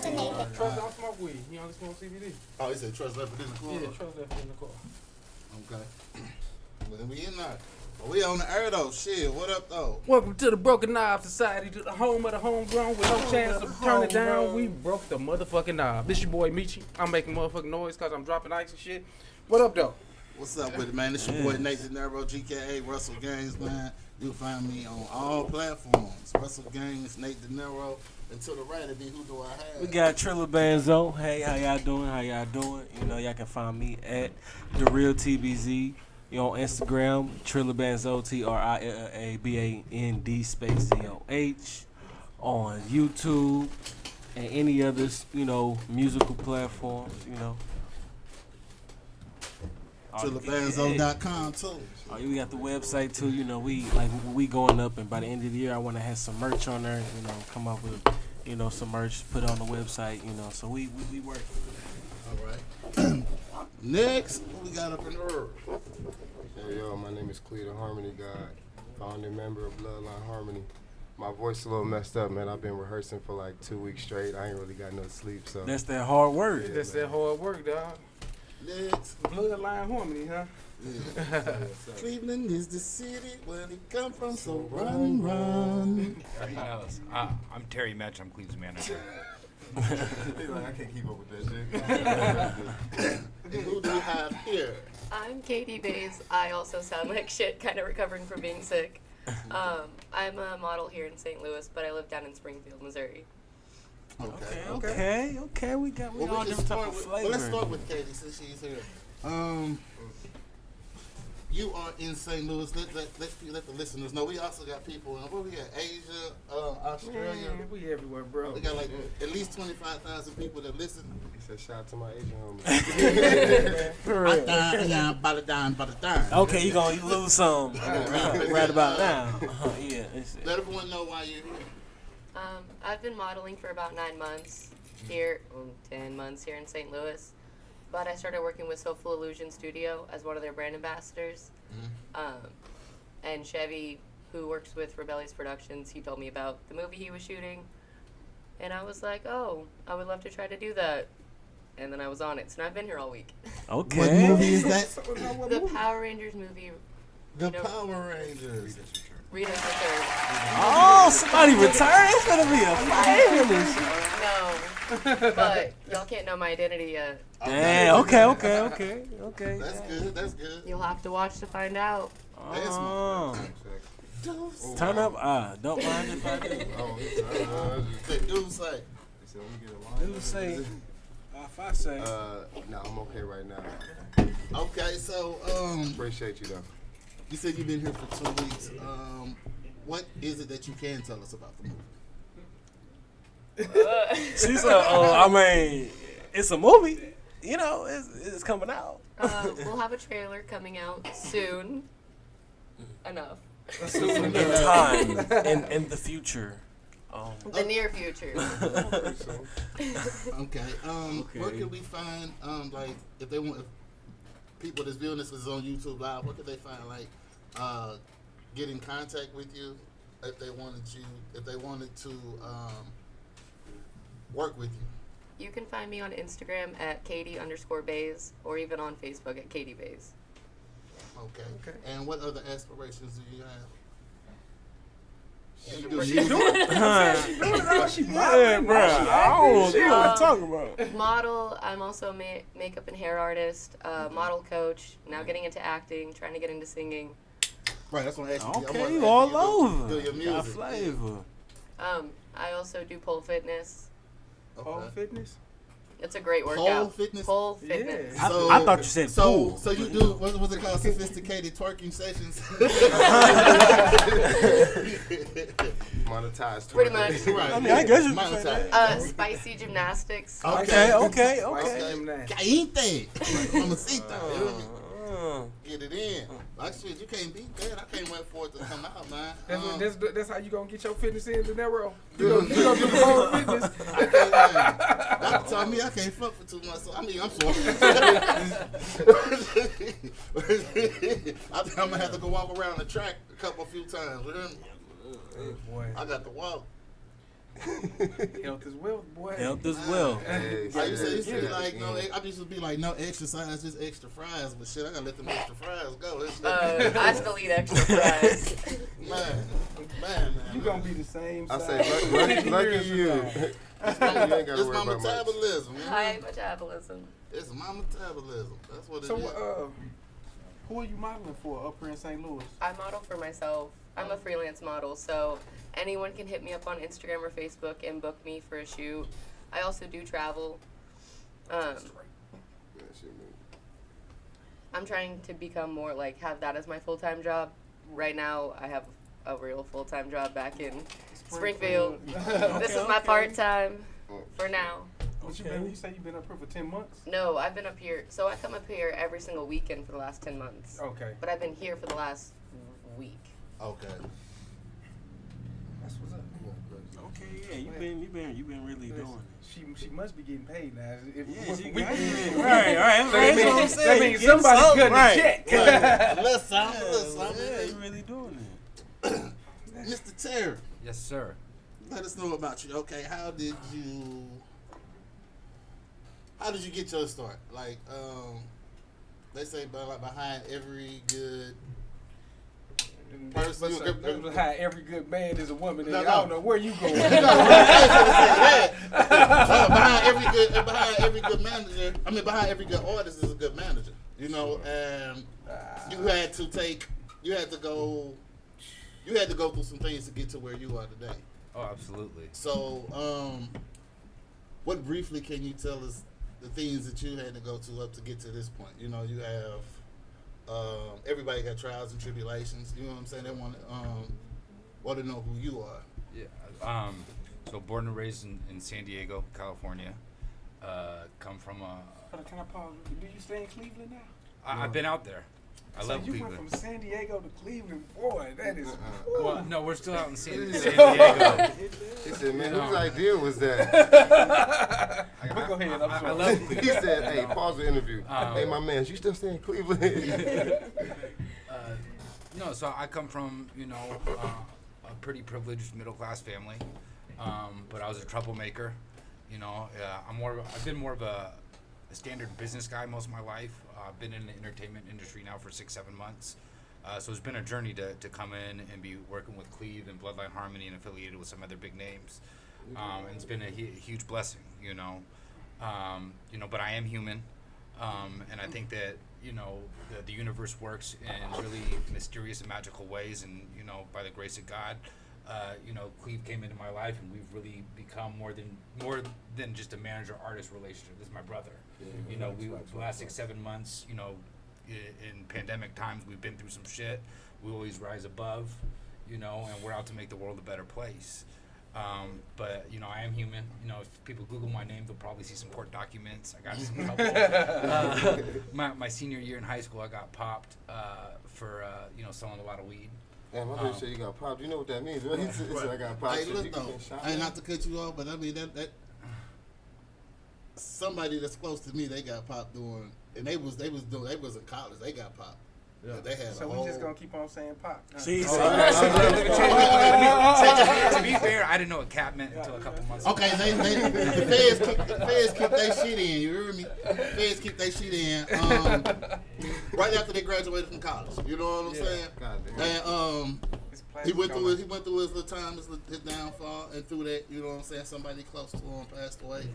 Trust don't smoke weed. He only smoke CBD. Oh, he said trust left it in the car. Yeah, trust left it in the car. Okay. Well, then we in there. We on the air though. Shit, what up though? Welcome to the Broken Knob Society, to the home of the homegrown with no chance of turning it down. We broke the motherfucking knob. This your boy Michi. I'm making motherfucking noise because I'm dropping ice and shit. What up though? What's up with it, man? This your boy Nate De Niro, GKA Russell Gaines, man. You can find me on all platforms. Russell Gaines, Nate De Niro. And to the right of me, who do I have? We got Trilla Banzo. Hey, how y'all doing? You know, y'all can find me at The Real TBZ. You on Instagram, Trilla Banzo, TRILLABAND space ZOH. On YouTube and any other, you know, musical platforms, you know. TrillaBanzo.com too. Oh, we got the website too. You know, we going up, and by the end of the year, I want to have some merch on there. You know, come up with, you know, some merch, put on the website. You know, so we work. All right. Next, what we got up in the earth? Hey, yo, my name is Cleve, the Harmony God, founding member of Bloodline Harmony. My voice a little messed up, man. I've been rehearsing for like 2 weeks straight. I ain't really got no sleep, so. That's that hard work. Yeah, that's that hard work, dog. Next. Bloodline harmony, huh? Yeah. Cleveland is the city where they come from, so run. I'm Terry Metch. I'm Cleve's manager. He's like, I can't keep up with that shit. And who do we have here? I'm Katie Bays. I also sound like shit, kind of recovering from being sick. I'm a model here in St. Louis, but I live down in Springfield, Missouri. Okay. We got all different type of flavor. Well, let's start with Katie since she's here. You are in St. Louis. Let the listeners know. We also got people in where we got Asia, Australia. Man, we everywhere, bro. We got like at least 25,000 people that listen. He said, shout out to my Asian homies. For real. Okay, you gonna lose some right about now. Yeah. Let everyone know why you're here. I've been modeling for about 9 months here, 10 months here in St. Louis. But I started working with Soulful Illusion Studio as one of their brand ambassadors. And Chevy, who works with Rebellious Productions, he told me about the movie he was shooting. And I was like, oh, I would love to try to do that. And then I was on it. So now I've been here all week. Okay. What movie is that? The Power Rangers movie. The Power Rangers. Rita's Return. Oh, somebody returned. It's gonna be a fight in this. No, but y'all can't know my identity yet. Damn. Okay. That's good. You'll have to watch to find out. Oh. Turn up. Don't mind if I do. Dude say. Dude say. If I say. No, I'm okay right now. Okay, so Appreciate you though. you said you've been here for 2 weeks. What is it that you can tell us about the movie? She said, I mean, it's a movie. You know, it's coming out. We'll have a trailer coming out soon. Enough. In time. In the future. The near future. Okay. Where can we find like if people that's viewing this is on YouTube Live, where could they find like get in contact with you if they wanted to work with you? You can find me on Instagram at Katie_Bays or even on Facebook at Katie Bays. Okay. And what other aspirations do you have? She doing it. She Yeah, bro. I don't know what you're talking about. Model. I'm also makeup and hair artist, model coach, now getting into acting, trying to get into singing. Right, that's what I asked you. Okay, you all over. Do your music. Got flavor. I also do pole fitness. Pole fitness? It's a great workout. Pole fitness? Pole fitness. Yeah. I thought you said pool. So you do, what's it called, sophisticated twerking sessions? Monetized. Pretty much. Right. I mean, I guess you can say monetize. Spicy gymnastics. Okay. Caliente. Mamacita. You hear me? Get it in. Like shit, you can't beat that. I can't wait for it to come out, man. That's how you gonna get your fitness in the narrow. You gonna do the pole fitness. I can't, Doctor told me I can't fuck for 2 months. So, I mean, I'm sorry. I think I'm gonna have to go walk around the track a few times. You hear me? Boy. I got to walk. Health is wealth, boy. Health as well. Hey, I used to be Yeah. like, no, I used to be like, no exercise, just extra fries. But shit, I gotta let them extra fries go. I still eat extra fries. man. You gonna be the same I size. say, lucky you. You ain't gotta It's worry my about much. metabolism. Man. High metabolism. It's my metabolism. That's what it So, is. who are you modeling for up here in St. Louis? I model for myself. I'm a freelance model, so anyone can hit me up on Instagram or Facebook and book me for a shoot. I also do travel. Yeah, shit, man. I'm trying to become more like have that as my full-time job. Right now, I have a real full-time job back in Springfield. This is my part-time for now. What you say you've been up here for 10 months? No, I've been up here. So I come up here every single weekend for the last 10 months. Okay. But I've been here for the last week. Okay. That's what's up. Okay, yeah, you been really doing it. She must be getting paid now. If Yeah, she we- got it. Right. That That's what I'm means, saying. that means You getting somebody's something, cutting right. a check. A little something, Yeah, you really doing it. Mr. Terry, Yes, sir. let us know about you. Okay, how did you get your start? Like, they say behind every good person, How every good man is a woman. And No, I no. don't know where you going. behind every good manager, behind every good artist is a good manager. You know, and you had to go through some things to get to where you are today. Oh, absolutely. So, what briefly can you tell us the things that you had to go to up to get to this point? You know, you have everybody got trials and tribulations. You know what I'm saying? They want to know who you are. Yeah. So born and raised in San Diego, California. Come from a. Can I pause? Do you stay in Cleveland now? I've been out there. I so love you Cleveland. went from San Diego to Cleveland, boy. That is. Well, no, we're still out in San Diego. He said, man, whose idea was that? But go ahead. I'm I sorry. love He Cleveland. said, hey, pause the interview. Hey, my man, you still stay in Cleveland? No, so I come from, a pretty privileged middle class family, but I was a troublemaker. I've been more of a standard business guy most of my life. I've been in the entertainment industry now for 6-7 months. So it's been a journey to come in and be working with Cleve and Bloodline Harmony and affiliated with some other big names. And it's been a huge blessing, but I am human. And I think that, the universe works in really mysterious and magical ways. And, by the grace of God, Cleve came into my life and we've really become more than just a manager-artist relationship. This is my brother. The last 6-7 months, in pandemic times, we've been through some shit. We always rise above, and we're out to make the world a better place. But I am human. If people Google my name, they'll probably see some court documents. I got some trouble. My senior year in high school, I got popped for selling a lot of weed. Damn, I didn't say you got popped. You know what that means, right? He said I got popped. Hey, So look you though, getting shot hey, at? not to cut you off, but that somebody that's close to me, they got popped doing, and they was in college, they got popped. Yeah. They had So a we whole. just gonna keep on saying pop. See, To be fair, I didn't know what cap meant until a couple months ago. Okay, the feds keep their shit in. You hear me? Feds keep their shit in. Right after they graduated from college. You know what I'm saying? God damn. And he went through his little time, his downfall, and through that, you know what I'm saying, somebody close to him passed away.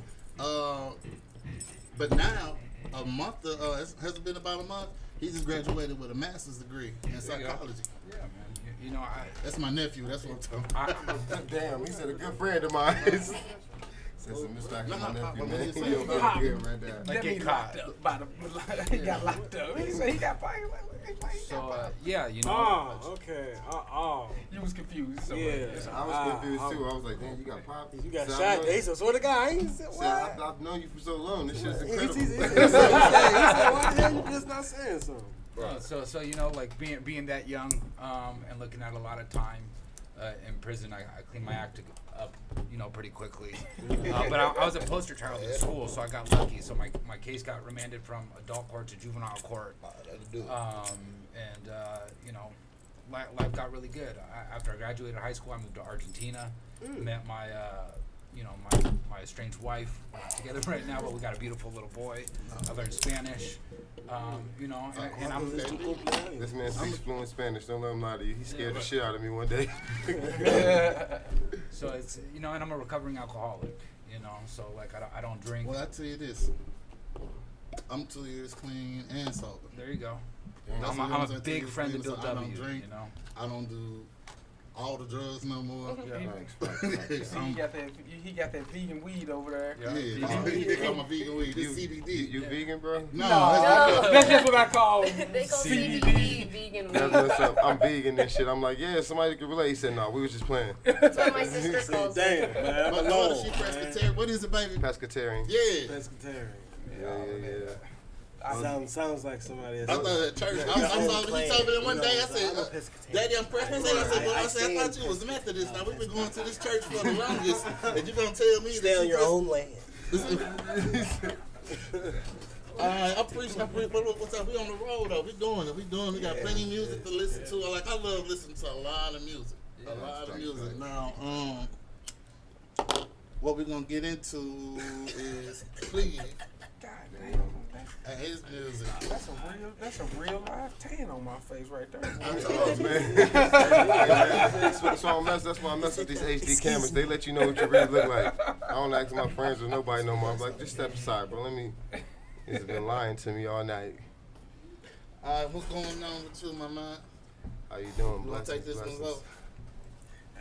But now, has it been about a month? He just graduated with a master's degree in psychology. Yeah, man. That's my nephew. That's what I'm talking about. Damn, he said a good friend of mine. Said some respect to my nephew, man. He don't feel good right there. Like get caught. He got locked up. He said he got fired. So okay. You was confused. So Yeah. I was confused too. I was like, damn, you got popped. You got Said, shot. I know- He said, "Swear to God." He said, said, "What?" I've known you for so long. This shit's He incredible. said, "Why the hell you just not saying something?" So like being that young and looking at a lot of time in prison, I cleaned my act up, pretty quickly. But I was a poster child in school, so I got lucky. So my case got remanded from adult court to juvenile court. life got really good. After I graduated high school, I moved to Argentina. Met my, my estranged wife. We're not together right now, but we got a beautiful little boy. I learned Spanish. And I'm. This man speaks fluent Spanish. Don't let him lie to you. He scared the shit out of me one day. So it's and I'm a recovering alcoholic. So like I don't drink. Well, I tell you this. I'm 2 years clean and sober. There you go. That's I'm the a reason I big tell you friend of this, Bill I don't W. drink. I don't do all the drugs no more. See, he got that vegan weed over there. They call my vegan weed. This CBD. You vegan, bro? No. That's just what I call They call CBD. CBD vegan That's weed. what's up. I'm vegan and shit. I'm like, yeah, somebody could relate. He said, no, we was just playing. That's what my sister calls it. Damn, man. But what is she pescatarian? What is it, baby? Pescatarian. Yeah. Pescatarian. Yeah. Sounds like somebody else. I thought at church. I told me that one day. I said, Daddy, I'm Presbyterian. I said, I thought you was Methodist. Now we've been going to this church for the longest, and you gonna tell me Stay on your own land. I appreciate. What's up? We on the road though. We doing it. We got plenty of music to listen to. Like I love listening to a lot of music. A lot of music. Now, what we're gonna get into is Cleve and his music. That's a real live tan on my face right there. Oh, man. That's why I mess with these HD cameras. They let you know what you really look like. I don't ask my friends or nobody no more. I'm like, just step aside, bro. He's been lying to me all night. Alright, what's going on with you, my man? How you doing? You wanna take this one off?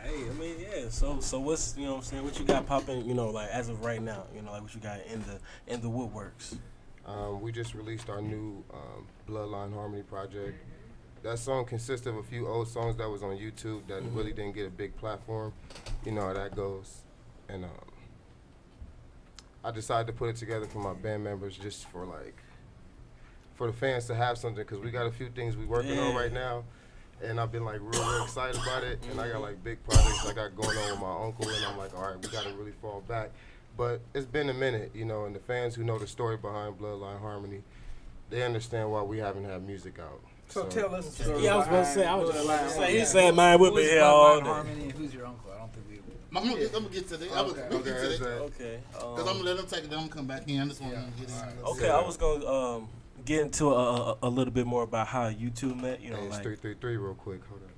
Hey, I mean, yeah. So what's what I'm saying? What you got popping? Like as of right now, like what you got in the woodworks. We just released our new Bloodline Harmony project. That song consists of a few old songs that was on YouTube that really didn't get a big platform. You know how that goes. And I decided to put it together for my band members just for the fans to have something, because we got a few things we working on right now. And I've been real excited about it. And I got big projects I got going on with my uncle, and I'm like, all right, we got to really fall back. But it's been a minute, and the fans who know the story behind Bloodline Harmony, they understand why we haven't had music out. So tell us the story. Yeah, I was going to say. I was just behind say. Bloodline. He said, "Man, we'll be here all day." Harmony, and who's your uncle? I don't think we. I'm gonna get to that. I'm gonna get to that. Okay. Because I'm gonna let them take it. Then I'm gonna come back in. I just want to get in. Okay, I was gonna get into a little bit more about how you two met. Hey, it's 333 real quick. Hold up.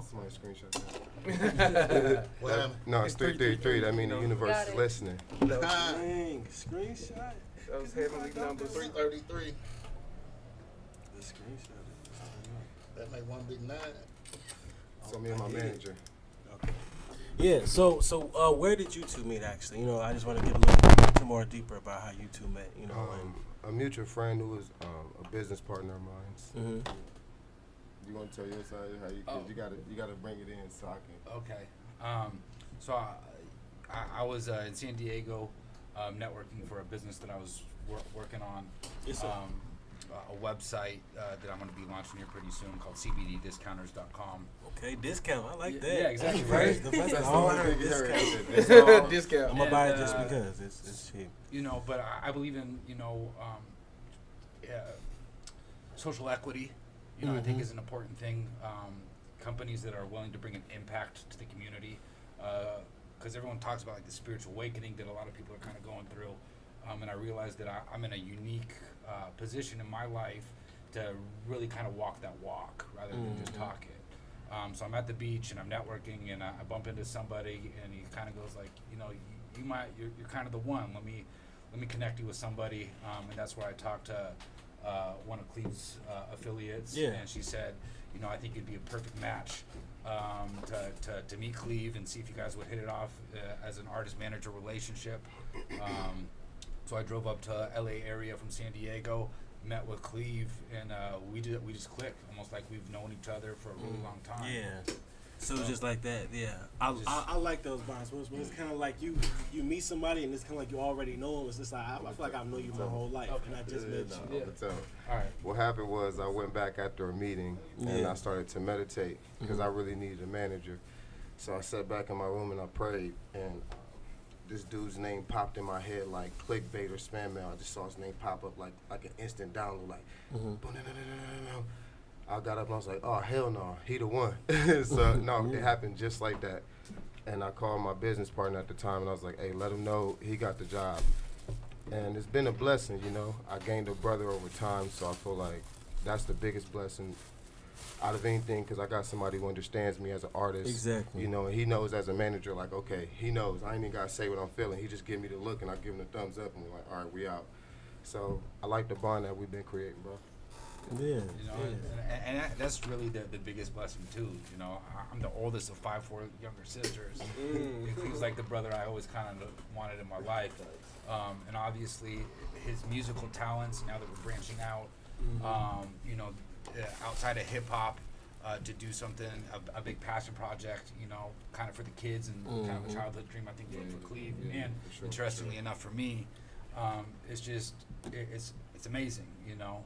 Somebody screenshot that. What happened? No, it's 333. That means the universe Got is it. listening. Dang, screenshot. Those heavenly numbers. 333. The screenshot. That make one big 9. So me and my manager. Okay. Yeah. So where did you two meet? Actually, I just want to get a little more deeper about how you two met. A mutual friend who was a business partner of mine. Mm-hmm. You want to tell your side how you you gotta bring it in so I can. Okay. So I was in San Diego networking for a business that I was working on. Yes, sir. A website that I'm going to be launching here pretty soon called cbddiscounters.com. Okay, discount. I like that. Yeah, exactly. Right. That's the all one I heard. thing you heard. Discount. Discount. I'm gonna buy it just because it's cheap. But I believe in social equity. I think is an important thing. Companies that are willing to bring an impact to the community, because everyone talks about the spiritual awakening that a lot of people are kind of going through, and I realized that I'm in a unique position in my life to really kind of walk that walk rather than just talk it. So I'm at the beach and I'm networking, and I bump into somebody, and he kind of goes you're kind of the one. Let me connect you with somebody, and that's where I talked to one of Cleve's affiliates, and she said, I think you'd be a perfect match to meet Cleve and see if you guys would hit it off as an artist-manager relationship. So I drove up to LA area from San Diego, met with Cleve, and we just clicked, almost like we've known each other for a really long time. Yeah. So just like that, yeah. I like those bonds. When it's kind of like you meet somebody and it's kind of like you already know them. It's just like I feel like I've known you my whole life, and I just met you. All right. What happened was I went back after a meeting and I started to meditate because I really needed a manager. So I sat back in my room and I prayed, and this dude's name popped in my head like clickbait or spam mail. I just saw his name pop up like an instant download, like boom, no. I got up and I was like, oh, hell no, he the one. So, no, it happened just like that. And I called my business partner at the time, and I was like, hey, let him know he got the job. And it's been a blessing, you know. I gained a brother over time, so I feel like that's the biggest blessing out of anything, because I got somebody who understands me as an artist. Exactly. You know, and he knows as a manager, like, okay, he knows. I ain't even got to say what I'm feeling. He just give me the look, and I give him the thumbs up, and we're like, all right, we out. So I like the bond that we've been creating, bro. Yeah. You know, and that's really the biggest blessing too. You know, I'm the oldest of 5 younger sisters. It feels like the brother I always kind of wanted in my life. And obviously, his musical talents. Now that we're branching out, you know, outside of hip hop, to do something a big passion project. You know, kind of for the kids and kind of a childhood dream. I think for Cleve and sure, interestingly enough for me, it's just it's amazing. You know.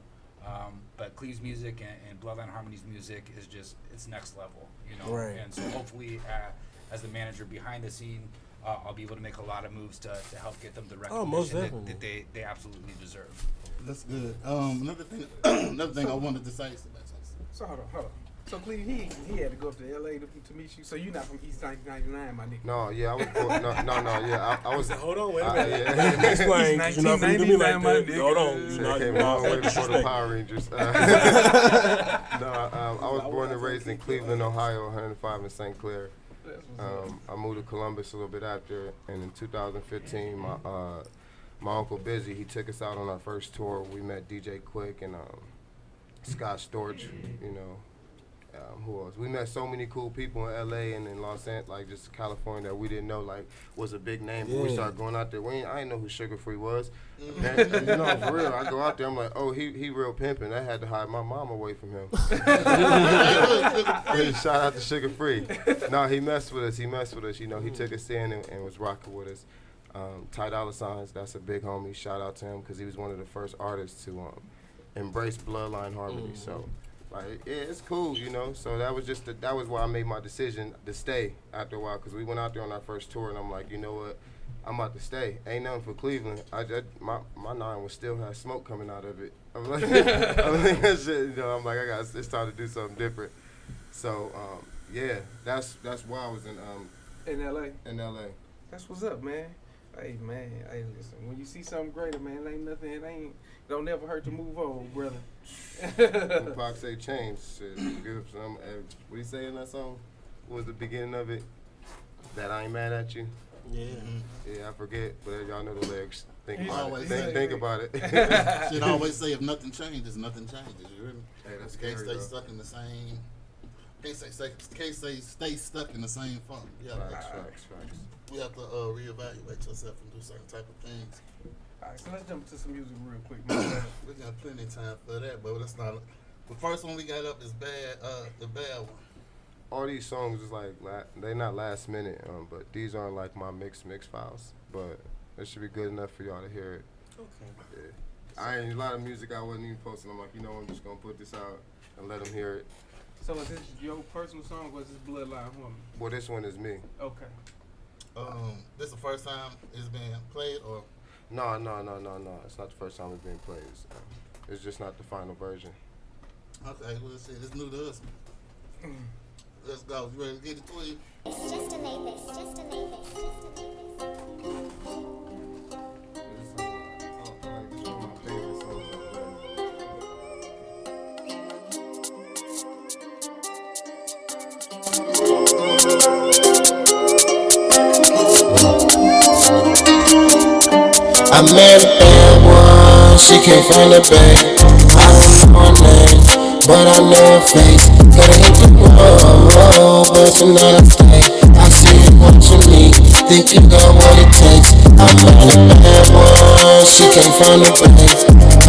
But Cleve's music and Bloodline Harmony's music is just, it's next level, you know. Right. And so hopefully, as the manager behind the scene, I'll be able to make a lot of moves to help get them the most recognition that definitely. they absolutely deserve. That's good. Another thing I wanted to say. So hold on. So Cleve, he had to go up to LA to meet you. So you're not from East 1999, my nigga. No, yeah, I was born, yeah, I was. Hold on, wait a minute. Yeah. Explain, 'cause you're not finna do me like that. Hold on. So I came a long way before the Power Rangers. I was born and raised in Cleveland, Ohio, 105 in St. Clair. I moved to Columbus a little bit after, and in 2015, my Uncle Busy, he took us out on our first tour. We met DJ Quick and Scott Storch, you know. Who else? We met so many cool people in LA and in Los Angeles, like just California, that we didn't know like was a big name. But we started going out there. I didn't know who Sugar Free was. And, you know, for real, I go out there, I'm like, oh, he real pimping. I had to hide my mom away from him. Shout out to Sugar Free. No, he messed with us. You know, he took us in and was rocking with us. Ty Dolla $igns, that's a big homie. Shout out to him because he was one of the first artists to embrace Bloodline Harmony. So. Like, yeah, it's cool, you know. So that was why I made my decision to stay after a while, because we went out there on our first tour, and I'm like, you know what, I'm about to stay. Ain't nothing for Cleveland. My 9 was still had smoke coming out of it. I'm like, it's time to do something different. So yeah, that's why I was In LA. in LA. That's what's up, man. Hey, listen. When you see something greater, man, don't never hurt to move on, brother. Tupac say change. Shit, give up some. What he say in that song? What was the beginning of it? That I ain't mad at you. Yeah. Yeah, I forget, but y'all know the lyrics. Think He about always it. say- Think about it. Should always say if nothing changes, nothing changes. You hear me? Hey, that's Can't scary, stay though. stuck in the same. Can't say stay stuck in the same funk. Yeah, Facts. we have to reevaluate yourself and do certain type of things. All right, so let's jump to some music real quick, man. We got plenty of time for that, but that's not. The first one we got up is bad. The bad one. All these songs is like they not last minute, but these aren't like my mix files. But it should be good enough for y'all to hear it. Okay. Yeah. I ain't a lot of music I wasn't even posting. I'm like, you know, I'm just gonna put this out and let them hear it. So is this your personal song or is this Bloodline Woman? Well, this one is me. Okay. This is the first time it's been played, or No. It's not the first time it's being played. It's just not the final version. okay, we'll see. It's new to us. Let's go. You ready to get it, Cleve? It's just a neighbor. It's just a neighbor. It's just a neighbor. This is one of my favorite songs. I met a bad one, she came from the bay. I don't know her name, but I know her face. Gotta hit the road, but tonight I stay. I see you watching me, think you got what it takes. I met a bad one, she came from the bay.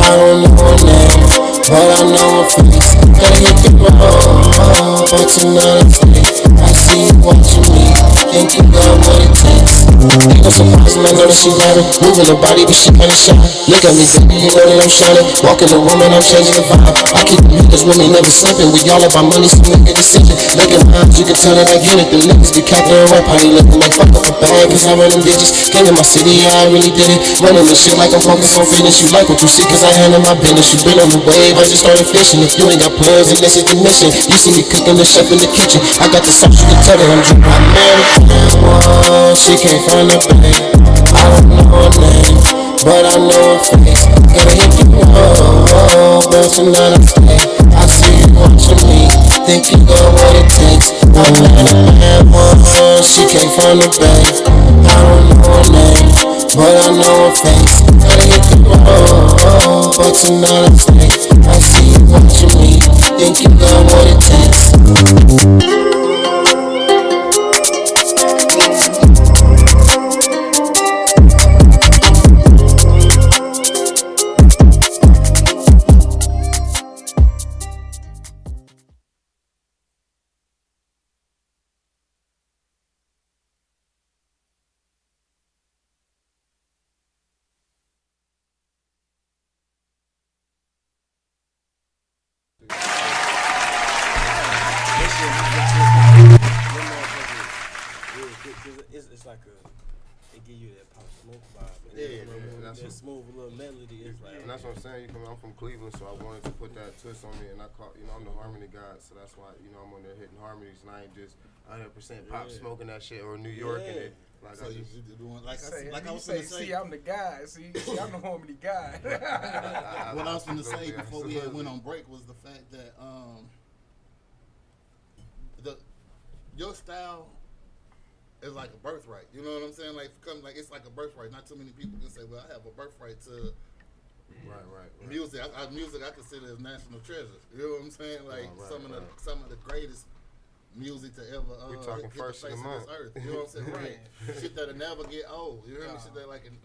I don't know her name, but I know her face. Gotta hit the road, but tonight I stay. I see you watching me, think you got what it takes. Ain't no surprise, and I know that she got it. Moving her body, but she kinda shy. Look at me, baby, you know that I'm shining. Walk in the room and I'm changing the vibe. I keep the niggas with me, never slipping. We all about money, so make a decision. Making my lines, you can tell that I get it. Them niggas be capping and rap, how you looking like fuck up a bag, cause I run them bitches. Came to my city, yeah, I really did it. Running this shit like I'm focused on fitness. You like what you see, cause I handle my business. You been on the wave, I just started fishing. If you ain't got plans, and this is the mission. You see me cooking the chef in the kitchen. I got the sauce, you can tell that I'm dripping. My American one, she can't find a bag. I don't know her name, but I know her face. Gotta hit the road, but tonight I stay. I see you watching me, think you got what it takes. I'm bad one, she can't find a bag. I don't know her name, but I know her face. Gotta hit the road, but tonight I stay. I see you watching me, think you got what it takes. It's like it give you that pop smoke vibe. That's that smooth little melody. It's like, and that's what I'm saying. I'm from Cleveland, so I wanted to put that twist on me, and I caught, I'm the harmony guy, so that's why, I'm on there hitting harmonies, and I ain't just 100% pop smoking that shit or New York in it. Like so I you just doing Like I was say, gonna say. see, I'm the guy. See, I'm the harmony guy. What I was gonna say before we went on break was the fact that your style is like a birthright. You know what I'm saying? Like it's like a birthright. Not too many people can say, "Well, I have a birthright to right. music." Music I consider as national treasure. You know what I'm saying? Like some of the greatest music to ever we talking hit first the face of of the this month. earth. You know what I'm saying? Right. Shit that'll never get old. You hear me? Shit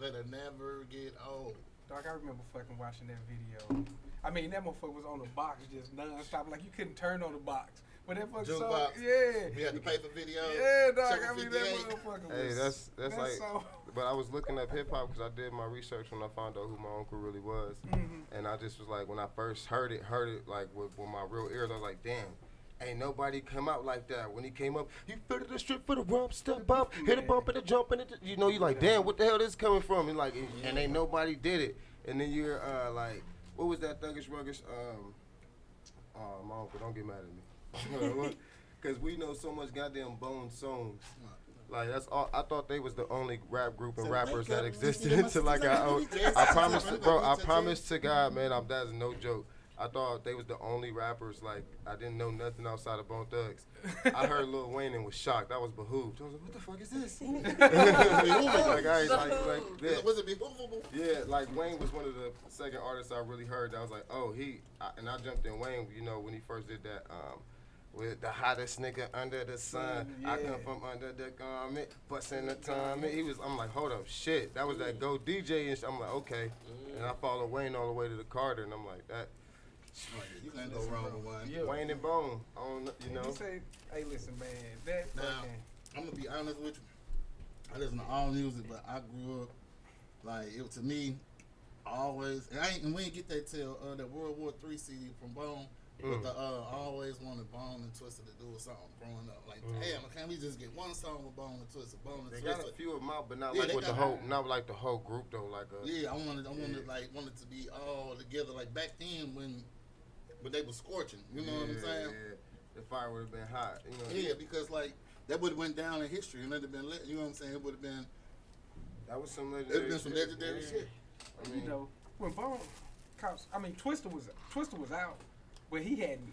that'll never get old. Dog, I remember fucking watching that video. I mean, that motherfucker was on the box just non-stop. Like, you couldn't turn on the box. But that fucking song, Jukebox. yeah. We had to pay for video. Yeah, dog, Channel I mean, that 58. motherfucker Hey, was... that's like, song. but I was looking up hip hop because I did my research when I found out who my uncle really was, and I just was like, when I first heard it like with my real ears, I was like, damn. Ain't nobody come out like that. When he came up, you fitted the strip for the rump, step up, hit a bump and a jump and it. You like, damn, what the hell this coming from? And like, and ain't nobody did it. And then you're like, what was that thuggish ruggish? My uncle, don't get mad at me, because we know so much goddamn Bone songs. Like that's all. I thought they was the only rap group and rappers that existed until I got out. I promise, bro. I promise to God, man. That's no joke. I thought they was the only rappers. Like I didn't know nothing outside of Bone Thugs. I heard Lil Wayne and was shocked. I was behooved. I was like, "What the fuck is this?" Was it behoovable? Yeah, like Wayne was one of the second artists I really heard. I was like, "Oh, and I jumped in Wayne. When he first did that. With the hottest nigga under the sun, I come from under the garment, bustin' the time. I'm like, hold up, shit. That was that Go DJ and shit. I'm like, okay. And I followed Wayne all the way to the Carter, and I'm like, that. You can't go wrong with one. Yeah. Wayne and Bone, You say, hey, listen, man, that Now, fucking... I'm gonna be honest with you. I listen to all music, but I grew up like it to me always. And we didn't get that till that World War III CD from Bone. But the always wanted Bone and Twisted to do a song growing up. Like, damn, can't we just get one song with Bone and Twisted? Bone and They Twisted. got a few of them out, but not like with the whole, not like the whole group though. Like I wanted to be all together. Like back then when they were scorching. You know what I'm saying? Yeah. The fire would have been hot. Yeah, because like that would have went down in history and it'd have been lit. You know what I'm saying? It would have been. That was some legendary. It would have been some legendary shit. I mean, when Bone, Twister was out, but he hadn't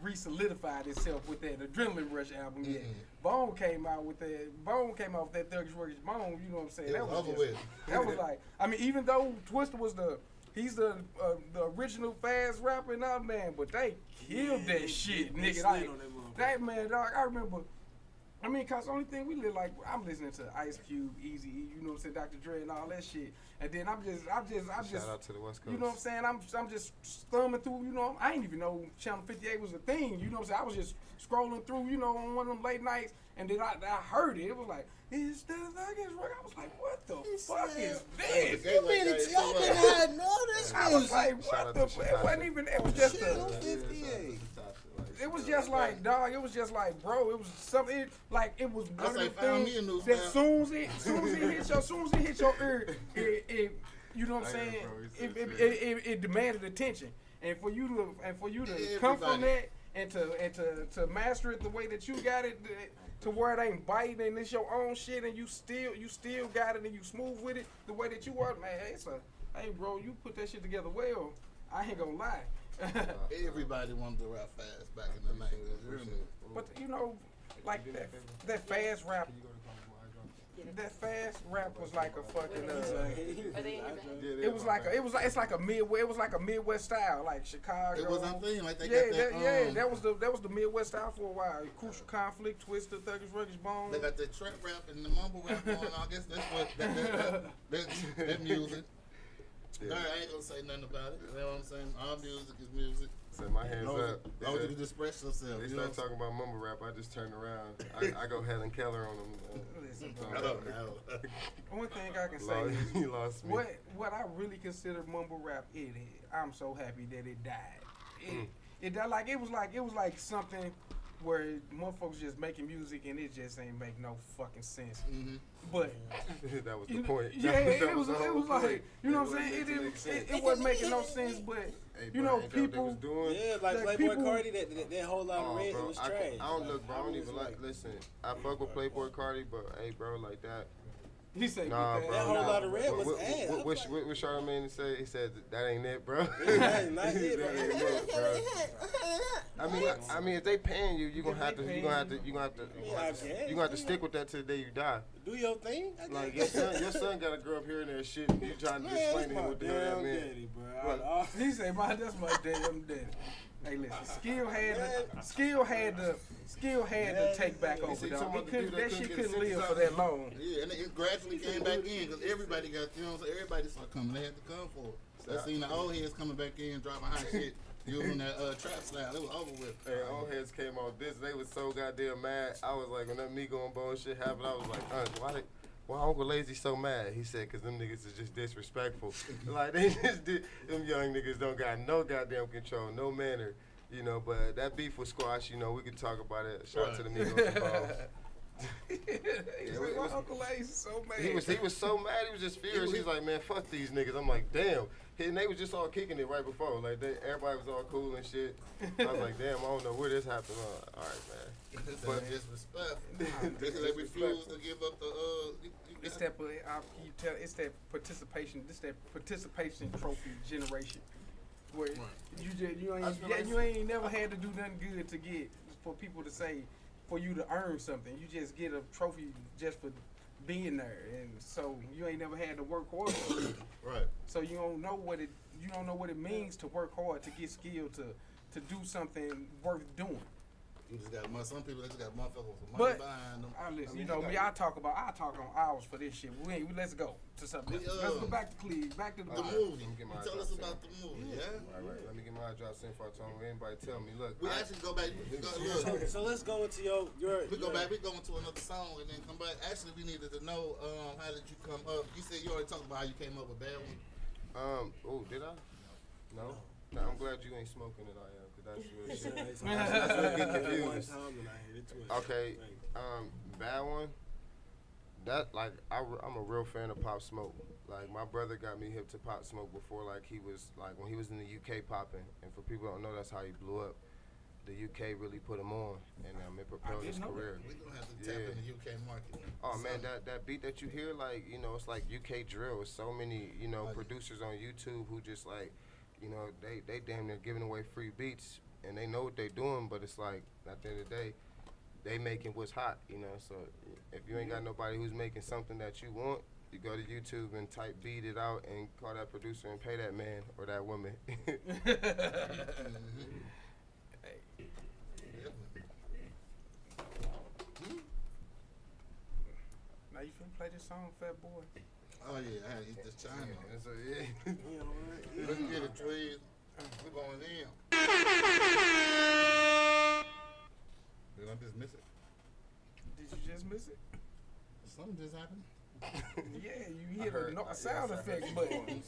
re-solidified himself with that Adrenaline Rush album yet. Bone came out with that Thuggish Ruggish Bone. You know what I'm saying? That was like, I mean, even though Twister was he's the original fast rapper and all, man, but they killed that shit, nigga. Like, that man, dog, I remember. I mean, cause the only thing we live like, I'm listening to Ice Cube, Easy E, you know what I'm saying, Dr. Dre and all that shit. And then I'm just shout out to the West Coast. You know what I'm saying? I'm just thumbing through, I ain't even know Channel 58 was a thing, you know what I'm saying? I was just scrolling through, on one of them late nights, and then I heard it. It was like, it's the Thuggish Ruggish. I was like, what the fuck is this? You mean to tell me I know this I was music? like, what the fuck? It wasn't even, it was just Channel 58. it was just like, dog. It was just like, bro. It was something. It was I one of say, the found me a things new that style. soon as it hit your ear, you know what I'm saying? It demanded attention, and for you to come from that and to master it the way that you got it, to where it ain't biting and it's your own shit, and you still got it and you smooth with it the way that you are, man. Hey, bro, you put that shit together well. I ain't gonna lie. Everybody wanted to rap fast back in the 90s. But you know, like that fast rap. That fast rap was like a fucking. Are they in your bag? It's like a Midwest. It was like a Midwest style, like Chicago. It was a thing, like they Yeah, got that. that was the Midwest style for a while. Crucial Conflict, Twister, Thuggish Ruggish Bone. They got the trap rap and the mumble rap going on. I guess that's what that music. Yeah. I ain't gonna say nothing about it. You know what I'm saying? All music is music. Set my hands up. As long as you can express yourself. They You know start talking about mumble rap. I just turn around. I go Helen Keller on them. Listen, I bro. don't know. One thing I can say is You lost me. what I really consider mumble rap. I'm so happy that it died. It died like it was like something where motherfuckers just making music and it just ain't make no fucking sense. Mm-hmm. But That was the point. yeah, That it was the whole like point. you know what I'm saying. It wasn't making no sense, but Hey, you bro, know ain't that what they people. was doing? Yeah, like Like Playboy people- Cardi, that whole lot of red bro, was I trash. don't look, bro. I don't even like. Listen, I fuck with Playboy Cardi, but hey, bro, like that. He said Nah, that. bro. That whole nah. lot of red was ass. What Charlamagne say? He said that ain't it, bro. That ain't not it, That ain't it, bro. I mean, if they paying you, you gonna have to stick with that till the day you die. Do your thing. I Like guess. your son gotta grow up hearing that shit. And you trying to explain to him what the hell that damn meant. daddy, bro. What? He said, that's my damn daddy. Hey, listen, Skill had to take back over, see, dog. some He other couldn't, dude that that shit couldn't couldn't get live sense for out that of long. Yeah, and it gradually came back in because everybody got, you know what I'm saying? Everybody started coming. They had to come for it. So I seen the old heads coming back in, dropping hot shit, using that trap style. It was over with. Hey, old heads came out this. They was so goddamn mad. I was like, when that Migo and Bone shit happened, I was like, why Uncle Lazy so mad? He said, cause them niggas is just disrespectful. Like they just did. Them young niggas don't got no goddamn control, no manner. You know, but that beef was squashed. You know, we could talk about it. Shout out to the Migos and Bone. He's like, my Uncle Ace is so mad. He was so mad. He was just furious. He's like, man, fuck these niggas. I'm like, damn. And they was just all kicking it right before. Like everybody was all cool and shit. I was like, damn, I don't know where this happened. All right, man. But disrespectful. Because they refuse to give up the It's that, it's that participation. This that participation trophy generation, where you ain't never had to do nothing good to get for people to say, for you to earn something. You just get a trophy just for being there, and so you ain't never had to work hard for it. Right. So you don't know what it means to work hard, to get skilled, to do something worth doing. You just got some people that just got motherfuckers with money But behind them. listen, you know me. I talk on hours for this shit. Let's go to something else. Let's go back to Cleve. Back to the The movie. movie. Get my Tell address us about in. the movie, yeah? Right. Let me get my drop in for anybody tell me. Look, We actually go back. Look, So let's go into your. we go back. We go into another song and then come back. Actually, we needed to know how did you come up? You said you already talked about how you came up with Bad One. Oh, did I? No. No, I'm glad you ain't smoking it. I am, cause that's real shit. That's really get confused. Okay, Bad One. That like I'm a real fan of Pop Smoke. Like my brother got me hip to Pop Smoke before like he was like when he was in the UK popping. And for people who don't know, that's how he blew up. The UK really put him on, and it propelled his career. We're gonna have to tap in the UK market. Oh man, that beat that you hear, like it's like UK drill. It's so many producers on YouTube who just like, they damn near giving away free beats, and they know what they doing, but it's like at the end of the day, they making what's hot, So if you ain't got nobody who's making something that you want, you go to YouTube and type beat it out and call that producer and pay that man or that woman. Now you finna play this song, Fat Boy? Oh yeah, I had to eat this China. So yeah. Let's get it, Cleve. We're going in. Did I just miss it? Did you just miss it? Something just happened. Yeah, you hear the sound effect button.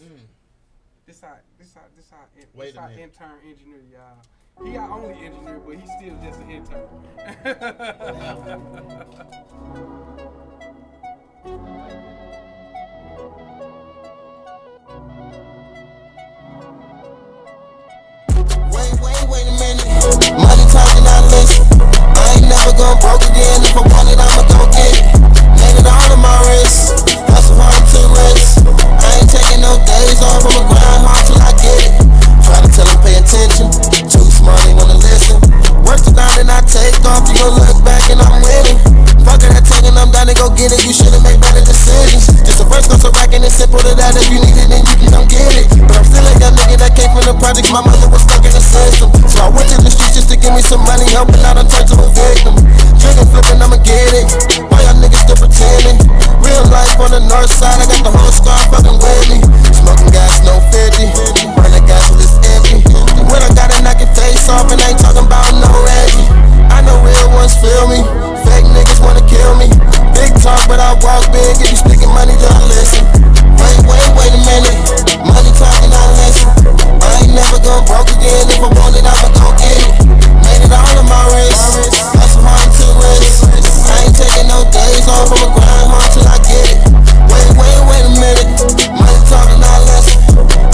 This Wait a our minute. intern engineer, y'all. He our only engineer, but he's still just an intern. Wait a minute. Money talking, I listen. I ain't never gonna broke again. If I want it, I'ma go get it. Made it all on my wrist. Hustle hard to rest. I ain't taking no days off. I'ma grind hard till I get it. Try to tell them pay attention. Too smart, they wanna listen. Work it down and I take off. You gon' look back and I'm winning. Fuck it, I taking them down and go get it. You should've made better decisions. Just a first goes so racking and simple to that. If you need it, then you can come get it. But I'm still a young nigga that came from the projects. My mother was stuck in the system. So I went to the streets just to give me some money. Helping out, I'm turned to a victim. Drinking, flipping, I'ma get it. Why y'all niggas still pretending? Real life on the north side. I got the whole squad fucking with me. Smoking gas, no 50. Burning gas till it's empty. And when I got it, knock your face off. And I ain't talking about no Reggie. I know real ones feel me. Fake niggas wanna kill me. Big talk, but I walk big. If you speaking money, don't listen. Wait a minute. Money talking, I listen. I ain't never gonna broke again. If I want it, I'ma go get it. Made it all on my wrist. Hustle hard to rest. I ain't taking no days off. I'ma grind hard till I get it. Wait a minute. Money talking, I listen.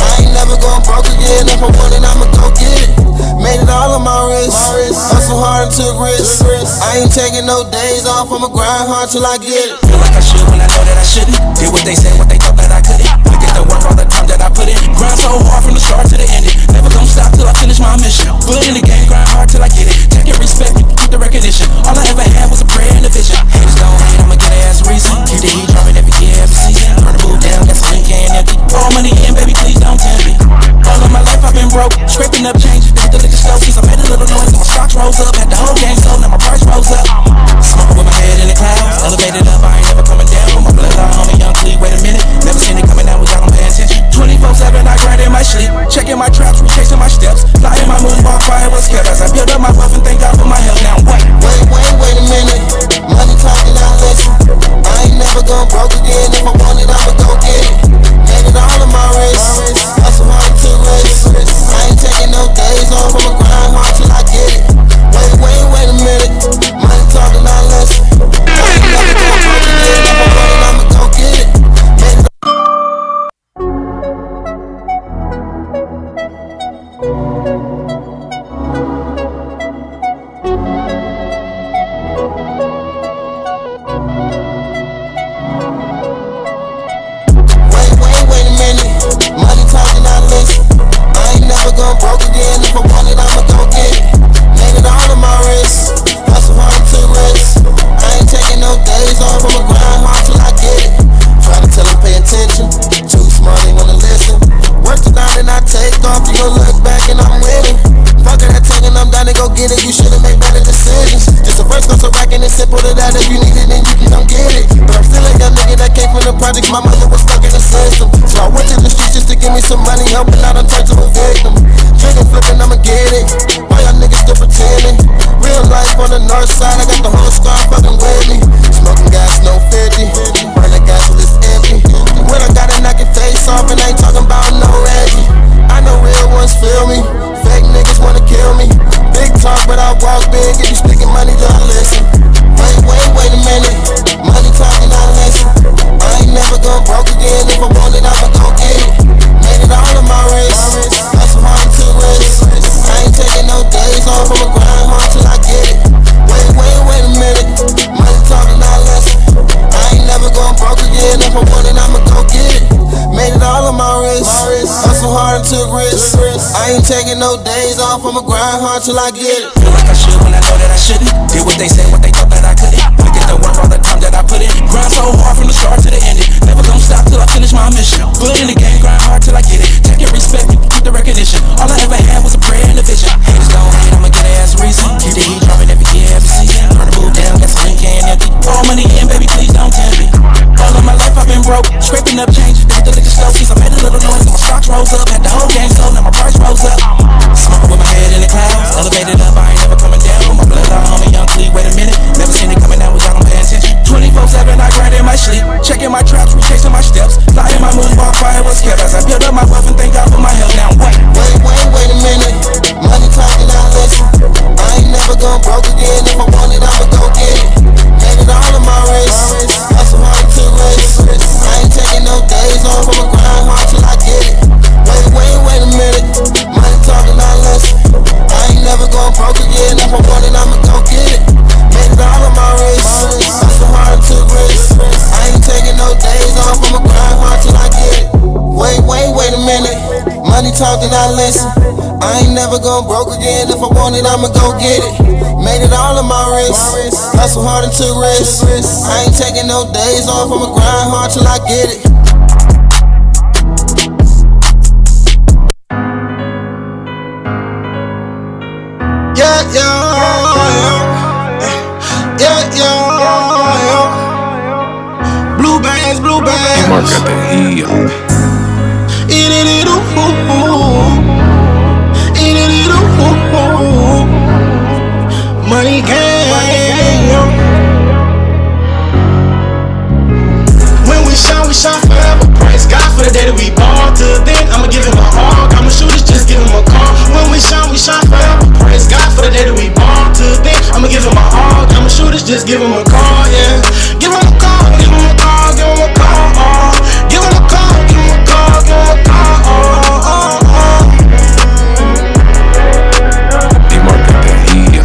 I ain't never gonna broke again. If I want it, I'ma go get it. Made it all on my wrist. Hustle hard and took risks. I ain't taking no days off. I'ma grind hard till I get it. Feel like I should when I know that I shouldn't. Did what they said, what they thought that I couldn't. Look at the work, all the time that I put in. Grind so hard from the start to the end. Never gonna stop till I finish my mission. Put in the game, grind hard till I get it. Take it, respect, keep the recognition. All I ever had was a prayer and a vision. Haters don't hate, I'ma get their ass a reason. Keep the heat dropping every year, every season. Turn the move down, got some can empty. All money in, baby, please don't tempt me. All of my life I've been broke, scraping up change. Hit the liquor store since I made a little noise. My stocks rose up, had the whole game sold, now my price rose up. Smoking with my head in the clouds, elevated up, I ain't never coming down. My bloodline, homie, young Cleve, wait a minute. Never seen it coming out without them paying attention. 24/7, I grind in my sleep, checking my traps, retracing my steps. Flying my moonwalk, fire was kept as I build up my wealth and thank God for my health. Now Wait a minute. Money talking, I listen. I ain't never gonna broke again. If I want it, I'ma go get it. Made it all on my wrist. Hustle hard to rest. I ain't taking no days off. I'ma grind hard till I get it. Wait a minute. Money talking, I listen. I ain't never gonna broke again. If I want it, I'ma go get it. Made it Wait a minute. Money talking, I listen. I ain't never gonna broke again. If I want it, I'ma go get it. Made it all on my wrist. Hustle hard to rest. I ain't taking no days off. I'ma grind hard till I get it. Try to tell them pay attention. Too smart, they wanna listen. Work it down and I take off. You gon' look back and I'm winning. Fuck it, I taking them down and go get it. You should've made better decisions. Just a first go so racking and simple to that. If you need it, then you can come get it. But I'm still a young nigga that came from the projects. My mother was stuck in the system. So I went to the streets just to give me some money. Helping out, I'm turned to a victim. Drinking, flipping, I'ma get it. Why y'all niggas still pretending? Real life on the north side. I got the whole squad fucking with me. Smoking gas, no 50. Burning gas till it's empty. And when I got it, knock your face off. And I ain't talking about no Reggie. I know real ones feel me. Fake niggas wanna kill me. Big talk, but I walk big. If you speaking money, don't listen. Wait a minute. Money talking, I listen. I ain't never gonna broke again. If I want it, I'ma go get it. Made it all on my wrist. Hustle hard to rest. I ain't taking no days off. I'ma grind hard till I get it. Wait a minute. Money talking, I listen. I ain't never gonna broke again. If I want it, I'ma go get it. Made it all on my wrist. Hustle hard and took risks. I ain't taking no days off. I'ma grind hard till I get it. feel like I should when I know that I shouldn't. Did what they said, what they thought that I couldn't. Look at the work, all the time that I put in. Grind so hard from the start to the end. Never gonna stop till I finish my mission. Put in the game, grind hard till I get it. Take it, respect, keep the recognition. All I ever had was a prayer and a vision. Haters don't hate, I'ma get their ass a reason. Keep the heat dropping every year, every season. Turn the move down, got some can empty. All money in, baby, please don't tempt me. All of my life I've been broke, scraping up change. Hit the liquor store since I made a little noise. My stocks rose up, had the whole game sold, now my price rose up. Smoking with my head in the clouds, elevated up, I ain't never coming down. My bloodline, homie, young Cleve, wait a minute. Never seen it coming out without them paying attention. 24/7, I grind in my sleep, checking my traps, retracing my steps. Flying my moonwalk, fire was kept as I build up my wealth and thank God for my broke again. If I want it, I'ma go get it. Made it all on my wrist. Hustle hard and took risks. I ain't taking no days off. I'ma grind hard till I get it. Blue bands, blue bands. Mark got the heel. Money gang. When we shine forever. Praise God for the day that we ball. Till then, I'ma give him a hug. I'ma shoot it, just give him a call. When we shine forever. Praise God for the day that we ball. Till then, I'ma give him a hug. I'ma shoot it, just give him a call, yeah. Give him a call, give him a call, give him a call, give him a call, give him a call, give him a call, D-Mark got the heel.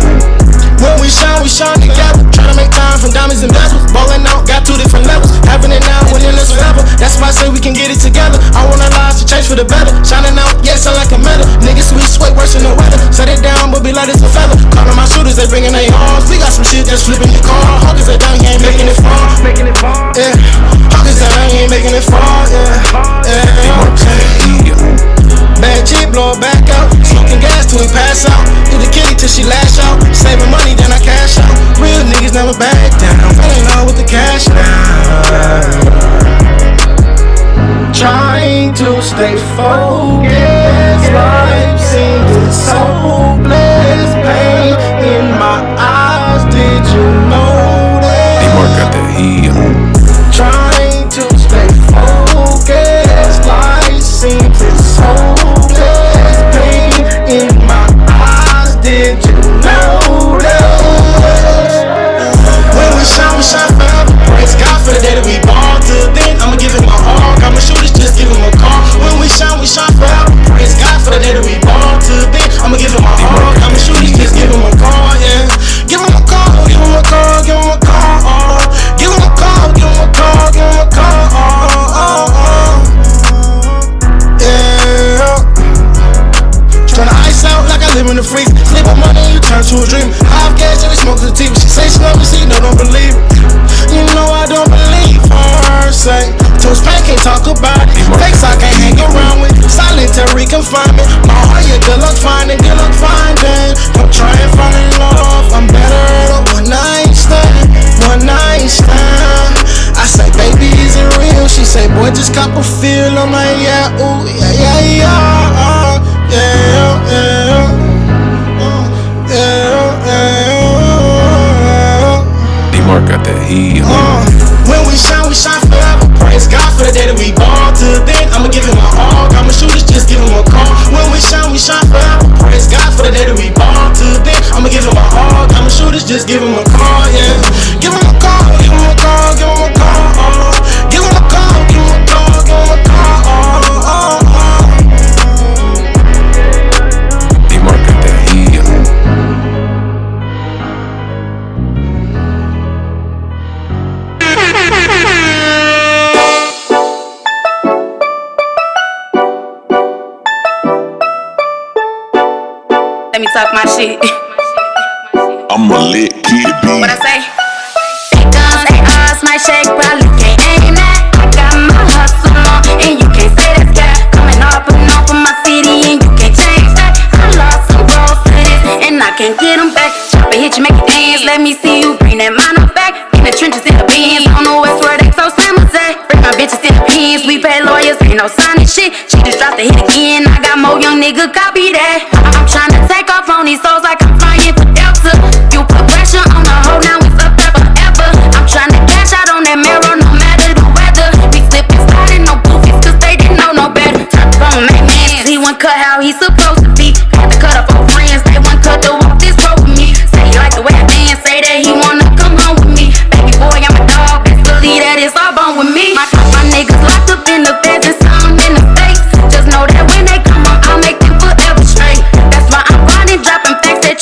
When we shine together. Tryna make time from diamonds and bezels. Ballin' out, got 2 different levels. Having it now, winning this forever. That's why I say we can get it together. I want our lives to change for the better. Shining out, yeah, sound like a metal. Niggas sweet, sweat, worse than the weather. Set it down, but be light as a feather. Calling my shooters, they bringing their arms. We got some shit that's flipping your car. Hawkers are down, he ain't making it fall. Yeah, Hawkers are down, he ain't making it fall. D-Mark got the heel. Bad chick, blow her back out. Smoking gas till we pass out. Do the kitty till she lash out. Saving money, then I cash out. Real niggas never back down. Falling out with the cash now. Trying to stay focused. Life seems so blessed. Pain in my eyes. Did you know that? D-Mark got the heel. Trying to stay focused. Life seems so blessed. Pain in my eyes. Did you know that? When we shine forever. Praise God for the day that we ball. Till then, I'ma give him my hug. I'ma shoot it, just give him a call. When we shine forever. Praise God for the day that we ball. Till then, I'ma give him my hug. I'ma shoot it, just give him a call, yeah. Give him a call, give him a call, give him a call. Give him a call, give him a call, give him a call. Yeah. Tryna ice out like I live in the freezer. Sleep on money, you turn to a dream. Half gas, every smoke to the TV. She say she love me, see, no, don't believe it. You know I don't believe her, say. Toast pain, can't talk about it. Fakes I can't hang around with. Solitary confinement. My heart, yeah, good luck finding, good luck finding. Don't try and fall in love. I'm better at a one night stand. One night stand. I say, baby, is it real? She say, boy, just cop a feel. I'm like, yeah, ooh, yeah, yeah, yeah. Yeah, yeah. D-Mark got the heel. When we shine forever. Praise God for the day that we ball. Till then, I'ma give him my hug. I'ma shoot it, just give him a call. When we shine forever. Praise God for the day that we ball. Till then, I'ma give him my hug. I'ma shoot it, just give him a call, yeah. Give him a call, give him a call, give him a call. Give him a call, give him a call, give him a call. D-Mark got the heel. Let me talk my shit. I'm a lit kid, B. What I say? Big guns, ARs, my shake probably can't aim that. I got my hustle on, and you can't say that's cat. Coming up and off of my city, and you can't change that. I lost some bros to this, and I can't get them back. Chopper hit you, make you dance. Let me see you bring that mind up back. In the trenches, in the bins, on the west where they so slammers at. Bring my bitches in the pins, we pay lawyers, ain't no signing shit. She just dropped the hit again. I got more young nigga, copy that. I'm tryna take off on these souls like I'm flying for Delta. You put pressure on the hoe, now it's up there forever. I'm tryna cash out on that mirror, no matter the weather. We slippin', sliding, no goofies, cause they didn't know no better. Turn from my man, he won't cut how he supposed to be. Had to cut up for friends, they won't cut to walk this road with me. Say he like the way I dance, say that he wanna come home with me. Baby boy, I'm a dog, best believe that it's all bone with me. My niggas locked up in the feds and some in the States. Just know that when they come on, I'll make them forever straight. That's why I'm grinding, dropping facts that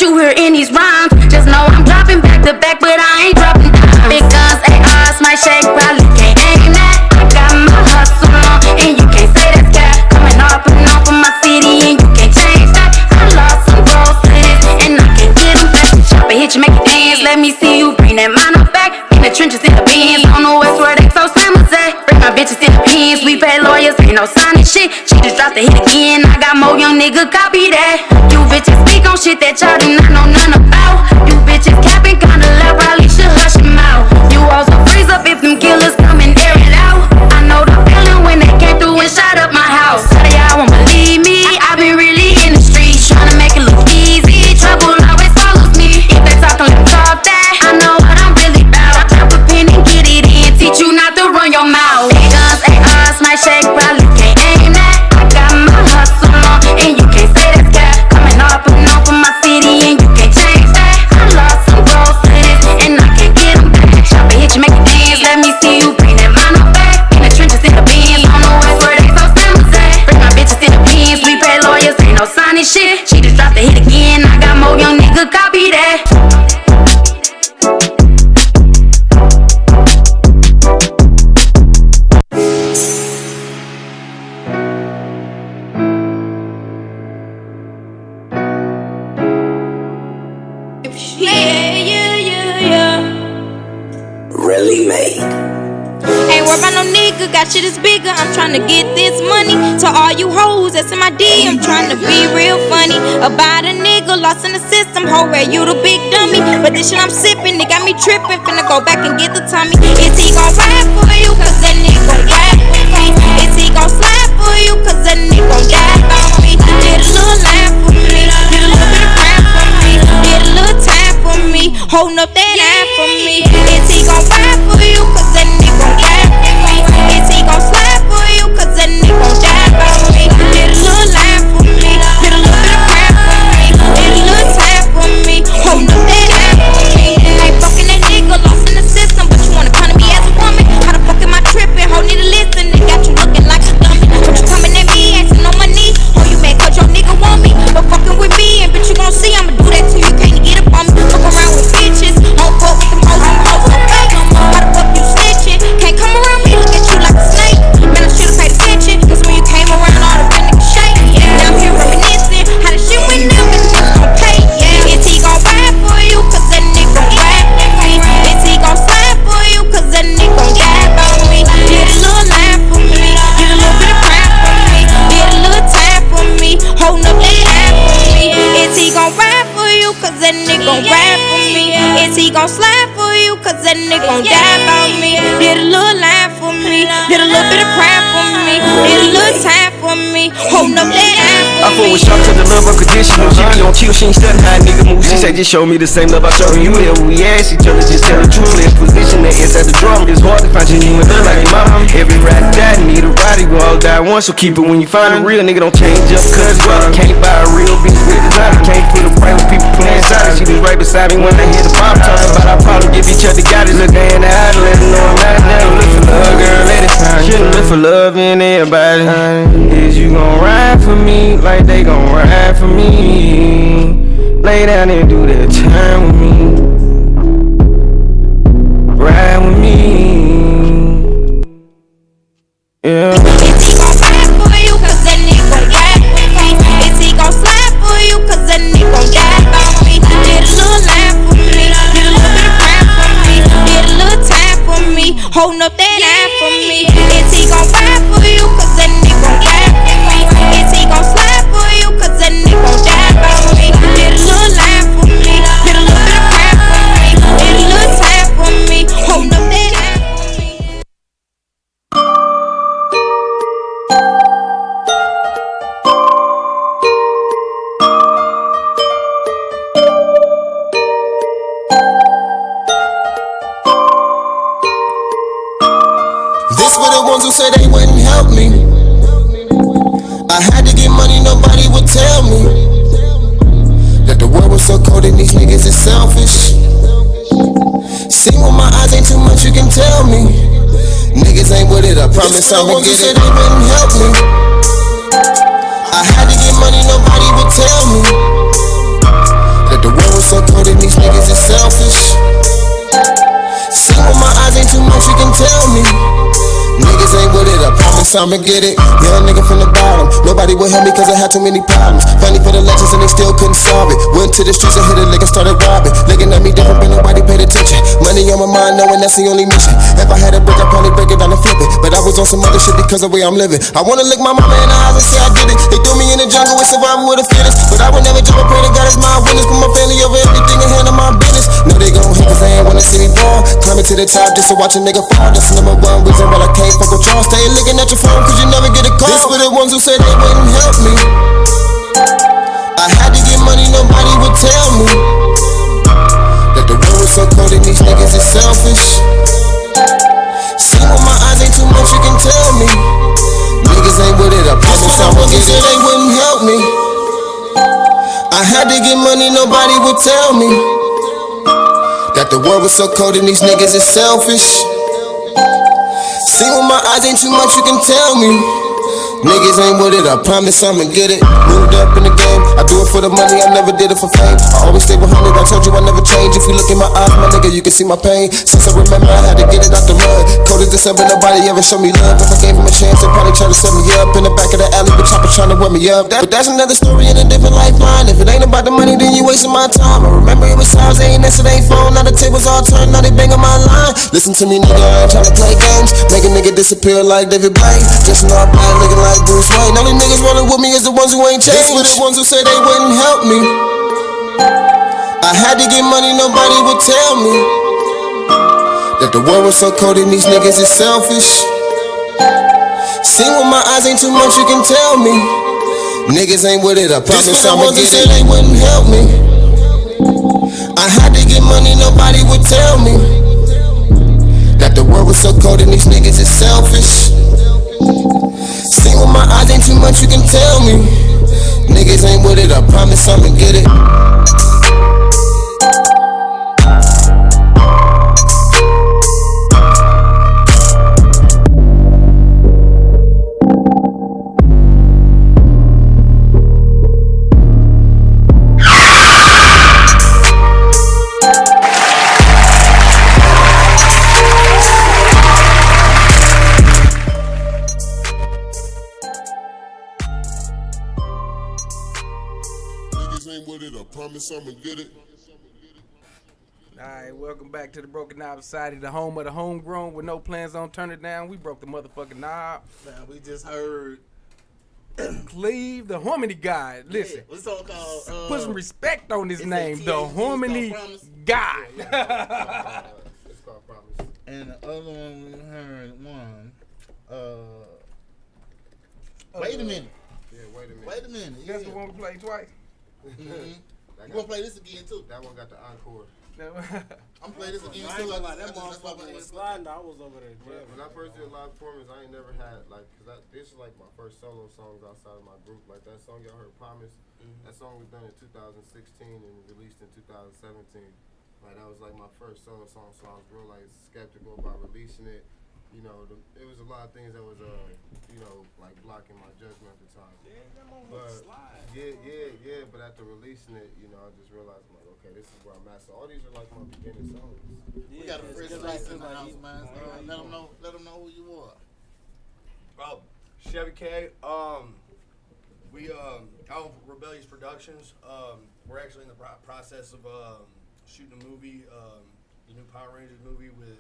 bring that mono back. In the trenches in the bins, on the west where they so slammers at. Bring my bitches in the pins, we pay lawyers, ain't no signing shit. She just dropped the hit again, I got more young nigga copy that. You bitches speak on shit that y'all do not know none about. You bitches capping kinda loud, probably should hush your mouth. You also freeze up if them killers come and air it out. I know the feeling when they came through and shot up my house. Tell y'all won't believe me, I've been really in the streets, tryna make it look easy. Trouble always follows me. If they talkin', let them talk that. I know what I'm really about. Drop a pin and get it in, teach you not to run your mouth. Big guns, ARs, my shake, probably can't aim that. I got my hustle on, and you can't say that's cap. Coming up and on for my city, and you can't change that. I lost some bros to this, and I can't get them back. Chopper hit you, make you dance, let me see you bring that mono back. In the trenches, in the bins, on the west where they so slammers at. Bring my bitches in the pins, we pay lawyers, ain't no signing shit. She just dropped the hit again, I got more young nigga copy that. Really made. Ain't worried about no nigga, got shit is bigger. I'm tryna get this money. To all you hoes that's in my D, I'm tryna be real funny. About a nigga lost in the system, ho, where you the big dummy. But this shit I'm sipping, it got me tripping. Finna go back and get the Tommy. Is he gon' ride for you? Cause that nigga gon' ride for me. Is he gon' slide for you? Cause that nigga gon' die for me. Did a little line for me. Did a little bit of crime for me. Did a little time for me. Holding up that eye for me. Is he gon' ride for you? Cause that nigga gon' ride for me. Is he gon' slide for you? Cause that nigga gon' die for me. Did a little line for me. Did a little bit of crime for me. Did a little time for me. Holding up that eye for me. Ain't fucking that nigga lost in the system, but you wanna come to me as a woman. How the fuck am I tripping? Ho, need to listen. They got you looking like a dummy. But you coming at me, asking on my knee. Oh, you mad cause your nigga want me. But fucking with me, and bitch, you gon' see I'ma do that till you can't get up on me. Fuck around with bitches. On fuck with them hoes, them hoes so fake. Why the fuck you snitching? Can't come around me, look at you like a snake. Man, I should've paid attention, cause when you came around, all the real niggas shake. Now I'm here reminiscing how the shit went down, and niggas gon' pay. Is he gon' ride for you? Cause that nigga gon' ride for me. Is he gon' slide for you? Cause that nigga gon' die for me. Did a little line for me. Did a little bit of crime for me. Did a little time for me. Holding up that eye for me. Is he gon' ride for you? Cause that nigga gon' ride for me. Is he gon' slide for you? Cause that nigga gon' die for me. Did a little line for me. Did a little bit of crime for me. Did a little time for me. Holding up that eye for me. I fuck with Sean cause the love unconditional. She be on cue, she ain't studying how a nigga move. She say just show me the same love I show you. Whenever we ask each other, just tell the truth. In position that inside the drum. It's hard to find genuine love like your mama. Every ride die, need a ride, you all die once. So keep it when you find a real nigga, don't change up cause well. Can't buy a real bitch with designer. Can't put a brain with people playing silent. She was right beside me when they hit the pop time. But I probably give each other guidance. Look her in the eye to let her know I'm not never look for love, girl, at a time. Shouldn't look for love in everybody. Is you gon' ride for me like they gon' ride for me? Lay down and do that time with me. Ride with me. Yeah. Is he gon' ride for you? Cause that nigga gon' ride for me. Is he gon' slide for you? Cause that nigga gon' die for me. Did a little line for me. Did a little bit of crime for me. Did a little time for me. Holding up that eye for me. Is he gon' ride for you? Cause that nigga gon' ride for me. Is he gon' slide for you? Cause that nigga gon' die for me. Did a little line for me. Did a little bit of crime for me. Did a little time for me. Holding up that eye for me. This for the ones who said they wouldn't help me. I had to get money, nobody would tell me that the world was so cold and these niggas is selfish. See with my eyes ain't too much you can tell me. Niggas ain't with it, I promise I'ma get it. They wouldn't help me. I had to get money, nobody would tell me that the world was so cold and these niggas is selfish. See with my eyes ain't too much you can tell me. Niggas ain't with it, I promise promise I'ma get it. Young nigga from the bottom, nobody would help me cause I had too many problems. Funny for the legends and they still couldn't solve it. Went to the streets and hit a lick and started robbing. Looking at me different but nobody paid attention. Money on my mind knowing that's the only mission. If I had a brick I'd probably break it down and flip it. But I was on some other shit because of the way I'm living. I wanna look my mama in the eyes and say I did it. They threw me in the jungle with survival with a finish. But I would never jump and pray to God as my witness. Put my family over everything and handle my business. No they gon' hate cause they ain't wanna see me fall. Climbing to the top just to watch a nigga fall. That's the number one reason why I can't fuck with y'all. Stay looking at your phone cause you never get a call. This for the ones who said they wouldn't help me. I had to get money, nobody would tell me that the world was so cold and these niggas is selfish. See with my eyes ain't too much you can tell me. Niggas ain't with it, I promise I'ma get it. They wouldn't help me. I had to get money, nobody would tell me that the world was so cold and these niggas is selfish. See with my eyes ain't too much you can tell me. Niggas ain't with it, I promise I'ma get it. Moved up in the game, I do it for the money, I never did it for fame. I always stay 100, I told you I never change. If you look in my eyes, my nigga, you can see my pain. Since I remember, I had to get it out the mud. Cold as December, nobody ever showed me love. If I gave him a chance, they probably try to set me up. In the back of the alley, but chopper trying to wear me up. But that's another story in a different lifeline. If it ain't about the money, then you wasting my time. I remember it was times they ain't answer their phone. Now the tables all turned, now they bang on my line. Listen to me, nigga, I ain't tryna play games. Make a nigga disappear like David Blaine. Just an all black, looking like Bruce Wayne. Only niggas rolling with me is the ones who ain't changed. This were the ones who said they wouldn't help me. I had to get money, nobody would tell me that the world was so cold and these niggas is selfish. See with my eyes ain't too much you can tell me. Niggas ain't with it, I promise I'ma get it. They wouldn't help me. I had to get money, nobody would tell me that the world was so cold and these niggas is selfish. See with my eyes ain't too much you can tell me. Niggas ain't with it, I promise I'ma get it. I'ma get it. Alright, welcome back to the Broken Knob Society, the home of the homegrown with no plans on turn it down. We broke the motherfucking knob. Now we just heard Cleve, the Harmony God. Listen, what's the song called? Put some respect on his name, the Harmony God. It's called Promise. And the other one we heard wait a minute. Yeah, wait a minute. Wait a minute. That's the one we played twice. Mm-hmm. You gonna play this again too? That one got the encore. I'm playing this again I too. ain't like that motherfucker was sliding. I was over there. When I first did live performance, I ain't never had this is like my first solo songs outside of my group. Like that song y'all heard, Promise. That song was done in 2016 and released in 2017. Like that was like my first solo song, so I was real like skeptical about releasing it. You know, it was a lot of things that was like blocking my judgment at the time. But yeah. But after releasing it, you know, I just realized I'm like, okay, this is where I'm at. So all these are like my beginning songs. We got a fresh license in the house, man. Let them know who you are. Bro, Chevy K. We out of Rebellious Productions. We're actually in the process of shooting a movie, the new Power Rangers movie with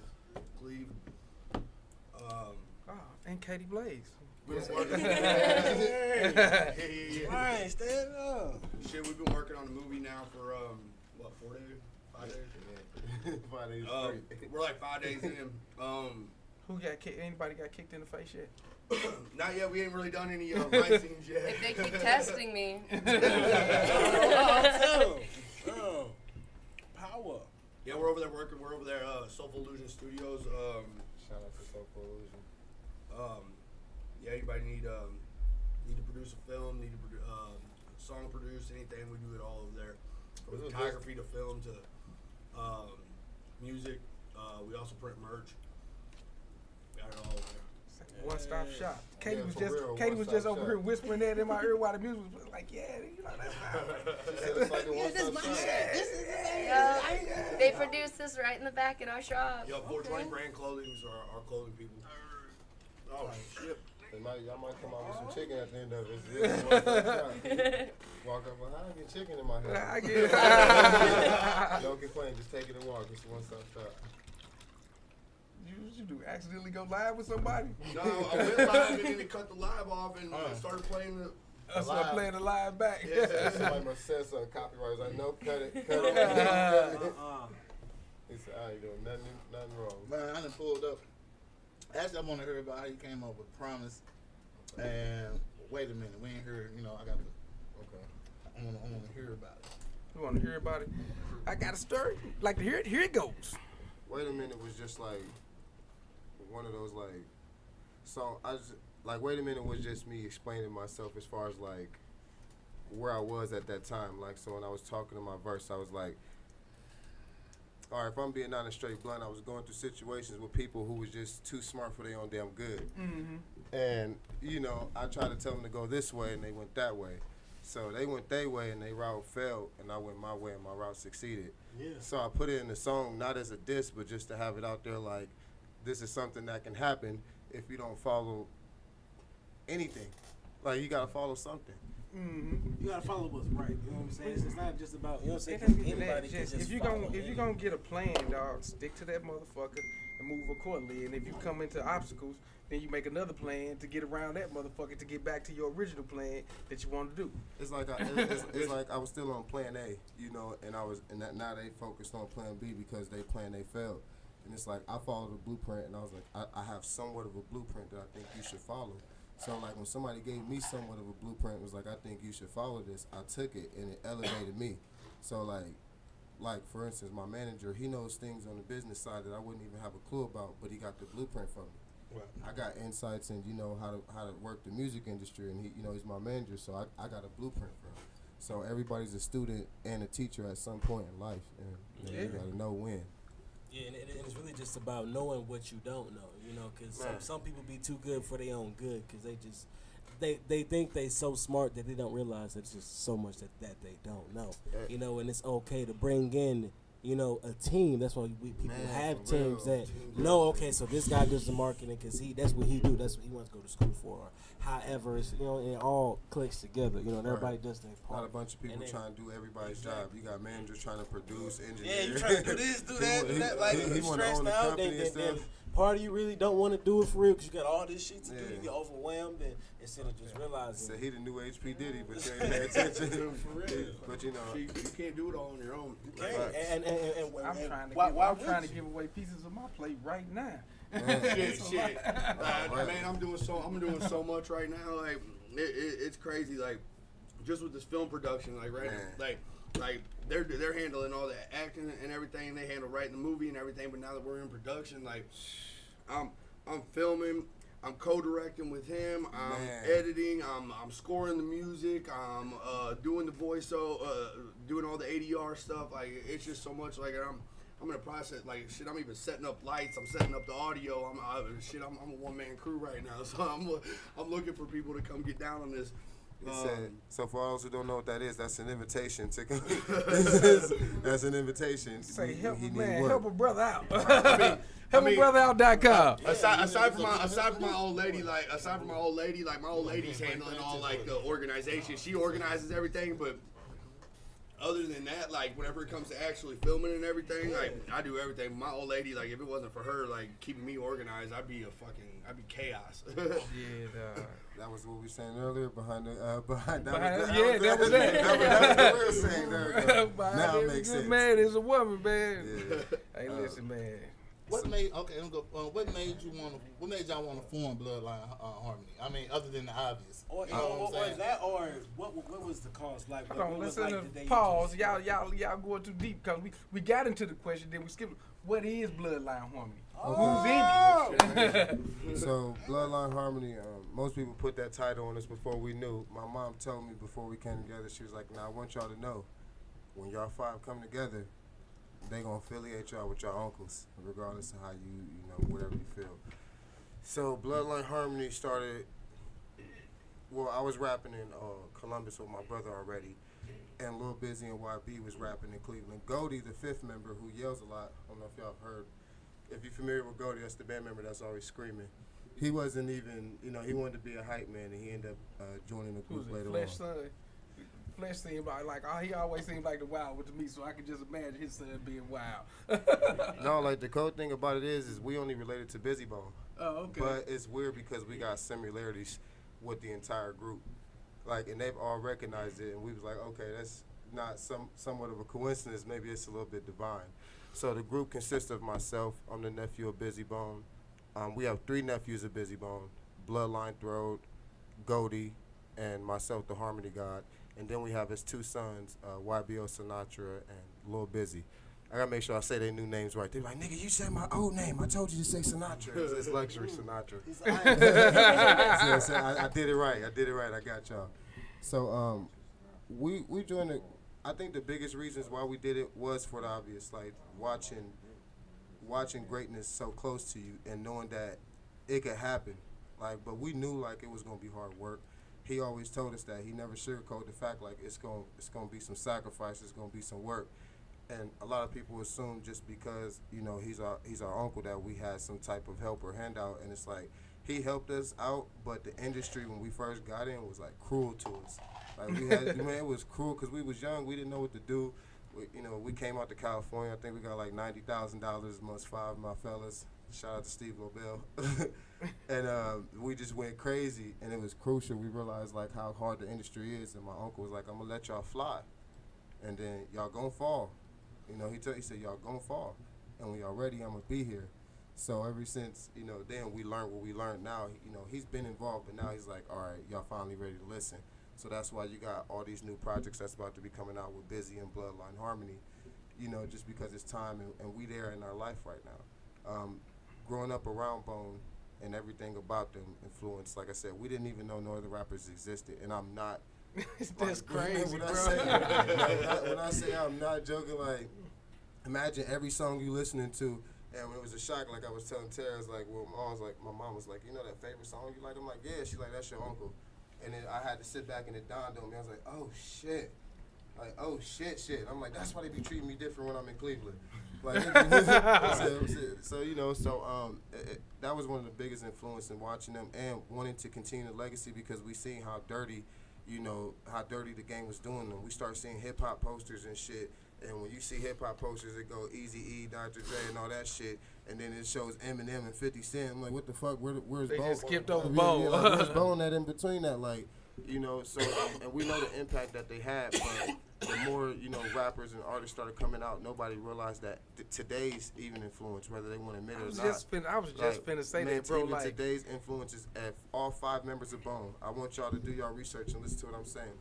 Cleve. And Katie Blaze. We've been working. Right, stand up. Shit, we've been working on the movie now for 4 days, 5 days. Yeah. 5 days straight. We're like 5 days in. Who got kicked? Anybody got kicked in the face yet? Not yet. We ain't really done any fight scenes yet. If they keep testing me. Power. Yeah, we're over there working. We're over there, Soulful Illusion Studios. Shout out to Soulful Illusion. Yeah, anybody need to produce a film, need to song produce, anything, we do it all over there. From photography to film to music. We also print merch. Got it all over there. One-stop shop. Katie was just over here whispering that in my ear while the music was like, yeah, you know that's They produce this right in the back in our shop. Yo, 420 brand clothing are our clothing people. Oh shit. Y'all might come out with some chicken at the end of it. It's one shot. Walk up, well, how I get chicken in my head? I get it. Don't complain, just take it and walk. It's a one-stop shop. You do accidentally go live with somebody? No, I went live and then they cut the live off and started playing the. Start playing the live back. Yeah, somebody must have said something. Copyright was like, nope, cut it. He said, I ain't doing nothing wrong. Man, I done pulled up. Actually, I want to hear about how you came up with Promise. And wait a minute, we ain't heard. I got to. Okay. I want to hear about it. You want to hear about it? I got a story. Like to hear it? Here it goes. Wait a minute was just like one of those so I just Wait a minute was just me explaining myself as far as where I was at that time. So when I was talking in my verse, I was like, all right, if I'm being honest, straight blunt, I was going through situations with people who was just too smart for their own damn good. Mm-hmm. And, I tried to tell them to go this way, and they went that way. So they went their way, and their route failed, and I went my way, and my route succeeded. Yeah. So I put it in the song, not as a diss, but just to have it out there this is something that can happen if you don't follow anything. You got to follow something. Mm-hmm. You gotta follow what's right. You know what I'm saying? It's not just about anybody. If you gonna get a plan, dog, stick to that motherfucker and move accordingly. And if you come into obstacles, then you make another plan to get around that motherfucker to get back to your original plan that you want to do. It's like I was still on plan A, and now they focused on plan B because they plan A failed. And it's like I followed the blueprint, and I was like, I have somewhat of a blueprint that I think you should follow. So when somebody gave me somewhat of a blueprint, it was like, I think you should follow this. I took it and it elevated me. So for instance, my manager, he knows things on the business side that I wouldn't even have a clue about, but he got the blueprint from me. Right. I got insights and how to work the music industry, and he's my manager, so I got a blueprint from him. So everybody's a student and a teacher at some point in life, and you gotta know when. Yeah, and it's really just about knowing what you don't know, because some people be too good for their own good, because they think they so smart that they don't realize that it's just so much that they don't know, and it's okay to bring in, a team. That's why people have teams that know, okay, so this guy does the marketing because that's what he do, that's what he wants to go to school for, or however, it's, it all clicks together, and everybody does their part. Not a bunch of people trying to do everybody's job. You got managers trying to produce, engineer. Yeah, you trying to do this, do that, do that. He stressed out. Then part of you really don't want to do it for real because you got all this shit to do. You get overwhelmed, and instead of just realizing. So he the new HP Diddy, but you ain't pay attention. For real. But you can't do it all on your own. You can't. And I'm trying to give away pieces of my plate right now. Shit. Man, I'm doing so much right now. It's crazy. Just with this film production, they're handling all the acting and everything. They handle writing the movie and everything. But now that we're in production, I'm filming. I'm co-directing with him. I'm editing. I'm scoring the music. I'm doing the voice, doing all the ADR stuff. It's just so much. I'm in a process. I'm even setting up lights. I'm setting up the audio. I'm a one-man crew right now. So I'm looking for people to come get down on this. So for all those who don't know what that is, that's an invitation to come. That's an invitation. Say help a brother out. HelpABrotherOut.com. Aside from my old lady, my old lady's handling all the organization. She organizes everything, but other than that, whenever it comes to actually filming and everything, I do everything. My old lady, if it wasn't for her, keeping me organized, I'd be chaos. Yeah, that was what we were saying earlier behind the that was that. That was what we were saying there. Now it makes sense. Man, is a woman, man. Yeah. Hey, listen, man. What made y'all want to form Bloodline Harmony? I mean, other than the obvious. Or is that, or what was the cause? Hold on, listen. Pause. Y'all going too deep because we got into the question, then we skipped. What is Bloodline Harmony? Who's in it? So Bloodline Harmony. Most people put that title on us before we knew. My mom told me before we came together. She was like, "Now I want y'all to know, when y'all five come together, they gonna affiliate y'all with your uncles, regardless of how you whatever you feel." So Bloodline Harmony started. Well, I was rapping in Columbus with my brother already, and Lil Busy and YB was rapping in Cleveland. Goldie, the fifth member, who yells a lot. I don't know if y'all have heard. If you're familiar with Goldie, that's the band member that's always screaming. he wasn't even, he wanted to be a hype man, and he ended up joining the group later Flesh on. son? Flesh seemed like he always seemed like the wild with me, so I could just imagine his son being wild. No, like the cool thing about it is we only related to Busy Bone. Oh, okay. But it's weird because we got similarities with the entire group, like, and they've all recognized it, and we was like, okay, that's not somewhat of a coincidence. Maybe it's a little bit divine. So the group consists of myself. I'm the nephew of Busy Bone. We have 3 nephews of Busy Bone: Bloodline Throat, Goldie, and myself, the Harmony God. And then we have his 2 sons, YBO Sinatra and Lil Busy. I gotta make sure I say their new names right. They're like, nigga, you said my old name. I told you to say Sinatra. It's luxury Sinatra. So I did it right. I got y'all. So we doing it. I think the biggest reasons why we did it was for the obvious, like watching greatness so close to you and knowing that it could happen. Like, but we knew like it was gonna be hard work. He always told us that. He never sugarcoated the fact like it's gonna be some sacrifice, it's gonna be some work. And a lot of people assume just because, he's our uncle that we had some type of help or handout, and it's like he helped us out, but the industry when we first got in was like cruel to us. Like we had, it was cruel because we was young, we didn't know what to do. We came out to California. I think we got like $90,000 amongst 5 of my fellas. Shout out to Steve Lobel. And we just went crazy, and it was crucial. We realized like how hard the industry is, and my uncle was like, I'm gonna let y'all fly, and then y'all gonna fall. He said y'all gonna fall, and when y'all ready, I'm gonna be here. So ever since, then we learned what we learned. Now, he's been involved, but now he's like, all right, y'all finally ready to listen. So that's why you got all these new projects that's about to be coming out with Busy and Bloodline Harmony, just because it's time, and we there in our life right now. Growing up around Bone and everything about them influenced, like I said, we didn't even know no other rappers existed, and I'm not. That's crazy, bro. When I say I'm not joking, like, imagine every song you listening to, and when it was a shock, like I was telling Tara, I was like, my mom was like, that favorite song you like? I'm like, yeah. She's like, that's your uncle. And then I had to sit back and it dawned on me. I was like, oh shit. Like, oh shit. I'm like, that's why they be treating me different when I'm in Cleveland. Like, that was one of the biggest influence in watching them and wanting to continue the legacy because we seen how dirty the game was doing them. We start seeing hip hop posters and shit, and when you see hip hop posters, it go Eazy-E, Dr. Dre, and all that shit, and then it shows Eminem and 50 Cent. I'm like, what the fuck? Where's they Bone? They just skipped over Bone. Like, where's Bone at in between that? Like, so and we know the impact that they had, but the more rappers and artists started coming out, nobody realized that today's even influence, whether they want to admit it or not. I was just finna say that, bro. Even like today's influences, all 5 members of Bone. I want y'all to do y'all research and listen to what I'm saying.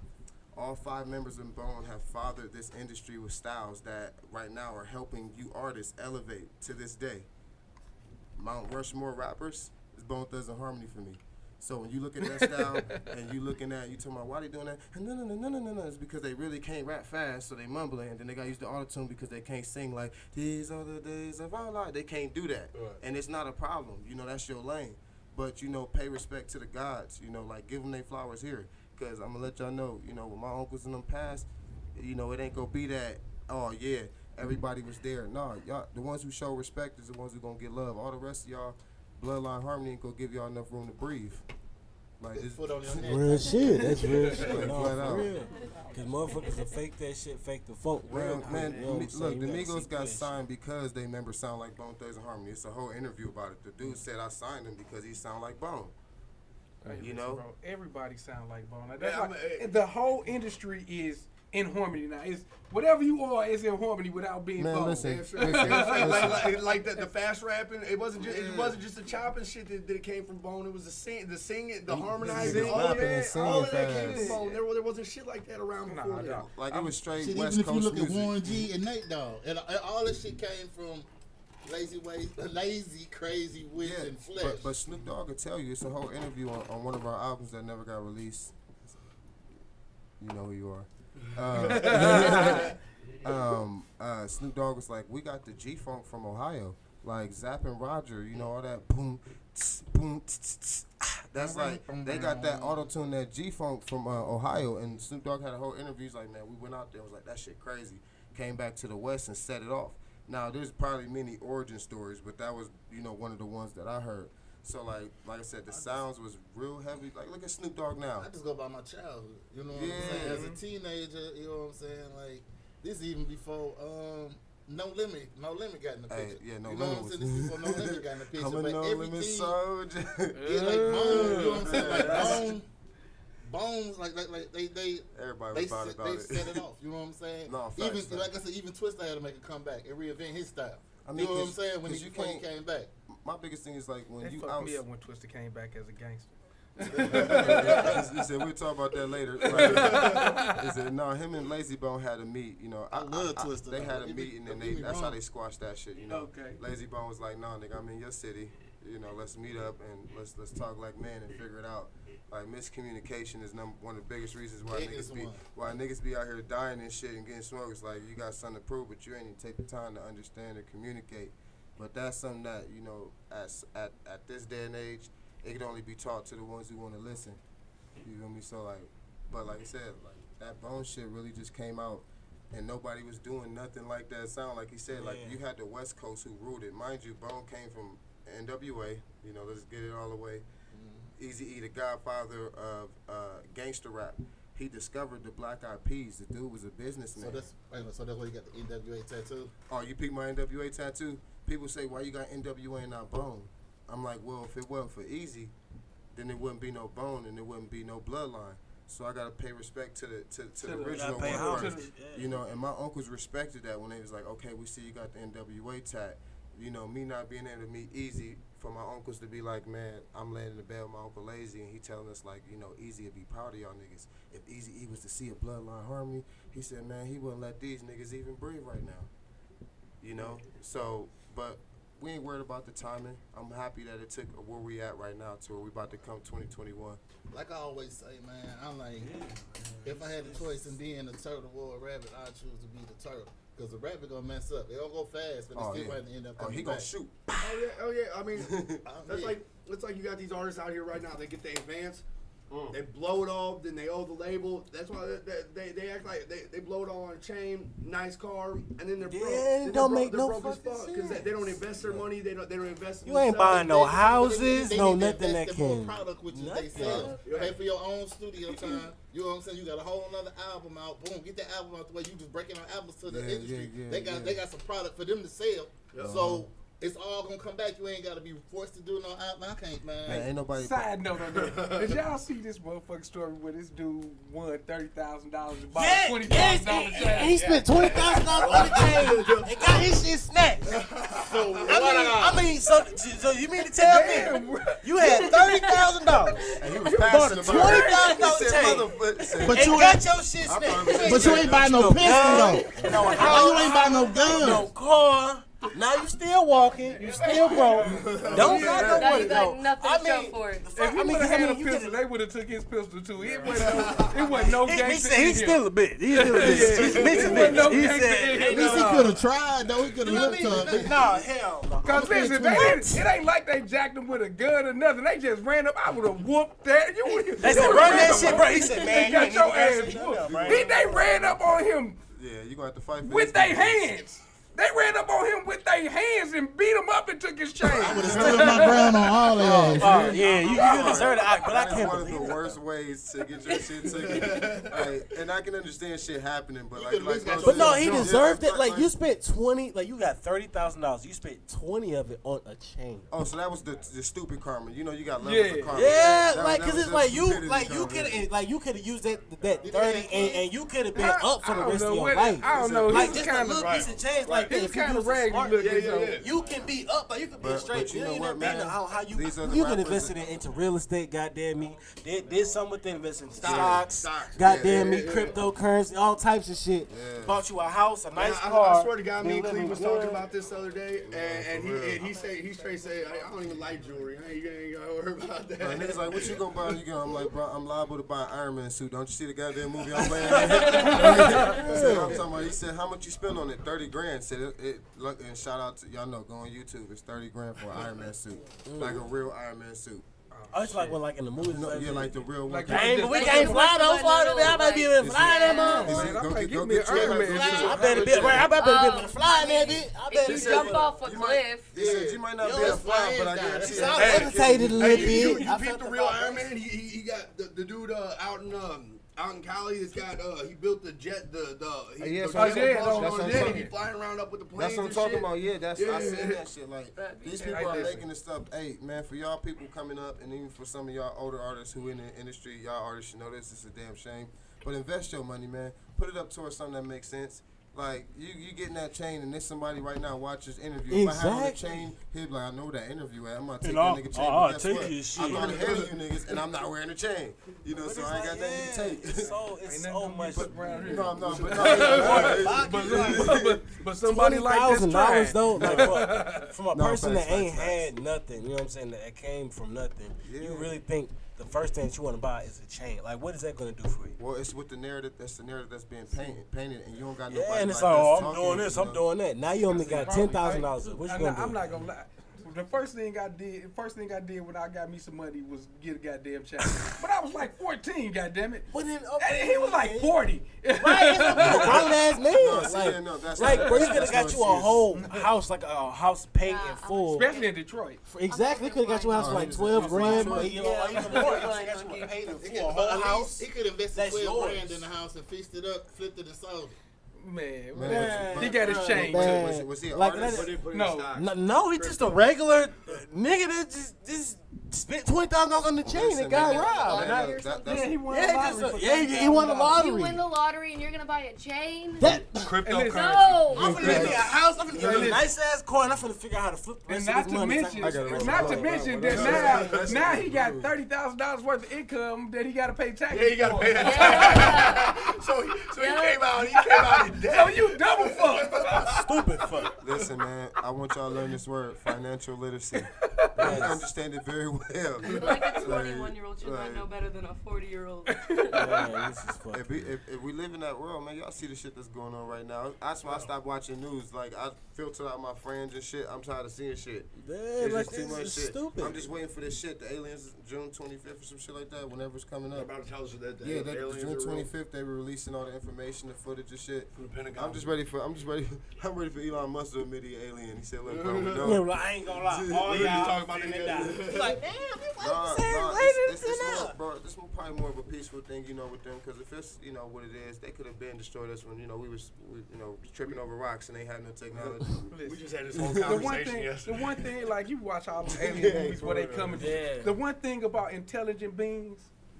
All 5 members of Bone have fathered this industry with styles that right now are helping you artists elevate to this day. Mount Rushmore rappers is Bone Thugs and Harmony for me. So when you look at that style and you talking about why they doing that, no, it's because they really can't rap fast, so they mumbling, and then they got used to auto-tune because they can't sing like, these are the days of our life. They can't do that. Right. And it's not a problem. That's your lane. But, pay respect to the gods. Like, give them their flowers here. Because I'm going to let y'all know, when my uncles and them passed, it ain't going to be that, oh, yeah, everybody was there. No, y'all, the ones who show respect is the ones who going to get love. All the rest of y'all, Bloodline Harmony ain't going to give y'all enough room to breathe. Like, it's real shit. That's real shit. Like, For real. Because motherfuckers will fake that shit, fake the funk. Real, man, look, the Migos got signed because they members sound like Bone Thugs and Harmony. It's a whole interview about it. The dude said I signed him because he sound like Bone. Hey, bro, everybody sound like Bone. Like, that's the whole industry is in harmony now. It's whatever you are is in harmony without being Bone. Listen. Like the fast rapping, it wasn't just the chopping shit that it came from Bone. It was the singing, the harmonizing, all of that came from Bone. There wasn't shit like that around before that. Like it was straight shit, West even Coast if you look music. at Warren G and Nate Dogg, and all this shit came from lazy, crazy Wiz and Flesh. But Snoop Dogg will tell you, it's a whole interview on one of our albums that never got released. You know who you are. Snoop Dogg was like, we got the G-Funk from Ohio. Like Zapp and Roger, all that boom, tss, boom, tss, tss, tss, ah. That's like, they got that auto-tune, that G-Funk from Ohio. And Snoop Dogg had a whole interview. He's like, man, we went out there, was like, that shit crazy. Came back to the West and set it off. Now, there's probably many origin stories, but that was, one of the ones that I heard. So like I said, the sounds was real heavy. Like look at Snoop Dogg now. I just go by my childhood. You know what I'm saying? As a teenager, you know what I'm saying? Like this even before No Limit got in the picture. Yeah, No you know Limit. what I'm saying? This is before No Limit got in the picture. I'm a but No everything, Limit soldier. Yeah, like Bone, you know what I'm saying? Like Bones, like they Everybody they was about set, about they it. set it off. You know what I'm saying? No, facts, even facts. like I said, even Twista had to make a comeback and reinvent his style. I mean, you know what I'm saying? When you before he can't- came back. My biggest thing is like when They you fucked out. me up when Twister came back as a gangster. He said we'll talk about that later. Right. He said no, him and Lazy Bone had a meet. You know, I love Twista, They though. had a Don't meeting get and me that's how wrong. they squashed that shit. You know, Okay. Lazy Bone was like, "Nah, nigga, I'm in your city. You know, let's meet up and let's talk like men and figure it out." Like miscommunication is one of the biggest reasons why niggas be out here dying and shit and getting smoked. It's like you got something to prove, but you ain't even take the time to understand and communicate. But that's something that, you know, at this day and age, it can only be taught to the ones who want to listen. You feel me? So like, but like I said, like that Bone shit really just came out, and nobody was doing nothing like that sound. Like he said, like you had the West Coast who ruled it. Mind you, Bone came from NWA. You know, let's get it all the way. Eazy-E, the godfather of gangster rap. He discovered the Black Eyed Peas. The dude was a businessman. So that's why you got the NWA tattoo? Oh, you picked my NWA tattoo? People say, why you got NWA and not Bone? I'm like, well, if it wasn't for Eazy, then there wouldn't be no Bone and there wouldn't be no Bloodline. So I gotta pay respect to the original one first. You know, and my uncles respected that when they was like, okay, we see you got the NWA tat. You know, me not being able to meet Eazy, for my uncles to be like, man, I'm laying in the bed with my Uncle Lazy, and he telling us like, you know, Eazy would be proud of y'all niggas. If Eazy-E was to see a Bloodline harmony, he said, man, he wouldn't let these niggas even breathe right now. You know, so, but we ain't worried about the timing. I'm happy that it took where we at right now to where we about to come 2021. Like I always say, man, I'm like, if I had a choice in being a turtle or a rabbit, I'd choose to be the turtle. Because the rabbit gonna mess up. They don't go fast, but they still have to end up coming he back. gonna shoot. Oh yeah. I mean, it's like you got these artists out here right now. They get the advance, they blow it all, then they owe the label. That's why they act like they blow it all on a chain, nice car, and then they're broke. It don't make no broke as fucking fuck because they don't invest their money. They don't invest. In You ain't themselves. buying no houses, They no need to nothing that invest in more can. product, which is they sell. Pay for your own studio time. You know what I'm saying? You got a whole other album out. Boom, get that album out the way. You just breaking out albums to the industry. They got some product for them to sell. So it's all gonna come back. You ain't gotta be forced to do no album. I can't, man. Ain't nobody. Side note on that. Did y'all see this motherfucking story where this dude won $30,000 and bought a $20,000 chain? And he spent $20,000 on the chain and got his shit snatched. I mean, so you mean to tell me you had $30,000 And he was bought passing a them out. $20,000 chain But and you got ain't, your shit snatched? but you ain't buying no pistol though. No Why house, you ain't buying no gun? no car. Now you still walking, you still broke. Don't got no Now money. you got nothing to show for it. If he would have had a pistol, they would have took his pistol too. It wasn't no He gangster said in he's here. still a bitch. He's still a bitch. He's a wasn't no bitch. He gangster in said, here. At least he could have tried though. He could have looked tough. nah, hell no. Cause listen, it ain't like they jacked him with a gun or nothing. They just ran up. I would have whooped that. They said, run that shit, bro. He said, man, They you got ain't your even ass answer whooped. that, They ran up on him Yeah, you gonna have to fight for with this their nigga. hands. They ran up on him with their hands and beat him up and took his chain. I would have stood my ground on all of that. Yeah, you deserve it. But I That is can't one of believe the it. worst ways to get your shit taken. Like, and I can understand shit happening, but like But no, he deserved it. Like you spent 20, like you got $30,000. You spent 20 of it on a chain. Oh, so that was the stupid karma. You know, you got levels Yeah. of karma. Yeah, That like was cause it's the like you stupidity karma. could have used that 30 and you could have been up for the rest of your life. I don't know. Like He just was a kind little of piece of change like that. He was If you kind use of it raggedy smart, looking. you can be up, but you can be a straight But you know millionaire. what, man? How you These other you can rappers- invest it into real estate, goddamn me. Did something with it, invest in Stocks. stocks, goddamn Yeah, me, yeah. cryptocurrency, all types of shit. Yeah. Bought you a house, a nice I car. swear to God, me and been Cleve was living talking good. about this the other day, and he straight said, I don't even like jewelry. You ain't gotta worry about that. Like, niggas like, what you gonna buy? You go, I'm like, bro, I'm liable to buy an Iron Man suit. Don't you see the goddamn movie I'm playing? Said, I'm talking about. He said, how much you spend on it? 30 grand. Said it look, and shout out to y'all know, go on YouTube. It's 30 grand for an Iron Man suit, like a real Iron Man suit. Oh, it's like when like in the movies. No, yeah, like the real one. But we can't fly those far. I might be able to fly that motherfucker. I'm gonna get me an Iron Man. I better be able to fly that bitch. I If better you jump off a cliff, He said you might not be able to fly, but I guarantee you. I hesitated a little bit. You I beat felt the the real vibration. Iron Man. He got the dude out in Cali. He's got he built the jet Yeah, the that's jet what bus I'm on saying. He flying around up with the planes. That's what I'm and talking shit. about. Yeah, that's I seen that shit. Like That'd be these sick. people are making this stuff. Hey, man, for y'all people coming up, and even for some of y'all older artists who in the industry, y'all artists should know this. It's a damn shame. But invest your money, man. Put it up towards something that makes sense. Like you getting that chain, and there's somebody right now watch this interview. If I had on the chain, he'd be like, I know where that interview at. I'm gonna take that nigga chain. I'll But guess take what? his shit. I'm not ahead of you niggas, and I'm not wearing a chain. You know, so I ain't got nothing to take. It's so much. But somebody like this $20,000 trying. though, like from a No, person facts, that ain't facts. had nothing. You know what I'm saying? That came from nothing. Yeah. You really think the first thing that you want to buy is a chain? Like, what is that gonna do for you? Well, it's with the narrative. That's the narrative that's being painted, and you don't got nobody. Yeah, and it's like like, oh, this I'm talking, doing this, you I'm know? doing that. Now you only got $10,000. What you gonna do? I'm not gonna lie. The first thing I did when I got me some money was get a goddamn chain. But I was like 14, goddamn it. But then, And he was like 40. Right, it's a grown ass man. That's Like, not- bro, you could have that's got not you a serious. whole house, like a house paid in full. Especially in Detroit. Exactly, could have got you a house for like 12 grand, or even more. Paid in full, a whole house. He could invest That's 12 grand yours. in the house and fixed it up, flipped it and sold it. Man, he got his chain Man. too. Was he an Like, artist? No, he's just a regular nigga that just spent $20,000 on the chain and got robbed. Yeah, he won the Yeah, lottery. just for he won the $30,000. lottery. you win the lottery and you're gonna buy a chain? That Cryptocurrency. No. I'm finna get me a house. I'm finna get me a nice ass coin. I'm finna figure out how to flip the And rest of not this to money. mention that now he got $30,000 worth of income that he got to pay taxes. Yeah, you gotta for. pay that. So he came out in debt. So you double fuck. Stupid fuck. Listen, man, I want y'all to learn this word, financial literacy. I understand it very well. Like a 21-year-old should not know better than a 40-year-old. Man, this is fucking. If we live in that world, man, y'all see the shit that's going on right now. That's why I stopped watching news. Like, I filter out my friends and shit. I'm tired of seeing shit. It's like, just too this much is shit. stupid. I'm just waiting for this shit. The aliens, June 25th or some shit like that, whenever it's coming They're up. about to tell us that Yeah, the aliens June are real. 25th, they were releasing all the information, the footage and shit. From the Pentagon. I'm ready for Elon Musk to admit he alien. He said, look, bro, we Yeah, know. well, I ain't gonna lie. All We y'all talking about finna it. die. Like, damn, Nah, it's it's more, bro. This is probably more of a peaceful thing, you know, with them. Because if it's, you know, what it is, they could have been destroyed us when, you know, we tripping over rocks and they had no technology. We just had this whole The one conversation thing, yesterday. the one thing, like you watch all the alien movies where they come. Yeah. The one thing about intelligent beings,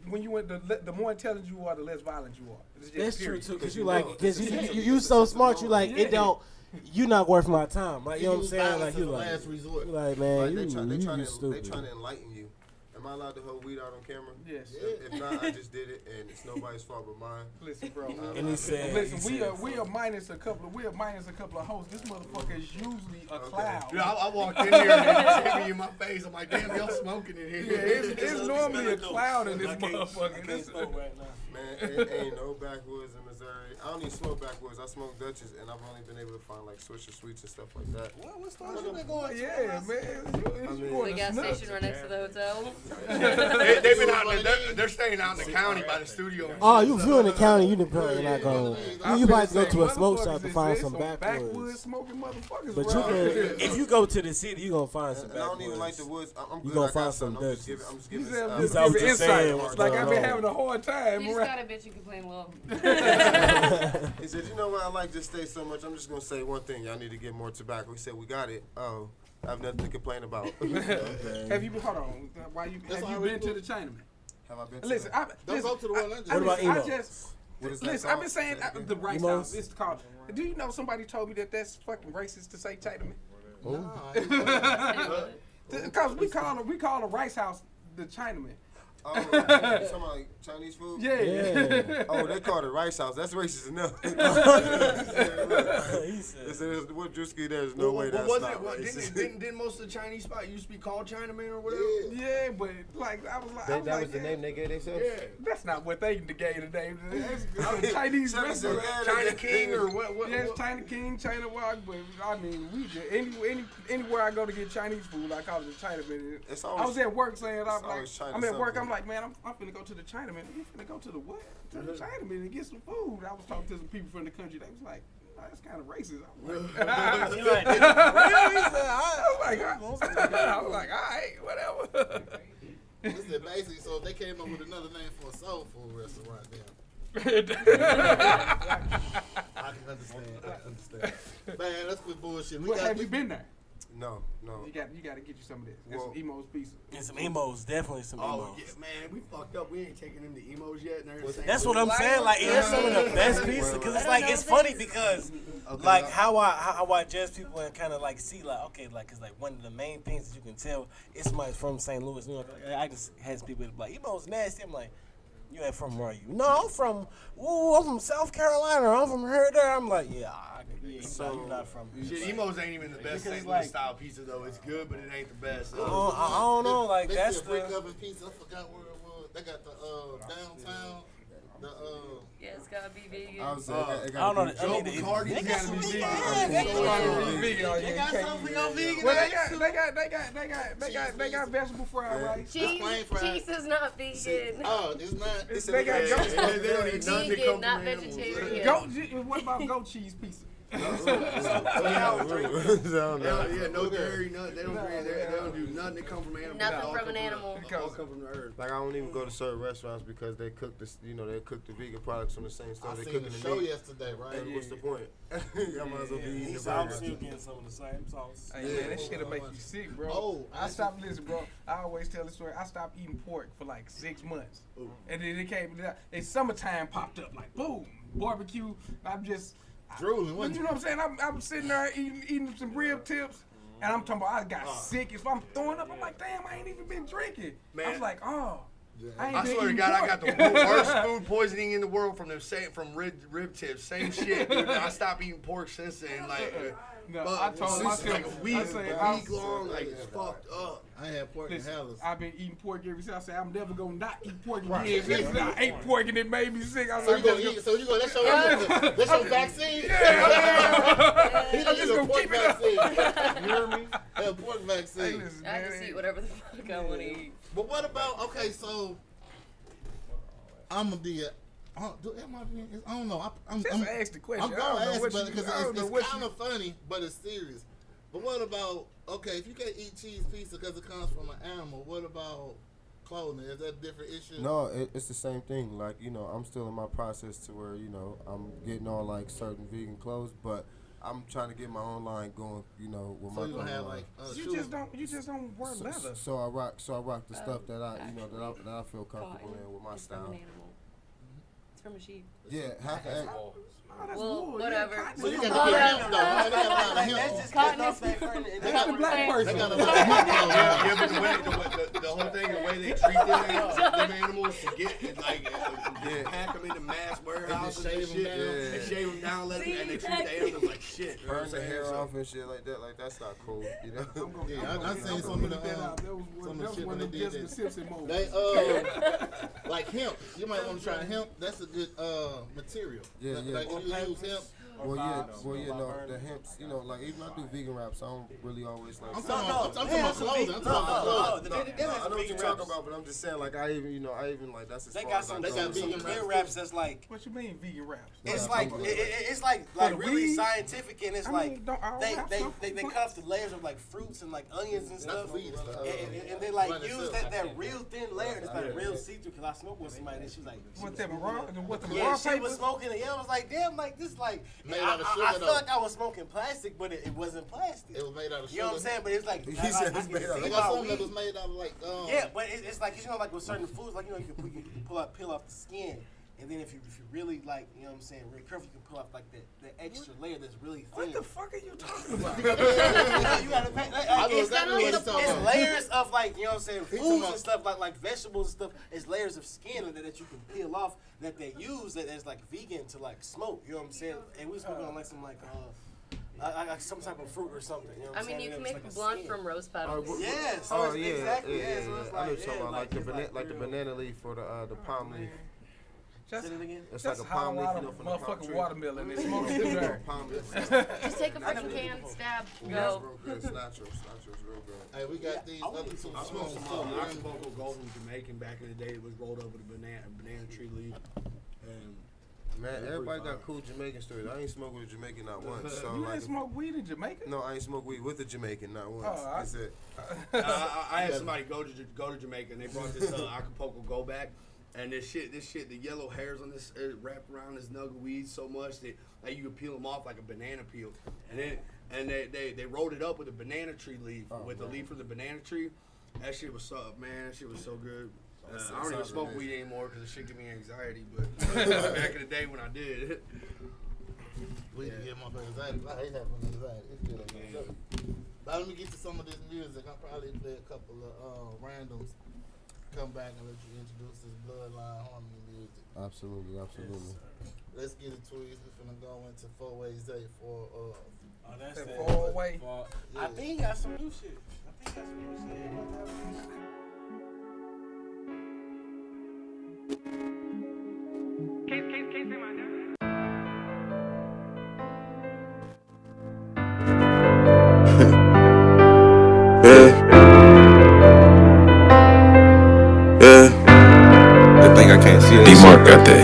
when you went, the more intelligent you are, the less violent you are. It's just That's true period. too, cause you so smart. You like it don't. You not worth my time. Like you know what I'm saying? Like you like. last resort. You like, man, Like, you they trying to stupid. enlighten you. Am I allowed to hold weed out on camera? Yes. If not, I just did it, and it's nobody's fault but mine. Listen, bro. And he said, Listen, we are minus a couple of hosts. This motherfucker is usually a cloud. Dude, I walked in here and they hit me in my face. I'm like, damn, y'all smoking in here. Yeah, it's normally a cloud in this motherfucker. This- Man, it ain't no backwoods in Missouri. I don't even smoke backwoods. I smoke Dutchess, and I've only been able to find like Swisher Sweets and stuff like that. What stores you been going to? Yeah, man. The gas station right next to the hotel. They've been out. They're staying out in the county by the studio. Oh, if you in the county, you probably not going. You might go to a smoke shop to find some backwoods. Smoking motherfuckers. But you can, if you go to the city, you gonna find some And I don't even like backwoods. the woods. I'm You good. gonna I got find some something. I'm just Dutchess. I'm just giving. This is what you're saying. Like I've been having a hard time. You just got a bitch you can play low. He said, you know what? I like this state so much. I'm just gonna say one thing. Y'all need to get more tobacco. He said, we got it. Oh, I have nothing to complain about. Have you been? Hold on. Why you? Have you been to the Chinaman? Have I been? To Listen, Don't go to the Royal Lunch. What about emo? What is that Listen, I've called? been saying Say it again. the Rice Emos? House. It's called. Do you know somebody told me that that's fucking racist to say Chinaman? Nah, Because we call the Rice House the Chinaman. Oh, you talking about like Chinese food? Yeah. Oh, they call it Rice House. That's racist enough. He They said, what Drewski, there's no way that's not racist. Didn't most of the Chinese spots used to be called Chinaman or whatever? Yeah, but like I was like, That was the name they gave themselves? Yeah. That's not what they gave the name. It's a Chinese restaurant. China King or what? Yeah, it's China King, China Wok, but I mean, we just anywhere I go to get Chinese food, I call it a Chinaman. I was at work saying, I'm at work, I'm like, man, I'm finna go to the Chinaman. You finna go to the what? To the Chinaman and get some food. I was talking to some people from the country. They was like, oh, that's kind of racist. I was like, all right, whatever. This is basically, so if they came up with another name for a soul food restaurant, then I can understand. Man, let's quit bullshit. Have you been there? No. You got to get you some of this. That's some Emo's pizza. And some emos, definitely some emos. Oh, yeah, man, we fucked up. We ain't taking them to emos yet. That's what I'm saying. Like, it's some of the best pizza. Because it's like, it's funny because, like, how I judge people and kind of, like, see, like, okay, like, because, like, one of the main things that you can tell is somebody from St. Louis. You know, I just had some people that be like, emo's nasty. I'm like, you ain't from where are you? No, I'm from South Carolina. I'm from here, there. I'm like, yeah, you're not from. Shit, Emo's ain't even the best St. Louis style pizza though. It's good, but it ain't the best. I don't know, like that's the brick oven pizza. I forgot where it was. They got the downtown. Yeah, it's gotta be vegan. I don't know. Joe McCarty's gotta be vegan. They got something for your vegan. Well, they got vegetable fried rice. Cheese is not vegan. Oh, it's not. They got goat. They don't eat nothing that Vegan, comes not from animals. vegetarian. What about goat cheese pizza? Yeah, no dairy, nothing. They don't do nothing that come from animals. Nothing from an animal. They all come from the earth. Like I don't even go to certain restaurants because they cook this, they cook the vegan products from the same stuff. I They seen cooking the the show meat. yesterday, right? What's the point? I might as well be eating the I'm burger. still getting some of the same sauce. Hey, man, that shit'll make you sick, bro. I stopped, listen, bro. I always tell the story. I stopped eating pork for like 6 months. And then it came, it's summertime popped up, like, boom, barbecue. I'm just drooling. You know what I'm saying? I'm sitting there eating some rib tips, and I'm talking about I got sick. If I'm throwing up, I'm like, damn, I ain't even been drinking. Man. I was like, oh. I swear to God, I got the worst food poisoning in the world from rib tips. Same shit, dude. I stopped eating pork since then. Like, I told myself like a week long, like it's fucked up. I had pork and halos. I've been eating pork ever since. I said I'm never gonna not eat pork again. I ate pork and it made me sick. I was like, that's your vaccine. I'm just gonna keep it up. You hear me? Yeah, pork vaccine. I just eat whatever the fuck I want to eat. But what about so I'm gonna be I don't know. I'm ask the question. I'm gonna ask because it's kind of of funny, but it's serious. But what about if you can't eat cheese pizza because it comes from an animal? What about clothing? Is that a different issue? No, it's the same thing. Like I'm still in my process to where I'm getting all like certain vegan clothes, but I'm trying to get my own line going. With so my you don't have like you just don't wear leather. So I rock the stuff that I that I feel comfortable in with my style. It's from a sheep. Yeah, half the animal. Well, whatever. So you got Cotton is the black person. Yeah, but the whole thing, the way they treat them animals to get pack them into mass warehouses and shit. They shave them down, and they treat the animals like shit. Burn the hair off and shit like that. Like that's not cool, Yeah, I seen some of the shit when they did that. They like hemp. You might want to try hemp. That's a good material. Yeah. Like you use hemp. No, the hemps, like even I do vegan wraps, I don't really always like. I'm talking about clothing. I know what you're talking about, but I'm just saying, like I even like that's as They far got as some I go. vegan wraps that's like. What you mean vegan wraps? It's like it's like really scientific, and it's like they cut off the layers of like fruits and like onions and stuff, and they like use that real thin layer that's like real see-through. Cause I smoked with somebody and she was like, she was smoking it. Yeah, I was like, damn, like this like. I feel like I was smoking plastic, but it wasn't plastic. It was made out of sugar. You know what I'm saying? But it's like he said it's made out of. They got something that was made out of like. Yeah, but it's like with certain foods, like you can peel off the skin, And then if you really like, you know what I'm saying, really careful, you can pull off like the extra layer that's really thin. What the fuck are you talking about? You gotta pay. It's layers of like, you know what I'm saying, foods and stuff like vegetables and stuff. It's layers of skin that you can peel off that they use that is like vegan to like smoke. You know what I'm saying? And we smoking on like some like some type of fruit or something. You know what I'm saying? You can make blunt from rose petals. Yeah. Exactly. Yeah. So it's I know you're talking about like the banana leaf or the palm leaf. It's like a palm leaf, from the motherfucking watermelon. It's smoking in the jar. Just take a freaking can, stab, go. It's natural. It's real good. Hey, we got these other two I smoked some small Acapulco Gold from Jamaican back in the day. It was rolled up with a banana tree leaf. And man, everybody got cool Jamaican stories. I ain't smoked with a Jamaican not once. So you ain't smoked weed in Jamaica? No, I ain't smoked weed with a Jamaican not once. That's it. I had somebody go to Jamaica and they brought this Acapulco Gold back. And this shit, the yellow hairs on this wrapped around this nug of weed so much that you could peel them off like a banana peel. And they rolled it up with a banana tree leaf, the leaf of the banana tree. That shit was so, man, that shit was so good. I don't even smoke weed anymore because the shit give me anxiety. But back in the day when I did. Weed to get my anxiety. I hate having anxiety. It's good. But let me get to some of this music. I'll probably play a couple of randoms. Come back and let you introduce this Bloodline harmony music. Absolutely. Yes, let's get it twisted. We're finna go into 4 ways day for that's that 4-way. Yeah. I think he got some new shit.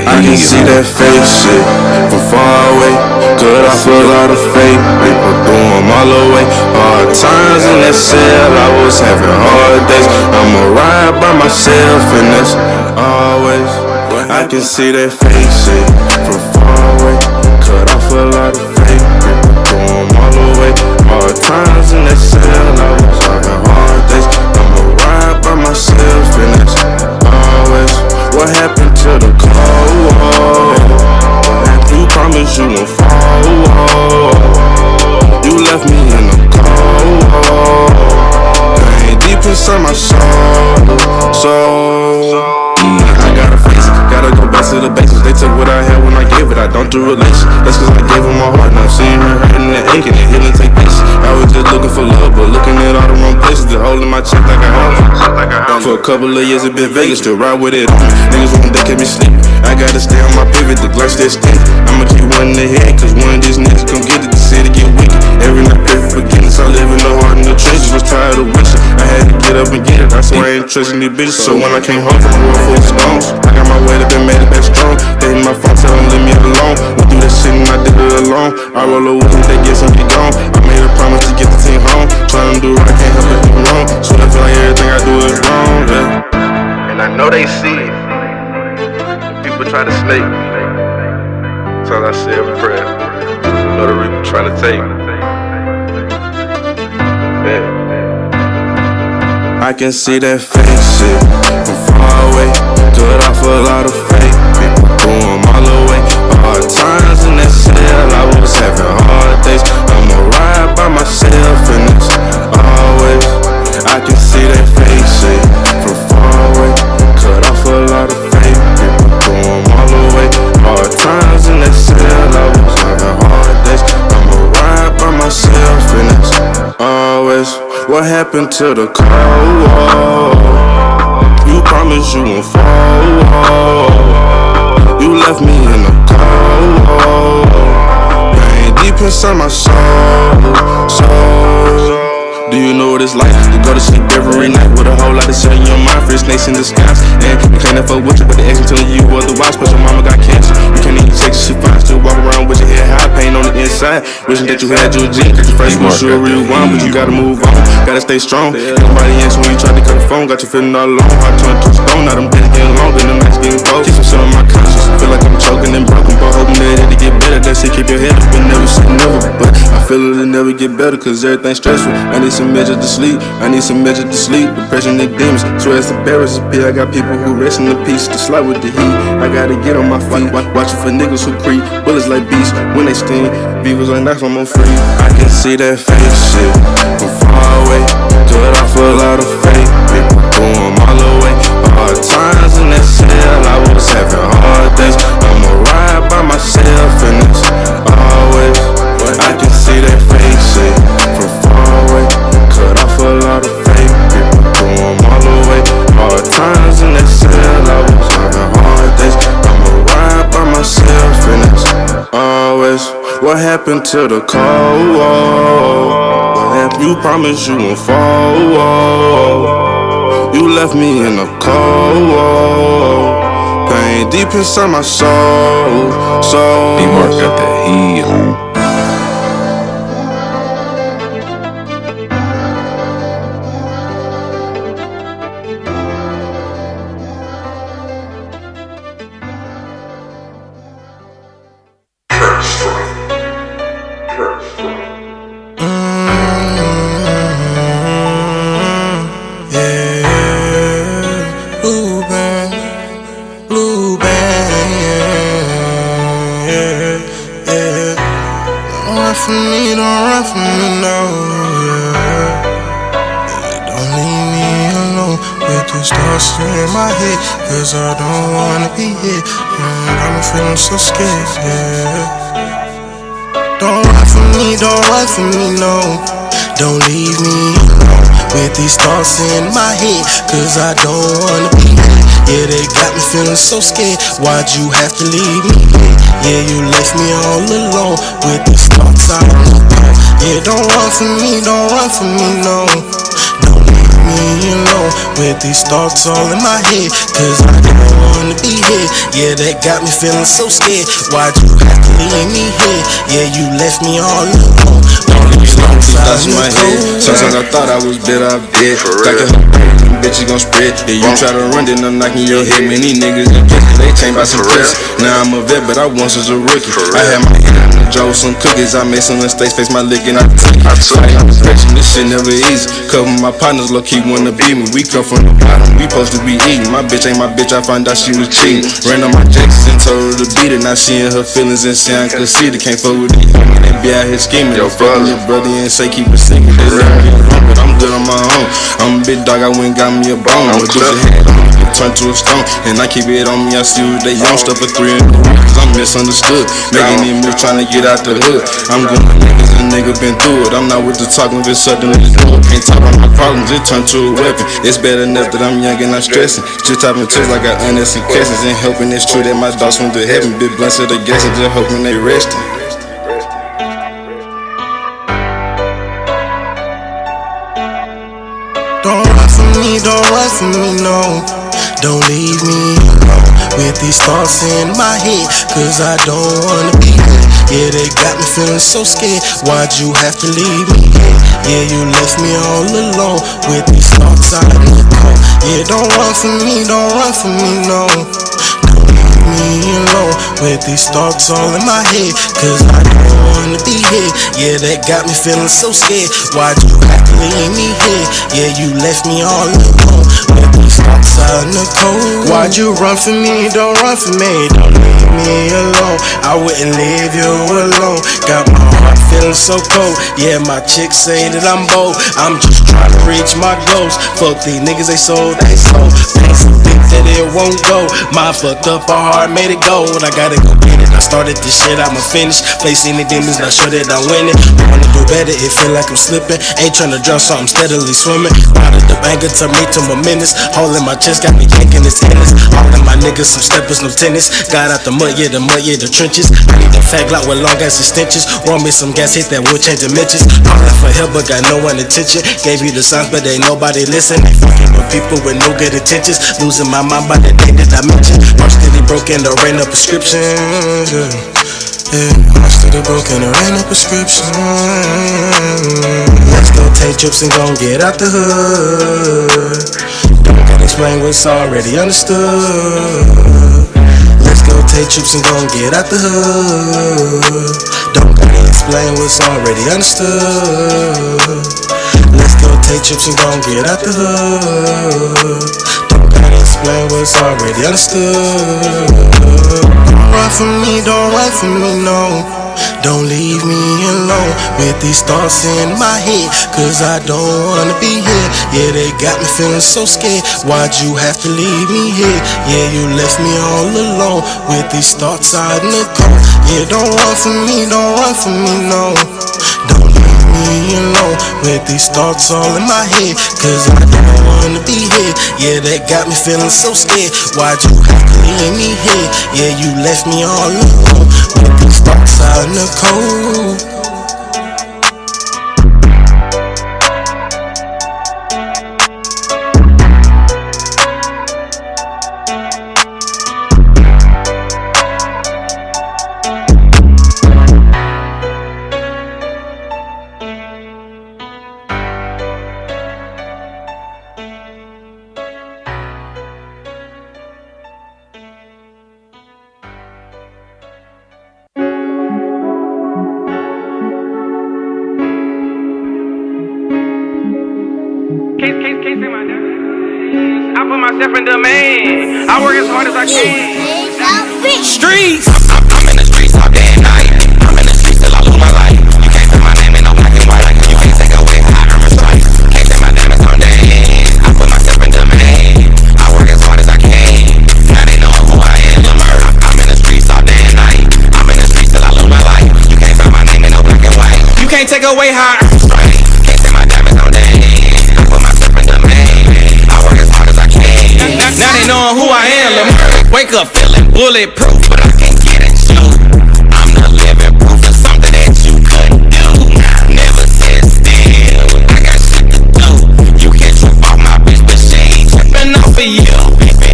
I can see that fake shit from far away. Cut off a lot of fake people, threw them all away. Hard times in that cell, I was having hard days. I'ma ride by myself and that's always. I can see that fake shit from far away. Cut off a lot of fake people, threw them all away. Hard times in that cell, I was having hard days. I'ma ride by myself and that's always. What happened to the cold? You promised you won't fall. You left me in the cold. Pain deep inside my soul. I gotta face it, gotta go back to the basics. They took what I had when I gave it. I don't do relation. That's cause I gave her my heart. Now I'm seeing her hurting and aching and healing take this. I was just looking for love, but looking at all the wrong places. They're holding my check like I had it. For a couple of years it been Vegas, still ride with it on me. Niggas want they kept me sleeping. I gotta stay on my pivot, the glass still stinky. I'ma keep one in the head, cause one of these niggas come get it, the city get wicked. Every night, every forgiveness, I live in the heart in the trenches. Was tired of wishing, I had to get up and get it. I swear I ain't trusting these bitches, so when I came home from the world full of stones, I got my weight up and made it back strong. They hit my phone, tell them leave me alone. Went through that shit and I did it alone. I roll over with they get some get gone. I made a promise to get the team home. Trying to do right, can't help it do wrong. So I feel like everything I do is wrong, yeah. And I know they see it. People try to snake me. Sometimes I say a prayer. Know the reaper trying to take me. Yeah. I can see that fake shit from far away. Cut off a lot of fake people, threw them all away. Hard times in that cell, I was having hard days. I'ma ride by myself and it's always. I can see that fake shit from far away. Cut off a lot of fake people, threw them all away. Hard times in that cell, I was having hard days. I'ma ride by myself and it's always. What happened to the cold? You promised you won't fall. You left me in the cold. Pain deep inside my soul. Do you know what it's like to go to sleep every night with a whole lot of shit in your mind? Free snakes in disguise. And you can't fuck with you, but the ex telling you otherwise. Cause your mama got cancer. You can't even take shit fine. Still walk around with your head high, pain on the inside. Wishing that you had your gene. Cause your first one sure rewind, but you gotta move on. Gotta stay strong. Nobody answer when you try to cut the phone. Got you feeling all alone. Heart turned to stone. Now them days getting longer, the nights getting cold. Keep some shit on my conscience. Feel like I'm choking and broken, but hoping that it'll get better. God, that shit keep your head up and never say never. But I feel it'll never get better, cause everything's stressful. I need some measure to sleep, I need some measure to sleep. Depression and demons, swear it's a bad recipe. I got people who rest in the peace to slide with the heat. I gotta get on my feet, watching for niggas who creep. Bullets like beasts, when they sting, beavers like knives, I'm on free. I can see that fake shit from far away. Cut off a lot of fake people, threw them all away. Hard times in that cell, I was having hard days. I'ma ride by myself and it's always. I can see that fake shit from far away. Cut off a lot of fake people, threw them all away. Hard times in that cell, I was having hard days. I'ma ride by myself and it's always. What happened to the cold war? What happened? You promised you won't fall. You left me in a cold war. Pain deep inside my soul. D-Mark got that heat. Cause I don't wanna be here. Got me feeling so scared, yeah. Don't run from me, don't run from me, no. Don't leave me alone with these thoughts in my head. Cause I don't wanna be here. Yeah, they got me feeling so scared. Why'd you have to leave me here? Yeah, you left me all alone with these thoughts I don't know. Yeah, don't run from me, don't run from me, no. Don't leave me alone with these thoughts all in my head. Cause I don't wanna be here. Yeah, that got me feeling so scared. Why'd you have to leave me here? Yeah, you left me all alone. All these thoughts in my head. Sometimes I thought I was dead, I'm dead. Like a bitch, you gon' spread. Yeah, you try to run, then I'm knocking your head. Many niggas in prison, they chained by some prison. Now I'm a vet, but I once was a rookie. I had my hand in the jar with some cookies. I made some mistakes, face my lick and I took it. I'm perfection, this shit never easy. Couple of my partners low-key wanna beat me. We come from the bottom, we supposed to be eating. My bitch ain't my bitch, I found out she was cheating. Ran on my jacks and told her to beat it. Now she in her feelings and saying I could see it. Can't fuck with it, they be out here scheming. Yo, your brother and say keep it singing. They let me alone, but I'm good on my own. I'm a big dog, I went and got me a bone. Reduce your head on me, get turned to a stone. And I keep it on me, I see what they young stuff for 3 in the week. Cause I'm misunderstood, making these moves trying to get out the hood. I'm going to niggas, a nigga been through it. I'm not with the talking, if it's something that's do it. Can't talk about my problems, it turned to a weapon. It's bad enough that I'm young and I'm stressing. Just talking to like I got unnecessary cases. Ain't helping, it's true that my dogs went to heaven. Big blunts of the gas and just hoping they resting. Don't run from me, don't run from me, no. Don't leave me alone with these thoughts in my head. Cause I don't wanna be here. Yeah, they got me feeling so scared. Why'd you have to leave me here? Yeah, you left me all alone with these thoughts I don't know. Yeah, don't run from me, don't run from me, no. Don't leave me alone with these thoughts all in my head. Cause I don't wanna be here. Yeah, that got me feeling so scared. Why'd you have to leave me here? Yeah, you left me all alone with these thoughts out in the cold. Why'd you run from me? Don't run from me. Don't leave me alone. I wouldn't leave you alone. Got my heart feeling so cold. Yeah, my chicks say that I'm bold. I'm just trying to reach my goals. Fuck these niggas, they sold, they sold. Pain so thick that it won't go. Mine fucked up, our heart made it gold. I gotta go get it. I started this shit, I'ma finish. Facing the demons, not sure that I'm winning. I wanna do better, it feel like I'm slipping. Ain't tryna drown, so I'm steadily swimming. Out of the anger, turn me to my menace. Hole in my chest, got me yanking his tennis. All of my niggas, some steppers, no tennis. Got out the mud, yeah, the trenches. I need that fat Glock with long ass extensions. Roll me some gas, hit that wood, change dimensions. Calling for help, but got no one attention. Gave you the signs, but ain't nobody listen. They fucking with people with no good intentions. Losing my mind by the day that I mentioned. March steady broken, the rain of prescriptions. Yeah, March steady broken, the rain of prescriptions. Let's go take trips and gon' get out the hood. Don't gotta explain what's already understood. Let's go go take trips and gon' get out the hood. Don't gotta explain what's already understood. Let's go take trips and gon' get out the hood. Don't gotta explain what's already understood. Don't run from me, don't run from me, no. Don't leave me alone with these thoughts in my head, cause I don't wanna be here. Yeah, they got me feeling so scared. Why'd you have to leave me here? Yeah, you left me all alone with these thoughts out in the cold. Yeah, don't run from me, don't run from me, no. Don't leave me alone with these thoughts all in my head, cause I don't wanna be here. Yeah, that got me feeling so scared. Why'd you have to leave me here? Yeah, you left me all alone with these thoughts out in the cold. I put myself in demand. I work as hard as I can. Streets. I'm in the streets all day and night. I'm in the streets till I lose my life. You can't put my name in no black and white. You can't take away how I earn my stripes. Can't take my diamonds on dance. I put myself in demand. I work as hard as I can. Now they know who I am, Lamar. I'm in the streets all day and night. I'm in the streets till I lose my life. You can't find my name in no black and white. You can't take away how I earn my stripes. Can't take my diamonds on dance. I put myself in demand. I work as hard as I can. Now they know who I am, Lamar. Wake up feeling bulletproof, but I can't get at you. I'm the living proof of something that you couldn't do. Never sit still. I got shit to do. You can trip off my bitch, but she ain't tripping off of you.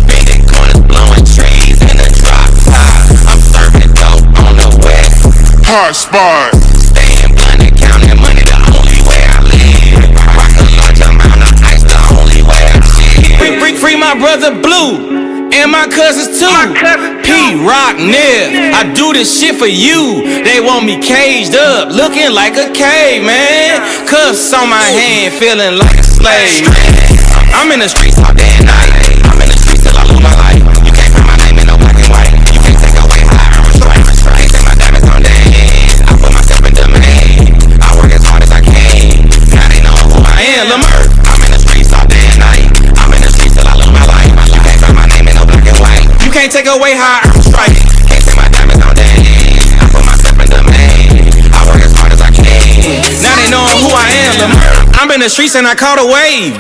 Bending corners, blowing trees in the drop top. I'm serving dope on the west. Hot spot. Staying blunt and counting money the only way I live. Rock a large amount of ice the only way I live. Free my brother Blue. And my cousins too. P-Rock, Nib. I do this shit for you. They want me caged up, looking like a caveman. Cuffs on my hand, feeling like a slave. I'm in the streets all day and night. I'm in the streets till I lose my life. You can't find my name in no black and white. You can't take away how I earn my stripes. Can't take my diamonds on dance. I put myself in demand. I work as hard as I can. Now they know who I am, Lamar. I'm in the streets all day and night. I'm in the streets till I lose my life. You can't find my name in no black and white. You can't take away how I earn my stripes. Can't take my diamonds on dance. I put myself in demand. I work as hard as I can. Now they know who I am, Lamar. I'm in the streets and I caught a wave.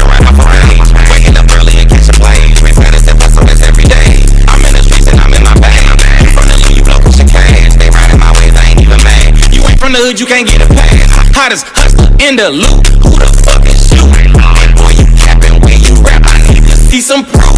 Right off a range. Waking up early and catching planes. We plan to step on this every day. I'm in the streets and I'm in my bag. You from the loot, you blow pushing cash. They riding my ways, I ain't even mad. You ain't from the hood, you can't get a pass. Hottest hustler in the loop. Who the fuck is you? And boy, you capping when you rap. I need to see some proof.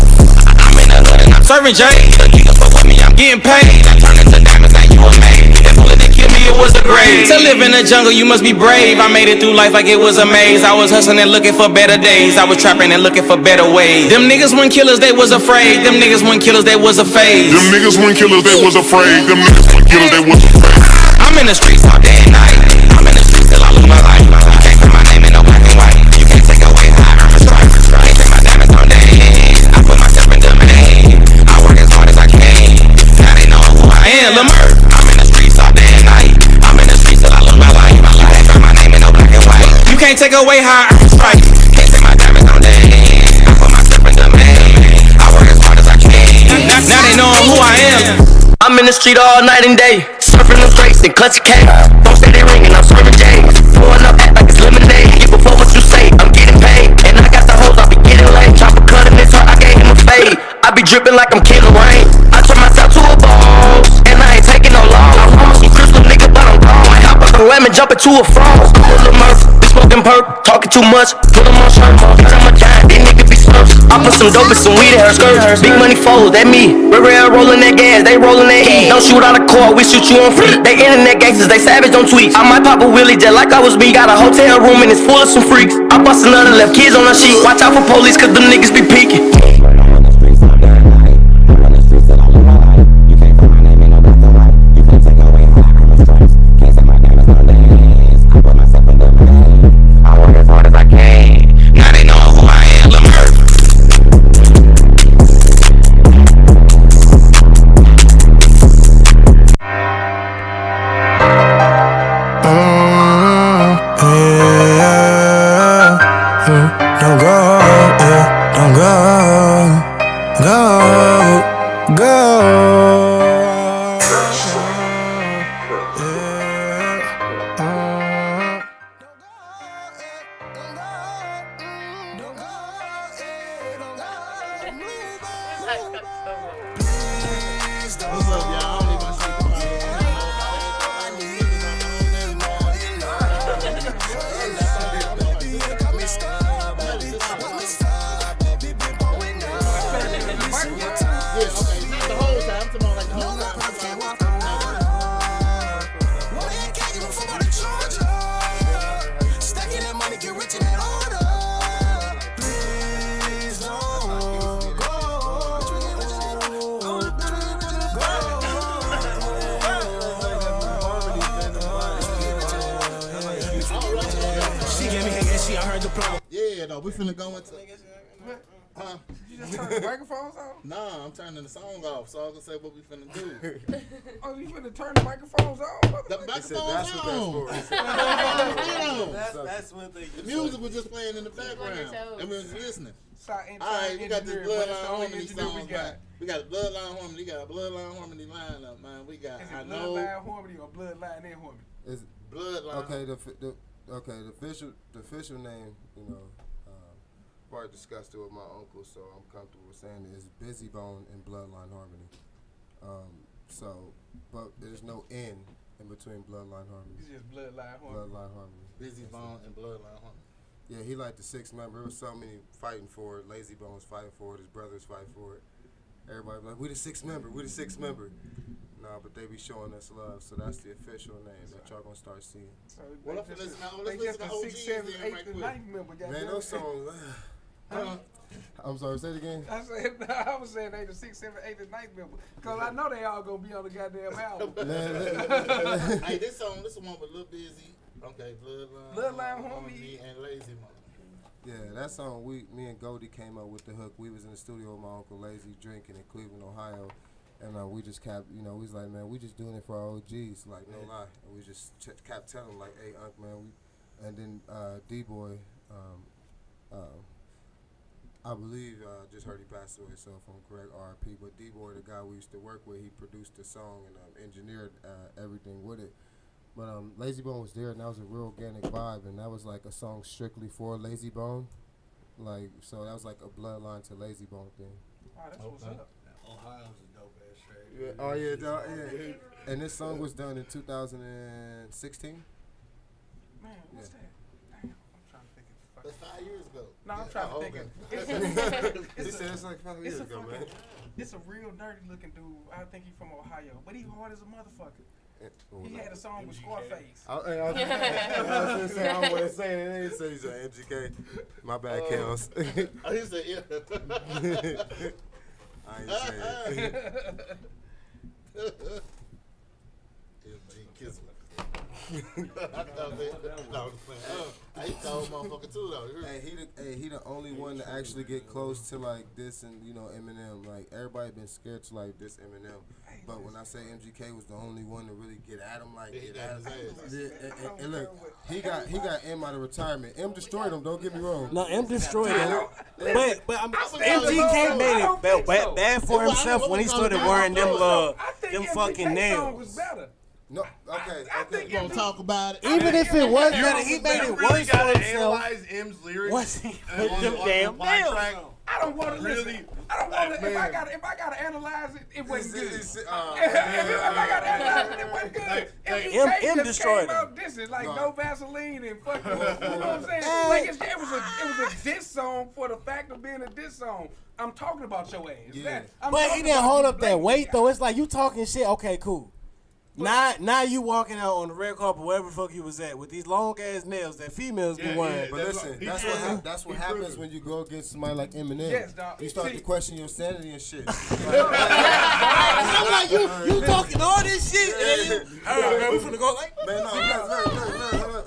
I'm in the hood and I'm serving J. You can fuck with me, I'm getting paid. I turn into diamonds, now you a maid. That bullet that killed me, It was a grave. To live in the jungle, you must be brave. I made it through life like it was a maze. I was hustling and looking for better days. I was trapping and looking for better ways. Them niggas weren't killers, they was afraid. Them niggas weren't killers, they was a phase. Them niggas weren't killers, they was afraid. Them niggas weren't killers, they was afraid. I'm in the streets all day and night. I'm in the streets till I lose my life. You can't put my name in no black and white. You can't take away how I earn my stripes. Can't take my diamonds on dance. I put myself in demand. I work as hard as I can. Now they know who I am, Lamar. I'm in the streets all day and night. I'm in the streets till I lose my life. You can't put my name in no black and white. You can't take away how I earn my stripes. Can't take my diamonds on dance. I put myself in demand. I work as hard as I can. Now they know who I am. I'm in the street all night and day, surfing them straights and clutching K. Don't say they ringing, I'm serving J's. Pouring up, act like it's lemonade. Get before what you say, I'm getting paid. And I got the hoes, I be getting laid. Chopper cutting this hard, I gave him a fade. I be dripping like I'm King Rain. I turn myself to a boss, and I ain't taking no loss. I'm some crystal nigga, but I'm gone. I hop up a lemon, jump into a frog. I'm a little murph, be smoking perk, talking too much. Put them on shirt, bitch, I'm a giant, these niggas be smurfs. I put some dope and some weed in her skirt. Big money fold, that me. Real rolling that gas, they rolling that heat. Don't shoot out a car, we shoot you on free. They internet gangsters, they savage on tweets. I might pop a wheelie just like I was me. Got a hotel room and it's full of some freaks. I bust another, left kids on the sheet. Watch out for police, cause them niggas be peeking. What's up, y'all? I don't even see the Yeah, though, we finna go into. Huh? You just turn the microphones off? Nah, I'm turning the song off, so I can say what we finna do. Oh, you finna turn the microphones off? The microphones on. That's what they. The music was just playing in the background, and we was listening. All All right, we got this Bloodline Harmony song. We got a Bloodline Harmony. We got a Bloodline Harmony lineup, man. We got. Is it I know. Bloodline Harmony or Bloodline and Harmony? Is Bloodline. Okay, the official name, you know, already discussed it with my uncle, so I'm comfortable with saying it is Busy Bone and Bloodline Harmony. But there's no N in between Bloodline Harmony. It's just Bloodline Harmony. Bloodline Harmony. Busy Bone and Bloodline Harmony. Yeah, he like the 6th member. There was so many fighting for it. Lazy Bones fighting for it. His brothers fight for it. Everybody be like, we the 6th member. We the 6th member. Nah, but they be showing us love, so that's the official name that y'all gonna start seeing. So Well, let's listen to OGs 6th, 7th, then 8th, right and quick. 9th member. Man, those songs. I'm sorry, say it again. I was saying they the 6th, 7th, 8th, and 9th member. Because I know they all gonna be on the goddamn album. Hey, this one with Lil Busy. Okay, Bloodline Harmony and Lazy Bone. Yeah, that song, me and Goldie came up with the hook. We was in the studio with my Uncle Lazy drinking in Cleveland, Ohio. And we just kept, we was like, man, we just doing it for our OGs, like, no lie. And we just kept telling them, like, hey, Unc, man, and then D-Boy, I believe, just heard he passed away, so if I'm correct, RIP, but D-Boy, the guy we used to work with, he produced the song and engineered everything with it. But Lazy Bone was there, and that was a real organic vibe, and that was like a song strictly for Lazy Bone. Like, so that was like a Bloodline to Lazy Bone thing. Oh, that's what's up. Ohio's a dope ass track. Yeah. Oh yeah, dog, yeah. And this song was done in 2016. Man, what's that? Damn, I'm trying to think of. That's 5 years ago. No, I'm trying to think of. He said it's like 5 years ago, man. It's a real nerdy looking dude. I think he's from Ohio, but he hard as a motherfucker. He had a song with Scarface. I was gonna say, I don't want to say it. They didn't say he's an MGK. My bad, Kels. Oh, he said, yeah. I ain't saying it. Kiss me. I told motherfucker too though. He the only one to actually get close to like this and Eminem. Like everybody been scared to like this Eminem, but when I say MGK was the only one to really get at him, like get at him. And look, he got M out of retirement. M destroyed him. Don't get me wrong. No, M destroyed him. But MGK made it bad for himself when he started wearing them fucking nails. No, okay. You gonna talk about it? Even if it was better, he made it worse for himself. Analyze M's lyrics. What's he with them damn nails? I don't want to listen. I don't want to. If I gotta analyze it, it wasn't good. If I gotta analyze it, it wasn't good. M destroyed him. This is like no Vaseline and fucking. You know what I'm saying? Like it was a diss song for the fact of being a diss song. I'm talking about your ass. Yeah. But he didn't hold up that weight though. It's like you talking shit. Okay, cool. Now you walking out on the red carpet, wherever the fuck you was at, with these long ass nails that females be wearing. But listen, that's what happens when you go against somebody like Eminem. Yes, dog. You start to question your sanity and shit. I'm like, you talking all this shit, and man, we finna go like. Man, no,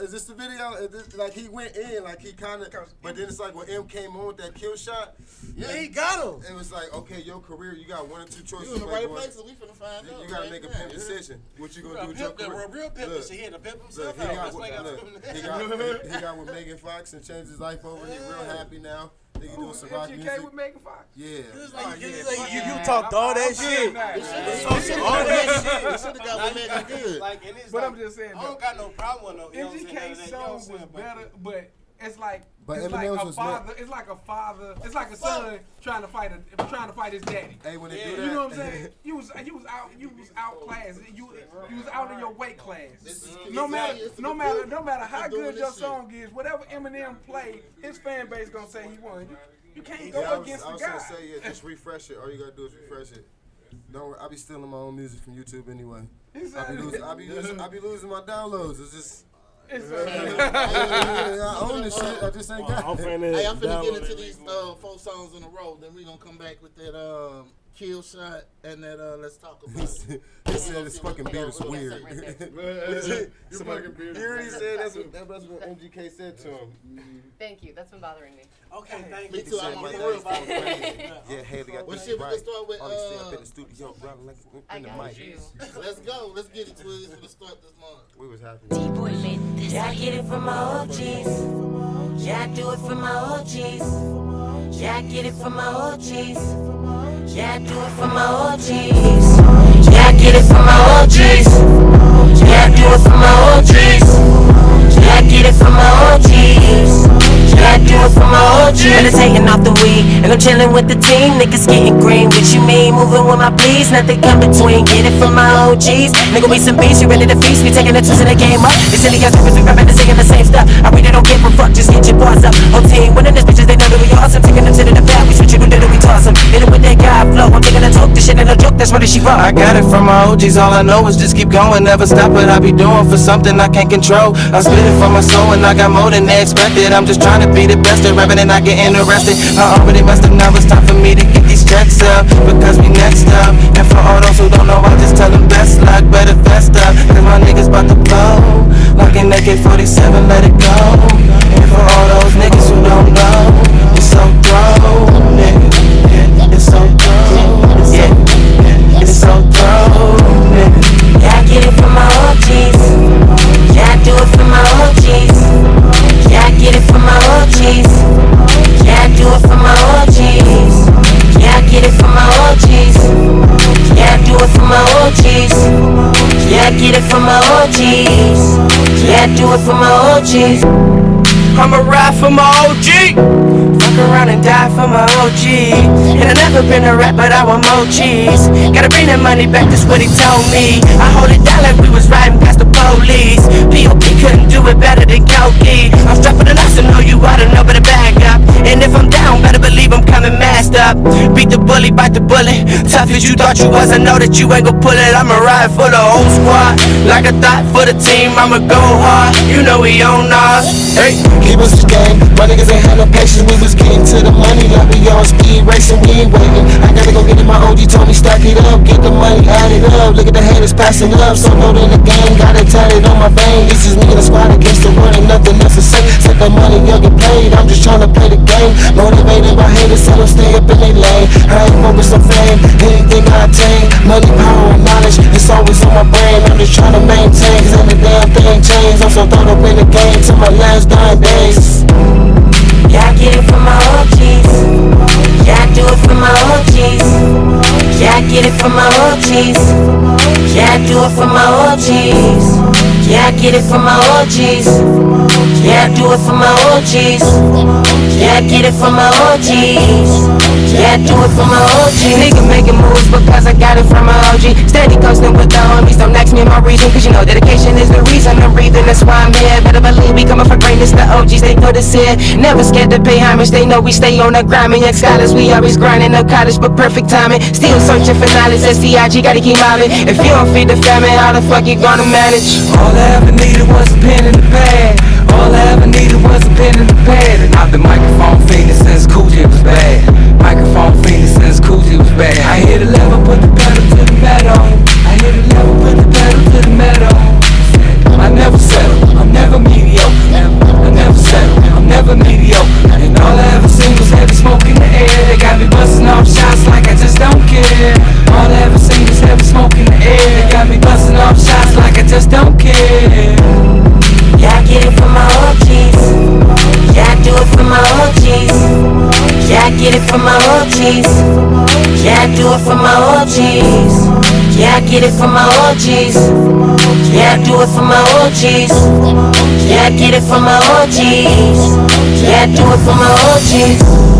is this the video? Like he went in, like he kind of, but then it's like when M came on with that kill shot. Yeah, he got him. It was like, okay, your career, you got one or two choices. You in the right place, so we finna find out. You gotta make a pimp decision. What you gonna do with your career? Real pimp is he had to pimp himself He got with Megan Fox and changed his life over. He's real happy now. He doing some rock music. with Megan Fox? Yeah. You talked all that shit. All that shit. He should have got with Megan good. But I'm just saying. I don't got no problem with no MGK's song was better, but it's like But it's like Eminem's a was father. It's like a father. It's like a son trying to fight his daddy. Hey, when they do You that, know what I'm saying? You was outclassed. You was out of your weight class. No matter how good your song is, whatever Eminem play, his fan base gonna say he won. You can't go against the guy. I was gonna say, just refresh it. All you gotta do is refresh it. Don't worry, I be stealing my own music from YouTube anyway. I be losing my downloads. It's just. I own this shit. I just ain't got it. Hey, I'm finna get into these 4 songs in a row. Then we gonna come back with that Kill Shot and that Let's Talk About It. He said his fucking beat is weird. Your fucking beard. He already said that's what MGK said to him. Thank you. That's been bothering me. Okay, thank Me you. too. I'm on the road. Yeah, Haley got this Shit, we right. can start with. All they stay up in the studio, running like in the mic. Let's go. Let's get into it. Let's start this month. We was happy. Yeah, I get it from my OGs. Yeah, I do it for my OGs. Yeah, I get it from my OGs. Yeah, I do it for my OGs. Yeah, I get it from my OGs. Yeah, I do it for my OGs. Yeah, I get it from my OGs. Yeah, I do it for my OGs. Meditating off the weed, and I'm chilling with the team. Niggas getting green, what you mean? Moving with my pleas, nothing come between. Get it from my OGs. Nigga, we some beats, you ready to feast? We taking the twist of the game up. They silly ass rappers, we rapping and singing the same stuff. I really don't give a fuck, just get your bars up. Whole team winning this bitches, they know that we awesome. Taking them to the back, we switch you to the we toss them. Hit it with that God flow, I'm taking a talk, this shit ain't a joke, that's what she wrote. I got it from my OGs, all I know is just keep going, never stop what I be doing for something I can't control. I spit it for my soul and I got more than they expected. I'm just trying to be the best at rapping and not getting arrested. I already messed up, now it's time for me to get these checks up, because we next up. And for all those who don't know, I just tell them best luck, better vest up, cause my niggas about to blow like an AK-47, let it go. And for all those niggas who don't know, it's so throw, nigga. Yeah, it's so throw, yeah, it's so throw, nigga. Yeah, I get it from my OGs. Yeah, I do it for my OGs. Yeah, I get it from my OGs. Yeah, I do it for my OGs. Yeah, I get it from my OGs. Yeah, I do it for my OGs. Yeah, I get it from my OGs. Yeah, I do it for my OGs. I'ma ride for my OG. Fuck around and die for my OG. And I never been a rap, but I want more cheese. Gotta bring that money back, that's what he told me. I hold it down like we was riding past the police. P.O.P. couldn't do it better than Cokie. I'm strapped for the nuts, so know you oughta know better back up. And if I'm down, better believe I'm coming masked up. Beat the bully, bite the bullet. Tough as you thought you was, I know that you ain't gon' pull it. I'ma ride for the whole squad, like a thought for the team. I'ma go hard, you know we on ours. Hey. It was the game, my niggas ain't had no patience. We was getting to the money like we on speed racing. We ain't waiting. I gotta go get it. My OG told me stack it up, get the money added up. Look at the haters passing up, so low in the game. Got it tatted on my vein. This is me and the squad against the world, and nothing else to say. Set the money, you'll get paid. I'm just trying to play the game. Motivated by haters, so don't stay up in their lane. I ain't focused on fame, anything I attain. Money, power, and knowledge, it's always on my brain. I'm just trying to maintain, cause ain't the damn thing changed. I'm so thrown up in the game till my last dying days. Yeah, I get it from my OGs. Yeah, I do it for my OGs. Yeah, I get it from my OGs. Yeah, I do it for my OGs. Yeah, I get it from my OGs. Yeah, I do it for my OGs. Yeah, I get it from my OGs. Yeah, I do it for my OGs. Nigga making moves because I got it from my OG. Steady coasting with the homies, don't ask me my reason, cause you know dedication is the reason I'm breathing, that's why I'm here. Better believe we coming for greatness, the OGs, they know this here. Never scared to pay homage, they know we stay on the grind. And young scholars, we always grinding, no college, but perfect timing. Still searching for knowledge, STIG, gotta keep mobbing. If you don't feed the family, how the fuck you gonna manage? All I ever needed was a pen in the pad. All I ever needed was a pen in the pad. And I've been microphone fiending since Coogee was bad. Microphone fiending since Coogee was bad. I hit a level, put the pedal to the metal. I hit a level, put the pedal to the metal. I never settle, I'm never mediocre. I never settle, I'm never mediocre. And all I ever seen was heavy smoke in the air. They got me busting off shots like I just don't care. All I ever seen was heavy smoke in the air. They got me busting off shots like I just don't care. Yeah, I get it from my OGs. Yeah, I do it for my OGs. Yeah, I get it from my OGs. Yeah, I do it for my OGs. Yeah, I get it from my OGs. Yeah, I do it for my OGs. Yeah, I get it from my OGs. Yeah, I do it for my OGs.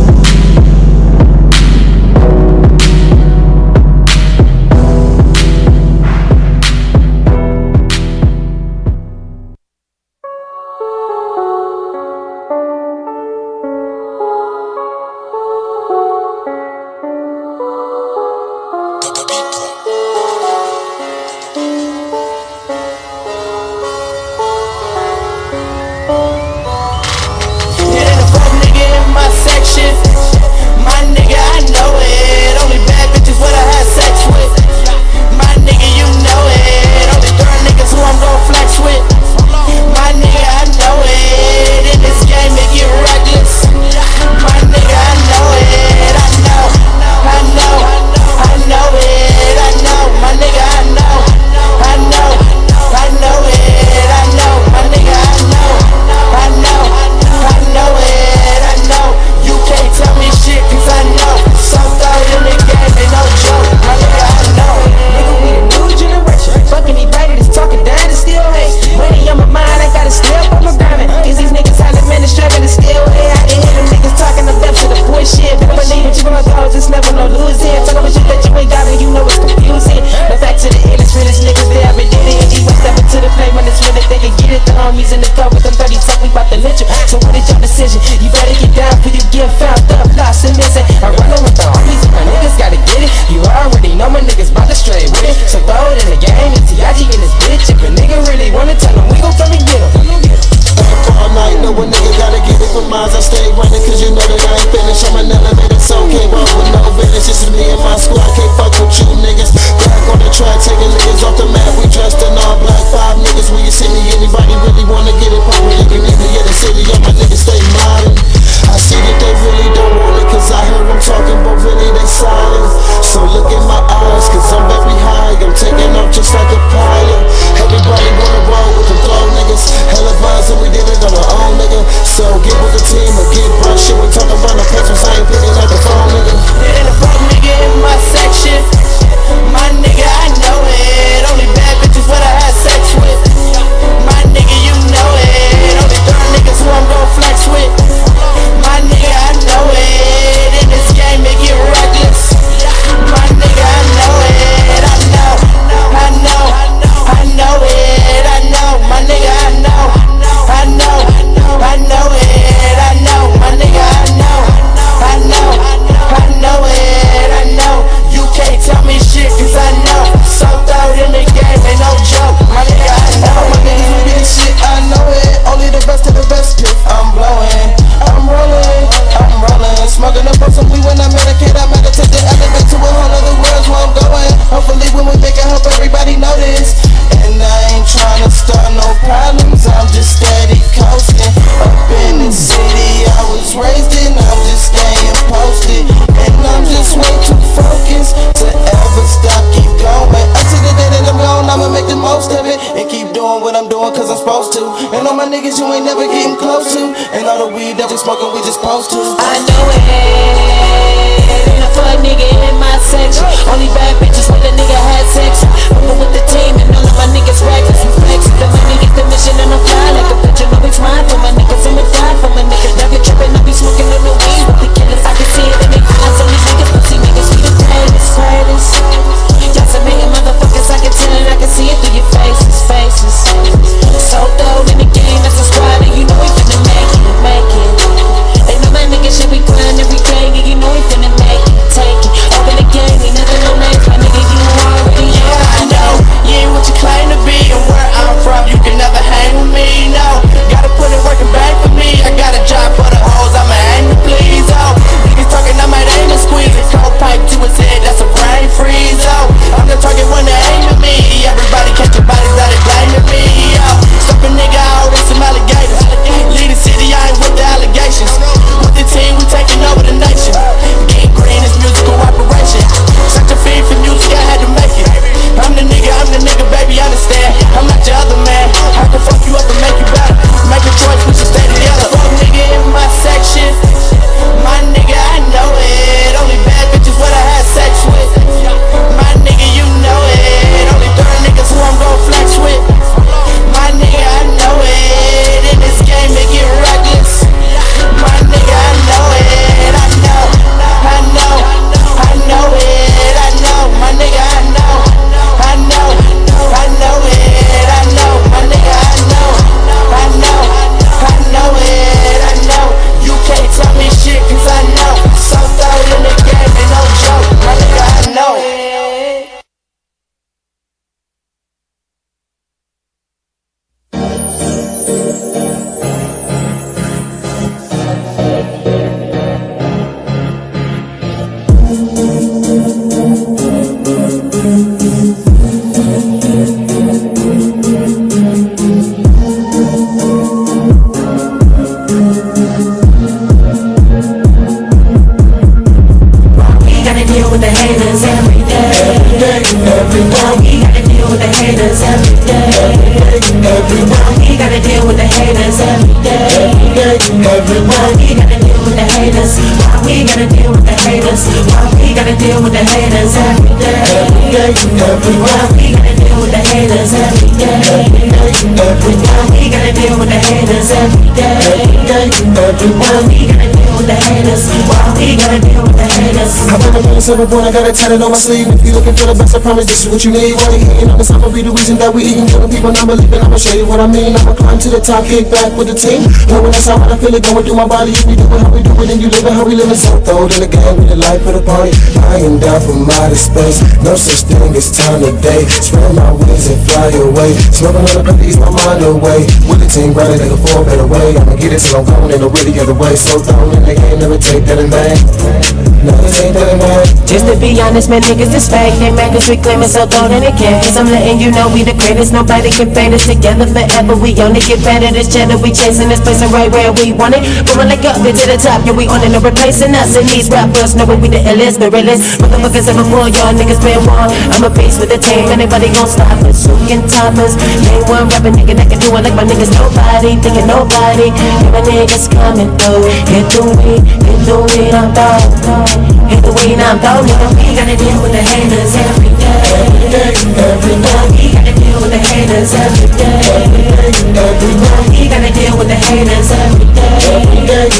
Anybody really wanna get it poppin', you can either get the city or my niggas stay modern. I see that they really don't want everyone. We gotta deal with the haters. Why we gotta deal with the haters? Why we gotta deal with the haters every day? Everyone. We gotta deal with the haters every day. Everyone. We gotta deal with the haters every day. Everyone. We gotta deal with the haters. Why we gotta deal with the haters? I'm on the moon, silver born, I got it tatted on my sleeve. If you looking for the best, I promise this is what you need. Wanna hear on this, I'ma be the reason that we eating. Killing people, not believing, I'ma show you what I mean. I'ma climb to the top, kick back with the team. Knowing that's how I feel it going through my body. If we do it how we do it, and you live it how we live it. So throw it in the game, we the life of the party. I am down from outer space. No such thing as time today. Spread my wings and fly away. Smoking on the paper, ease my mind away. With the team, grinding, they can fall better way. I'ma get it till I'm gone, ain't no really other way. So thrown in the game, never take that in vain. Never take that in vain. Just to be honest, man, niggas is fake. They mad cause we claim it so thrown in again. Cause I'm letting you know we the greatest. Nobody can fade us together forever. We only get better, this cheddar. We chasing this place and right where we want it. Going like up to the top, yeah, we on it, no replacing us. And these rappers know we the illest, the realest. Motherfuckers ever born, y'all niggas been one. I'm a beast with the team, anybody gon' stop us? Who can top us? Ain't one rapper nigga that can do it like my niggas. Nobody, thinking nobody. Yeah, my niggas coming through. Hit the weed, I'm through. Hit the weed, I'm through. Nigga, we gotta deal with the haters every day. Every day, we gotta deal with the haters every day. Every day, we gotta deal with the haters every day. Every day,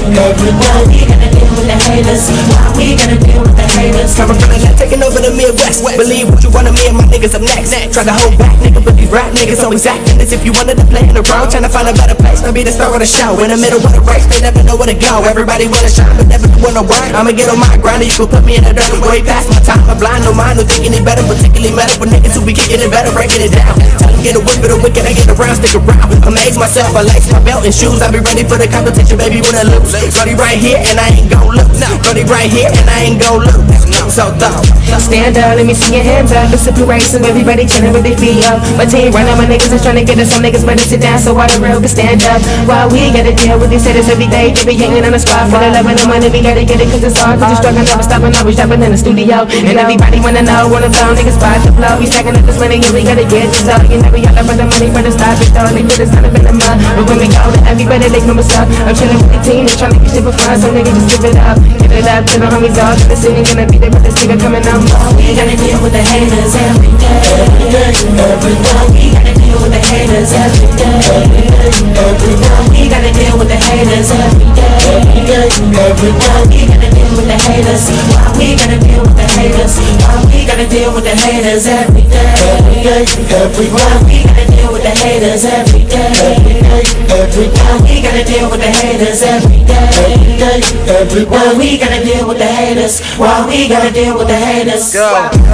we gotta deal with the haters. Why we gotta deal with the haters? Coming from the left, taking over the Midwest. Believe what you wanna, me and my niggas up next. Try to hold back, nigga, but these rap niggas always acting as if you wanted to play in the road. Trying to find a better place, to be the star of the show. In the middle of the race, they never know where to go. Everybody wanna shine, but never wanna work. I'ma get on my grind, you can put me in the dirt. Way past my time, I'm blind, no mind, no thinking it better. Particularly matter for niggas who be kicking it better, breaking it down. Tell them get a whip of the wicked, I get around, stick around. Amaze myself, I lace my belt and shoes. I be ready for the competition, baby, when I lose. Brody right here, and I ain't gon' lose. Brody right here, and I ain't gon' lose. So though, stand up, let me see your hands up. It's separation, everybody chillin' with their feet up. My team running, my niggas is trying to get us. Some niggas better sit down, so why the real can stand up? Why we gotta deal with these haters every day? They be hanging on the spot for the love and the money. We gotta get it, cause it's hard. Cause the struggle never stopping, always jumping in the studio. And everybody wanna know, wanna blow, niggas spot the flow. We stacking up this money, yeah, we gotta get this up. You know we all up for the money, but it's stop it though. They put us kind of in the mud. But when we go to everybody, they come us up. I'm chillin' with the team, they tryna get shit for fun. So niggas just give it up. Give it up to the homies all in the city. Gonna be there with this nigga coming up. We gotta deal with the haters every day. Every day, we gotta deal with the haters every day. Every day, we gotta deal with the haters every day. Every day, we gotta deal with the haters. Why we gotta deal with the haters? Why we gotta deal with the haters every day? Every day, we gotta deal with the haters every day. Every day, we gotta deal with the haters every day. Every day, we gotta deal with the haters. Why we gotta deal with the haters?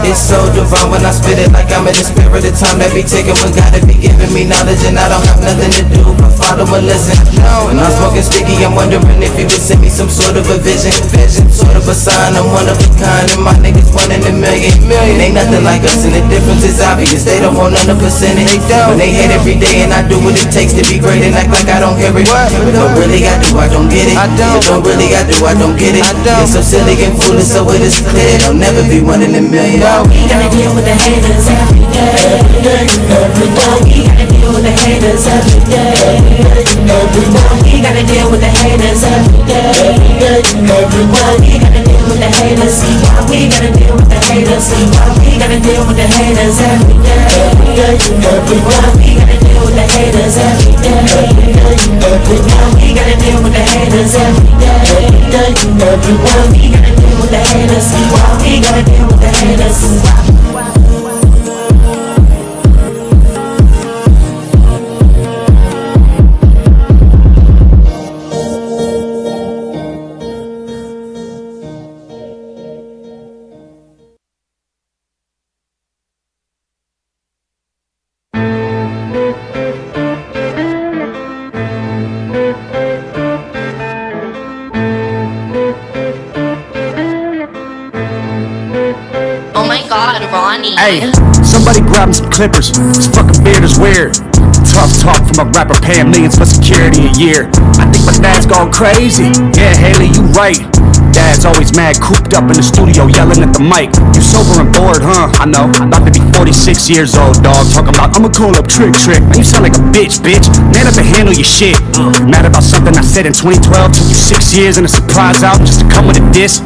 It's so divine when I spit it, like I'm in the spirit of time that be taking when God be giving me knowledge and I don't have nothing to do but follow and listen. When I'm smoking sticky, I'm wondering if you could send me some sort of a vision, sort of a sign. I'm one of a kind and my niggas 1 in a million. Ain't nothing like us and the difference is obvious. They don't want none of percentage. When they hate every day and I do what it takes to be great and act like I don't hear it. But don't really got to, I don't get it. Don't really got to, I don't get it. It's so silly and foolish, so it is clear. Don't never be 1 in a million. We gotta deal with the haters every day. Every day, we gotta deal with the haters every day. Every day, we gotta deal with the haters every day. Every day, we gotta deal with the haters. Why we gotta deal with the haters? Why we gotta deal with the haters every day? Every day, we gotta deal with the haters every day. Every day, we gotta deal with the haters every day. Every day, we gotta deal with the haters. Why we gotta deal with the haters? Hey, somebody grab him some clippers. This fucking beard is weird. Tough talk from a rapper paying millions for security a year. I think my dad's gone crazy. Yeah, Haley, you right. dad's always mad, cooped up in the studio, yelling at the mic. You sober and bored, huh? I know. I'm about to be 46 years old, dog. Talking about, I'ma call up Trick. Man, you sound like a bitch. Man up and handle your shit. You mad about something I said in 2012? Took you 6 years and a surprise album just to come with a diss?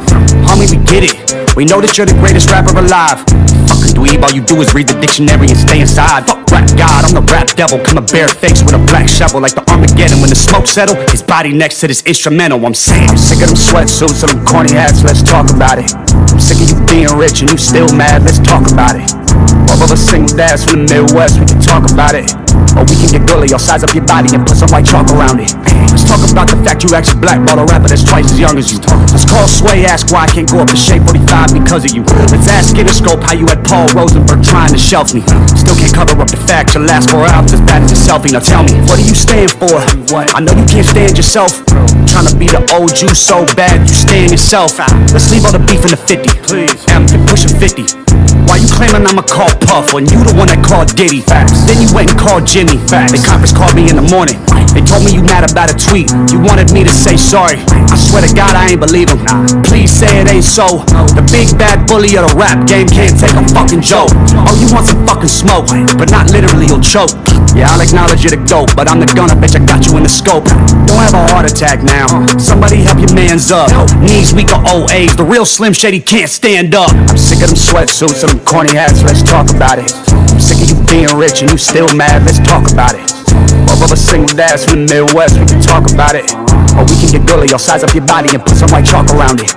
Homie, we get it. We know that you're the greatest rapper alive. Fucking dweeb, all you do is read the dictionary and stay inside. Fuck rap god, I'm the rap devil. Coming barefaced with a black shovel like the Armageddon. When the smoke settle, his body next to this instrumental. I'm saying, I'm sick of them sweatsuits and them corny hats, let's talk about it. I'm sick of you being rich and you still mad, let's talk about it. Both of us single dads from the Midwest, we can talk about it. Or we can get gully, I'll size up your body and put some white chalk around it. Let's talk about the fact you actually blackball a rapper that's twice as young as you. Let's call Sway, ask why I can't go up to Shape 45 because of you. Let's ask Interscope how you had Paul Rosenberg trying to shelf me. Still can't cover up the fact your last 4 albums as bad as your selfie. Now tell me, what do you stand for? I know you can't stand yourself. Trying to be the old you so bad you stand yourself. Let's leave all the beef in the 50. Please. I'm pushing 50. Why you claiming I'ma call Puff when you the one that called Diddy? Then you went and called Jimmy. The conference called me in the morning. They told me you mad about a tweet. You wanted me to say sorry. I swear to God I ain't believe him. Please say it ain't so. The big bad bully of the rap game can't take a fucking joke. Oh, you want some fucking smoke, but not literally, you'll choke. Yeah, I'll acknowledge you're the dope, but I'm the gunner, bitch, I got you in the scope. Don't have a heart attack now. Somebody help your mans up. Knees weak or old age, the real Slim Shady can't stand up. I'm sick of them sweatsuits and them corny hats, let's talk about it. I'm sick of you being rich and you still mad, let's talk about it. Both of us single dads from the Midwest, we can talk about it. Or we can get gully, I'll size up your body and put some white chalk around it.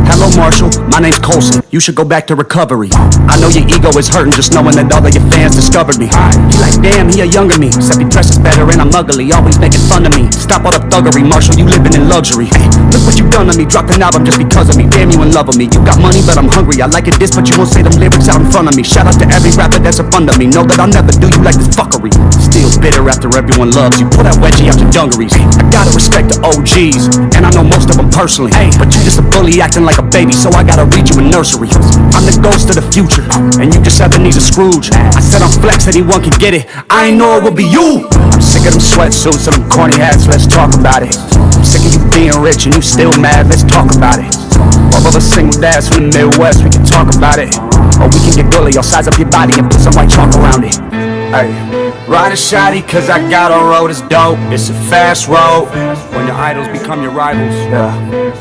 Hello Marshall, my name's Colson, you should go back to recovery. I know your ego is hurting just knowing that all of your fans discovered me. You like, damn, he a younger me, except he dresses better and I'm ugly, always making fun of me. Stop all the thuggery, Marshall, you living in luxury. Hey, look what you done to me, dropped an album just because of me. Damn, you in love with me, you got money but I'm hungry. I like it this but you won't say them lyrics out in front of me. Shout out to every rapper that's up under me, know that I'll never do you like this fuckery. Still bitter after everyone loves you, pull that wedgie out your dungarees. I gotta respect the OGs, and I know most of them personally. But you just a bully acting like a baby, so I gotta read you a nursery. I'm the ghost of the future, and you just have the knees of Scrooge. I said I'm flex, anyone can get it, I ain't know it would be you. I'm sick of them sweatsuits and them corny hats, let's talk about it. I'm sick of you being rich and you still mad, let's talk about it. Both of us single dads from the Midwest, we can talk about it. Or we can get gully, I'll size up your body and put some white chalk around it. Hey, ride a shotty cause I got on road is dope. It's a fast road when your idols become your rivals. Yeah.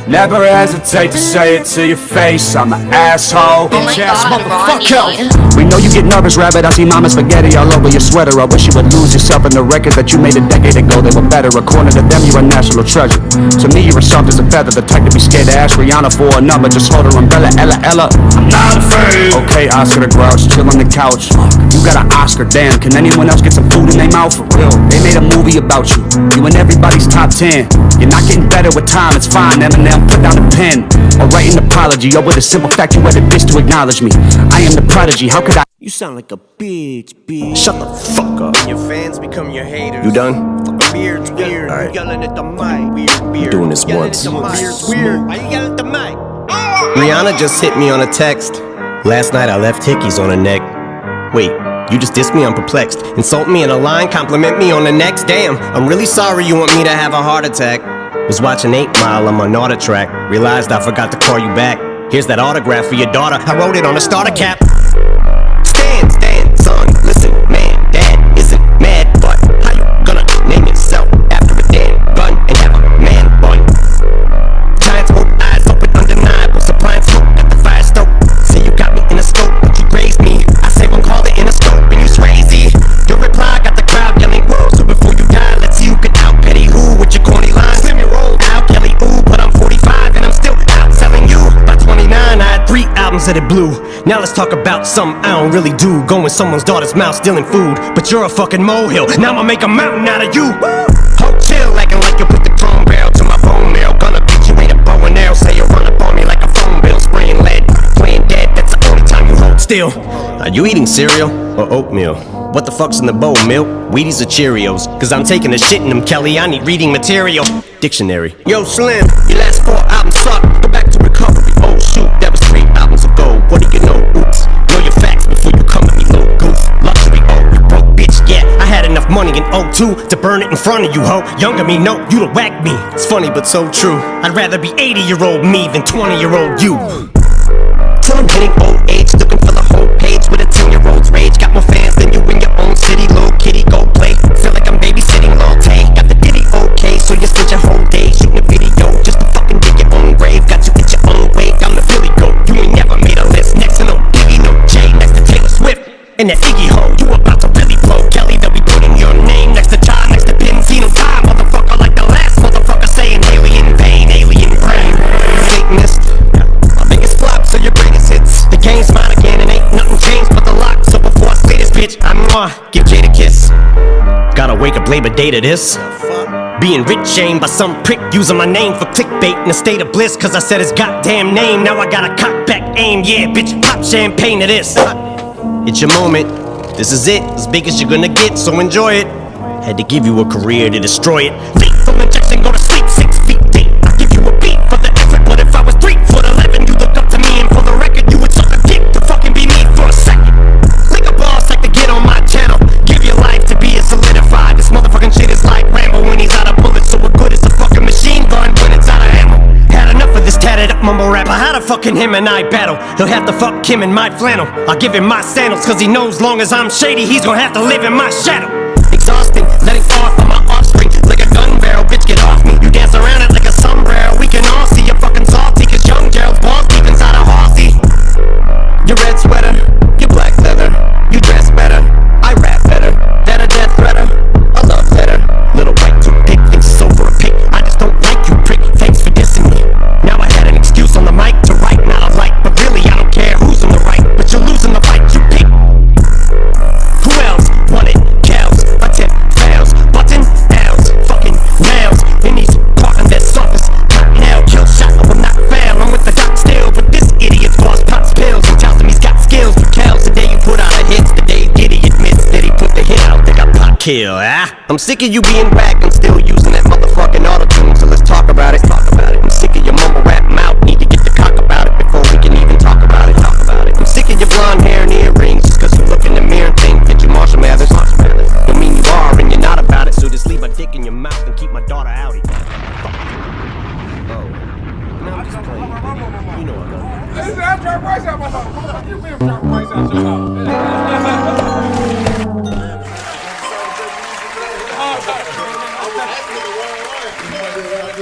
Never hesitate to say it to your face, I'm an asshole. Bitch ass motherfucker. We know you get nervous, rabbit. I see mama spaghetti all over your sweater. I wish you would lose yourself in the records that you made a decade ago. They were better. According to them, you're a national treasure. To me, you're a soft as a feather. The type to be scared to ask Rihanna for a number. Just hold her umbrella, Ella, Ella. I'm not afraid. Okay, Oscar the Grouch, chill on the couch. You got an Oscar, damn. Can anyone else get some food in their mouth? For real. They made a movie about you. You in everybody's top 10. You're not getting better with time, it's fine. Eminem, put down the pen. Or write an apology. Or with a simple fact, you had a bitch to acknowledge me. I am the prodigy, how could I? You sound like a bitch. Shut the fuck up. Your fans become your haters. You done? Beard's weird. All right. You yelling at the mic. Weird. Doing this once. Beard's weird. Why you yelling at the mic? Rihanna just hit me on a text. Last night I left hickeys on her neck. Wait, you just dissed me? I'm perplexed. Insult me in a line, compliment me on the next. Damn, I'm really sorry you want me to have a heart attack. Was watching 8 Mile on my Naughter track. Realized I forgot to call you back. Here's that autograph for your daughter. I wrote it on a starter cap. Stand, son, listen, man, dad isn't mad, but how you gonna name yourself after a damn gun and have a man bun? Giants hold eyes open, undeniable, supplying smoke at the fire stove. Say you got me in a scope, but you raised me. I say one call it in a scope, and you crazy. Your reply got the crowd yelling, whoa, so before you die, let's see who can out petty who with your corny lines. Slim your roll, Al Kelly, ooh, but I'm 45 and I'm still out selling you. By 29, I had 3 albums that it blew. Now let's talk about something I don't really do. Go in someone's daughter's mouth stealing food, but you're a fucking molehill. Now I'ma make a mountain out of you. Hold chill, acting like you put the chrome barrel to my bone marrow. Gonna beat you, ain't a bow and arrow. Say you run up on me like a phone bill, spraying lead, playing dead. That's the only time you hold still. Are you eating cereal or oatmeal? What the fuck's in the bowl, milk? Wheaties or Cheerios? Cause I'm taking a shit in them, Kelly. I need reading material. Dictionary. Yo, Slim, your last 4 albums suck. Go back to recovery. Oh shoot, that was 3 albums ago. What do you know? Oops. Know your facts before you come at me, little goof. Luxury, oh, you broke bitch. Yeah, I had enough money in 02 22 to burn it in front of you, ho. Younger me, no, you to whack me. It's funny but so true. I'd rather be 80-year-old me than 20-year-old you. Till I'm hitting old age, looking for the whole page with a 10-year-old's rage. Got more fans than you in your own city, little kitty, go play. Feel like I'm babysitting Lil Tay. Got the ditty okay, so you spend your whole day shooting a video just to fucking dig your own grave. Got you in your own way, I'm the Philly goat. You ain't never made a list next to no Biggie, no Jay, next to Taylor Swift and that Iggy ho. You about to really blow Kelly, they'll be putting your name next to Chai, next to Benzino Die, motherfucker, like the last motherfucker saying alien vein, alien brain. Satanist, my biggest flop, so your greatest hits. The game's mine again and ain't nothing changed but the lock. So before I say this bitch, give Jade a kiss. Gotta wake up Labor Day to this. Being rich shamed by some prick using my name for clickbait in a state of bliss. Cause I said his goddamn name, now I gotta cock back aim. Yeah, bitch, pop champagne to this. It's your moment, this is it, as big as you're gonna get, so enjoy it. Had to give you a career to destroy it. Lethal injection, go to sleep 6 feet deep. I give you a beat for the effort, but if I was 3'11", you look up to me and for the record, you would suck a dick to fucking be me for a second. Lick a boss like to get on my channel. Give your life to be a solidified. This motherfucking shit is like Rambo when he's out of bullets, so what good is a fucking machine gun when it's out of ammo? Had enough of this tatted up mumble rapper. How the fucking him and I battle? He'll have to fuck him in my flannel. I'll give him my sandals, cause he knows long as I'm shady, he's gonna have to live in my shadow. Exhausting, letting off on my offspring like a gun barrel, bitch get off me. You dance around it like a sombrero. We can all see you're fucking salty, cause young Gerald's balls deep inside a horsey. Your red sweater, your black leather. You dress better, I rap better. That a death threater, a love letter. Little white toothpick thinks it's over a pick. I just don't like you, prick, thanks for dissing me. Now I had an excuse on the mic to write, not a like. But really I don't care who's in the right, but you're losing the fight, you pick. Who else won it? Cows, attempt fails. Button L's, fucking nails. In these parking dead surface. Cottonelle, kill shot, I will not fail. I'm with the doc still, but this idiot's boss pops pills and tells him he's got skills for cows. The day you put out a hit, the day Diddy admits that he put the hit out, they got pop kill, I'm sick of you being whack and still using that motherfucking auto-tune, so let's talk about it, I'm sick of your mumble rap mouth, need to get the cock about it before we can even talk about it, I'm sick of your blonde hair and earrings, just cause you look in the mirror and think that you Marshall Mathers. Don't mean you are and you're not about it, so just leave my dick in your mouth and keep my daughter out. Oh, no, I'm just playing, you know I love you. Listen, I drop rice out my mouth. You been drop rice out your mouth.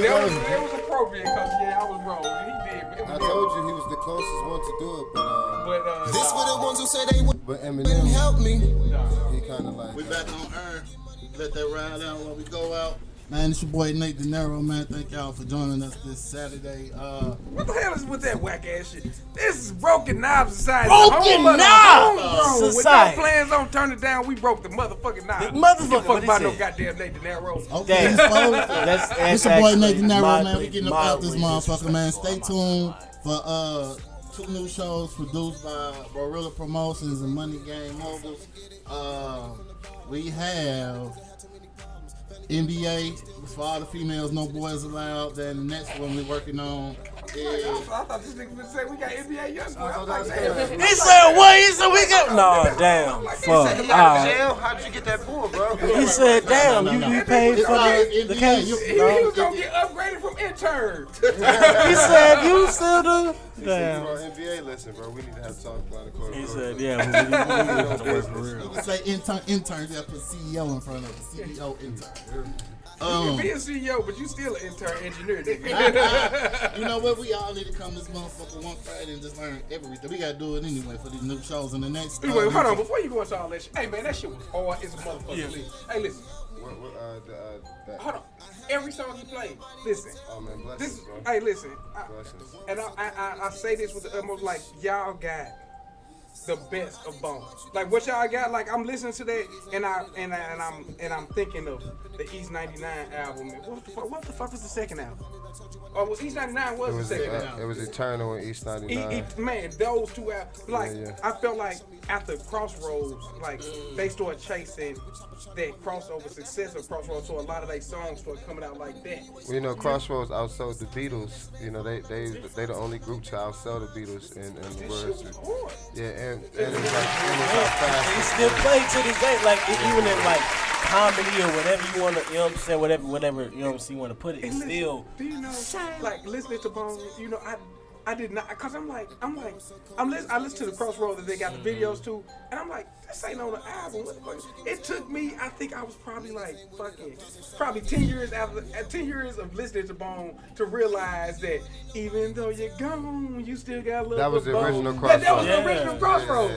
That was appropriate because I was wrong. He did. I told you he was the closest one to do it, but this for the ones who say they but Eminem help me. He kind of like. We back on air. Let that ride out while we go out. Man, it's your boy Nate De Niro, man. Thank y'all for joining us this Saturday. What the hell is with that whack ass shit? This is Broken Knob Society. Broken Knob Society. With no plans on turn it down, we broke the motherfucking knob. The motherfucker. Fuck about no goddamn Nate De Niro. Okay, folks. It's your boy Nate De Niro, man. We getting up out this motherfucker, man. Stay tuned for 2 new shows produced by Gorilla Promotions and Money Game Moguls. We have NBA for all the females, no boys allowed. Then the next one we're working on is. I thought this nigga would say we got NBA young boy. He said what? He said we got. No, damn. Fuck. Jail? How'd you get that pull, bro? He said, damn, you paid for the case. He was gonna get upgraded from intern. He said you still do. Damn. NBA, listen, bro. We need to have to talk about it. He said, yeah, we need to work for real. You can say intern, you have to put CEO in front of it. CEO intern. You can be a CEO, but you still an intern engineer, nigga. You know what? We all need to come this motherfucker one Friday and just learn everything. We gotta do it anyway for these new shows in the next. Anyway, hold on. Before you go into all that shit, hey man, that shit was hard as a motherfucker. Yeah. Hey, listen. Hold on. Every song he played, listen. Oh man, bless this. bro. Hey, listen. I say this with the utmost, like, y'all got the best of Bones. Like what y'all got, like I'm listening to that and I'm thinking of the East 99 album. What the fuck was the second album? Oh, well, East 99 was the second album. It was Eternal and East 99. Man, those two albums, like yeah. I felt like after Crossroads, like they started chasing that crossover success of Crossroads, so a lot of their songs started coming out like that. Well, you know, Crossroads outsold the Beatles. You know, they the only group to outsell the Beatles in the words. Yeah, and it's like fast. He still played to this day, like even in like comedy or whatever you want to, you know what I'm saying, whatever, you know what I'm saying, you want to put it, it's still. Do you know, like, listening to Bone, you know, I did not, cause I listen to the Crossroads that they got the videos to, and I'm like, this ain't on the album. What the fuck? It took me, I think I was probably like probably 10 years of listening to Bone to realize that even though you're gone, you still got a little. That was the Bone. original Crossroads. That was the original Crossroads.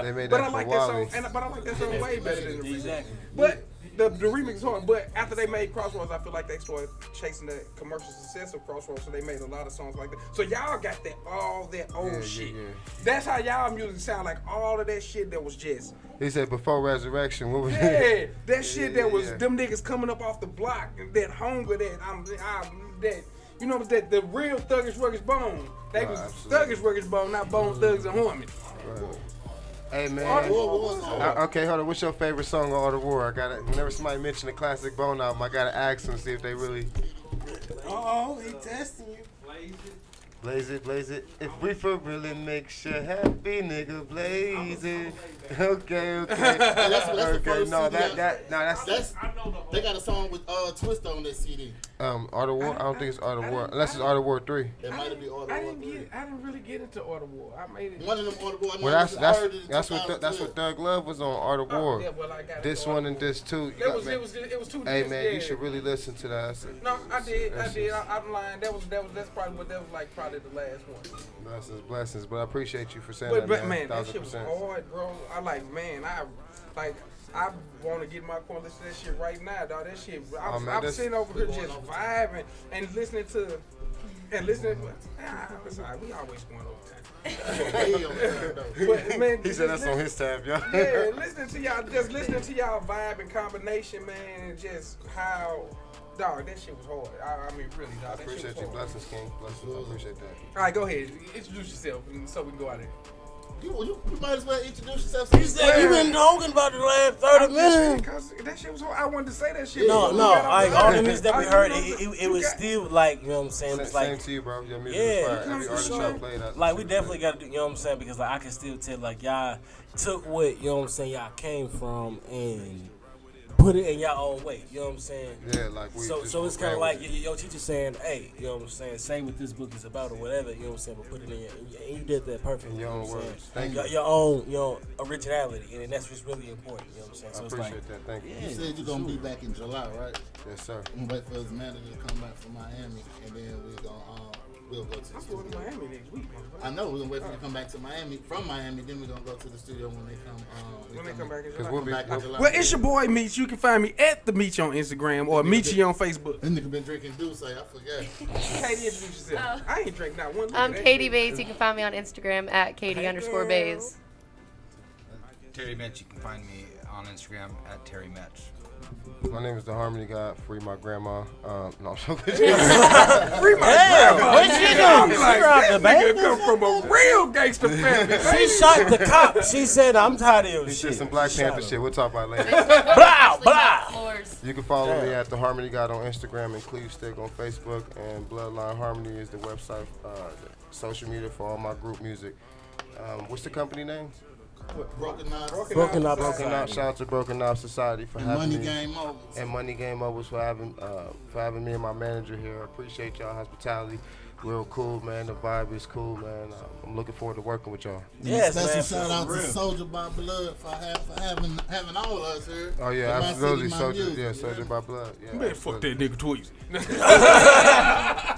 They made that But I for like that Wally. song, but I like that song way better than the remix. Exactly. But the remix is hard. But after they made Crossroads, I feel like they started chasing the commercial success of Crossroads, so they made a lot of songs like that. So y'all got all that old shit. Yeah. That's how y'all music sound like. All of that shit that was just. He said before Resurrection, what was Yeah, that shit that was them niggas coming up off the block, that hunger, that you know, that the real Thuggish Ruggish Bone. They was absolutely. Thuggish Ruggish Bone, not Bone Thugs and Hormone. Right. Hey man, okay, hold on. What's your favorite song on Art of War? I gotta. Whenever somebody mention a classic Bone album, I gotta ask them see if they really. Oh, he testing you. Blaze it. If we for really makes you happy, nigga, blaze it. Okay. That's the first no, CD. that's. They got a song with Twist on that CD. Art of War. I don't think it's Art of War, unless it's Art of War 3. It might be Art of War 3. I didn't really get into Art of War. I made it. One of them Art of War. Well, that's what Thug Love was on Art of War. Yeah, well, I got This one and this too. It was two. Hey man, you should really listen to that. No, I did. I'm lying. That's probably like probably the last one. Blessings. But I appreciate you for saying But that, man, that 1000%. shit was hard, bro. I want to get my core listen to that shit right now, dog. That shit, I'm sitting over here just vibing and listening to. Sorry, we always going over time. But man, he said that's on his tab, y'all. Yeah, listening to y'all vibe and combination, man, and just how, dog, that shit was hard. I mean, really, dog. I appreciate you. Blessings, King. Blessings. I appreciate that. All right, go ahead. Introduce yourself so we can go out there. You might as well introduce yourself. You said you've been talking about the last 30 minutes. Because that shit was hard. I wanted to say that shit. No, like all the music that we heard, it was still like, you know what I'm saying? It's like, same to you, bro. Your music is fire. Every artist y'all play that. Like, we definitely got to do, you know what I'm saying? Because like, I can still tell, like, y'all took what, you know what I'm saying, y'all came from and put it in y'all own way, you know what I'm saying? Yeah, like we So it's kind of like your teacher saying, hey, you know what I'm saying, say what this book is about or whatever, you know what I'm saying, but put it in and you did that perfectly. Your own words. Thank you. Your own, originality, and that's what's really important, you know what I'm saying? So I appreciate that. Thank you. You said you're going to be back in July, right? Yes, sir. I'm going to wait for his manager to come back from Miami, and then we'll go to the studio. I'm going to Miami next week, man. I know, we're going to wait for you to come back to Miami. From Miami, then we're going to go to the studio when they come. When they come back in Because July. we'll be back in July. Well, it's your boy Meech. You can find me at the Meech on Instagram or Meechy on Facebook. This nigga been drinking Douce, I forgot. Katie, introduce yourself. I ain't drink not one. I'm Katie Bays. You can find me on Instagram at Katie_Bays. Terry Metch. You can find me on Instagram at Terry Metch. My name is the Harmony God. Free my grandma. No, I'm joking. Free my grandma. What she do? I'm She like, robbed this the bank. nigga come from a real gangster family. She shot the cop. She said, I'm tired of your He shit. did some Black She Panther shot shit. We'll talk about it later. Blah. You can follow me at the Harmony God on Instagram and Cleve Stick on Facebook, and Bloodline Harmony is the website, the social media for all my group music. What's the company name? Broken Knob. Shout out to Broken Knob Society for having Money me. Game Mobiles. And Money Game Mobiles for having me and my manager here. I appreciate y'all hospitality. Real cool, man. The vibe is cool, man. I'm looking forward to working with y'all. Yes, Special man, shout out for to real. Soldier by Blood for having all of us here. Oh yeah, For My absolutely. City, My Soldier, Music, yeah, Soldier by Blood. Yeah, Man, fuck that nigga Tweezy.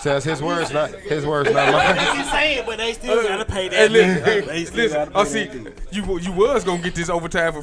So that's his words, not mine. He's saying, but they still gotta pay Hey, that. listen, oh, see, you was gonna get this overtime for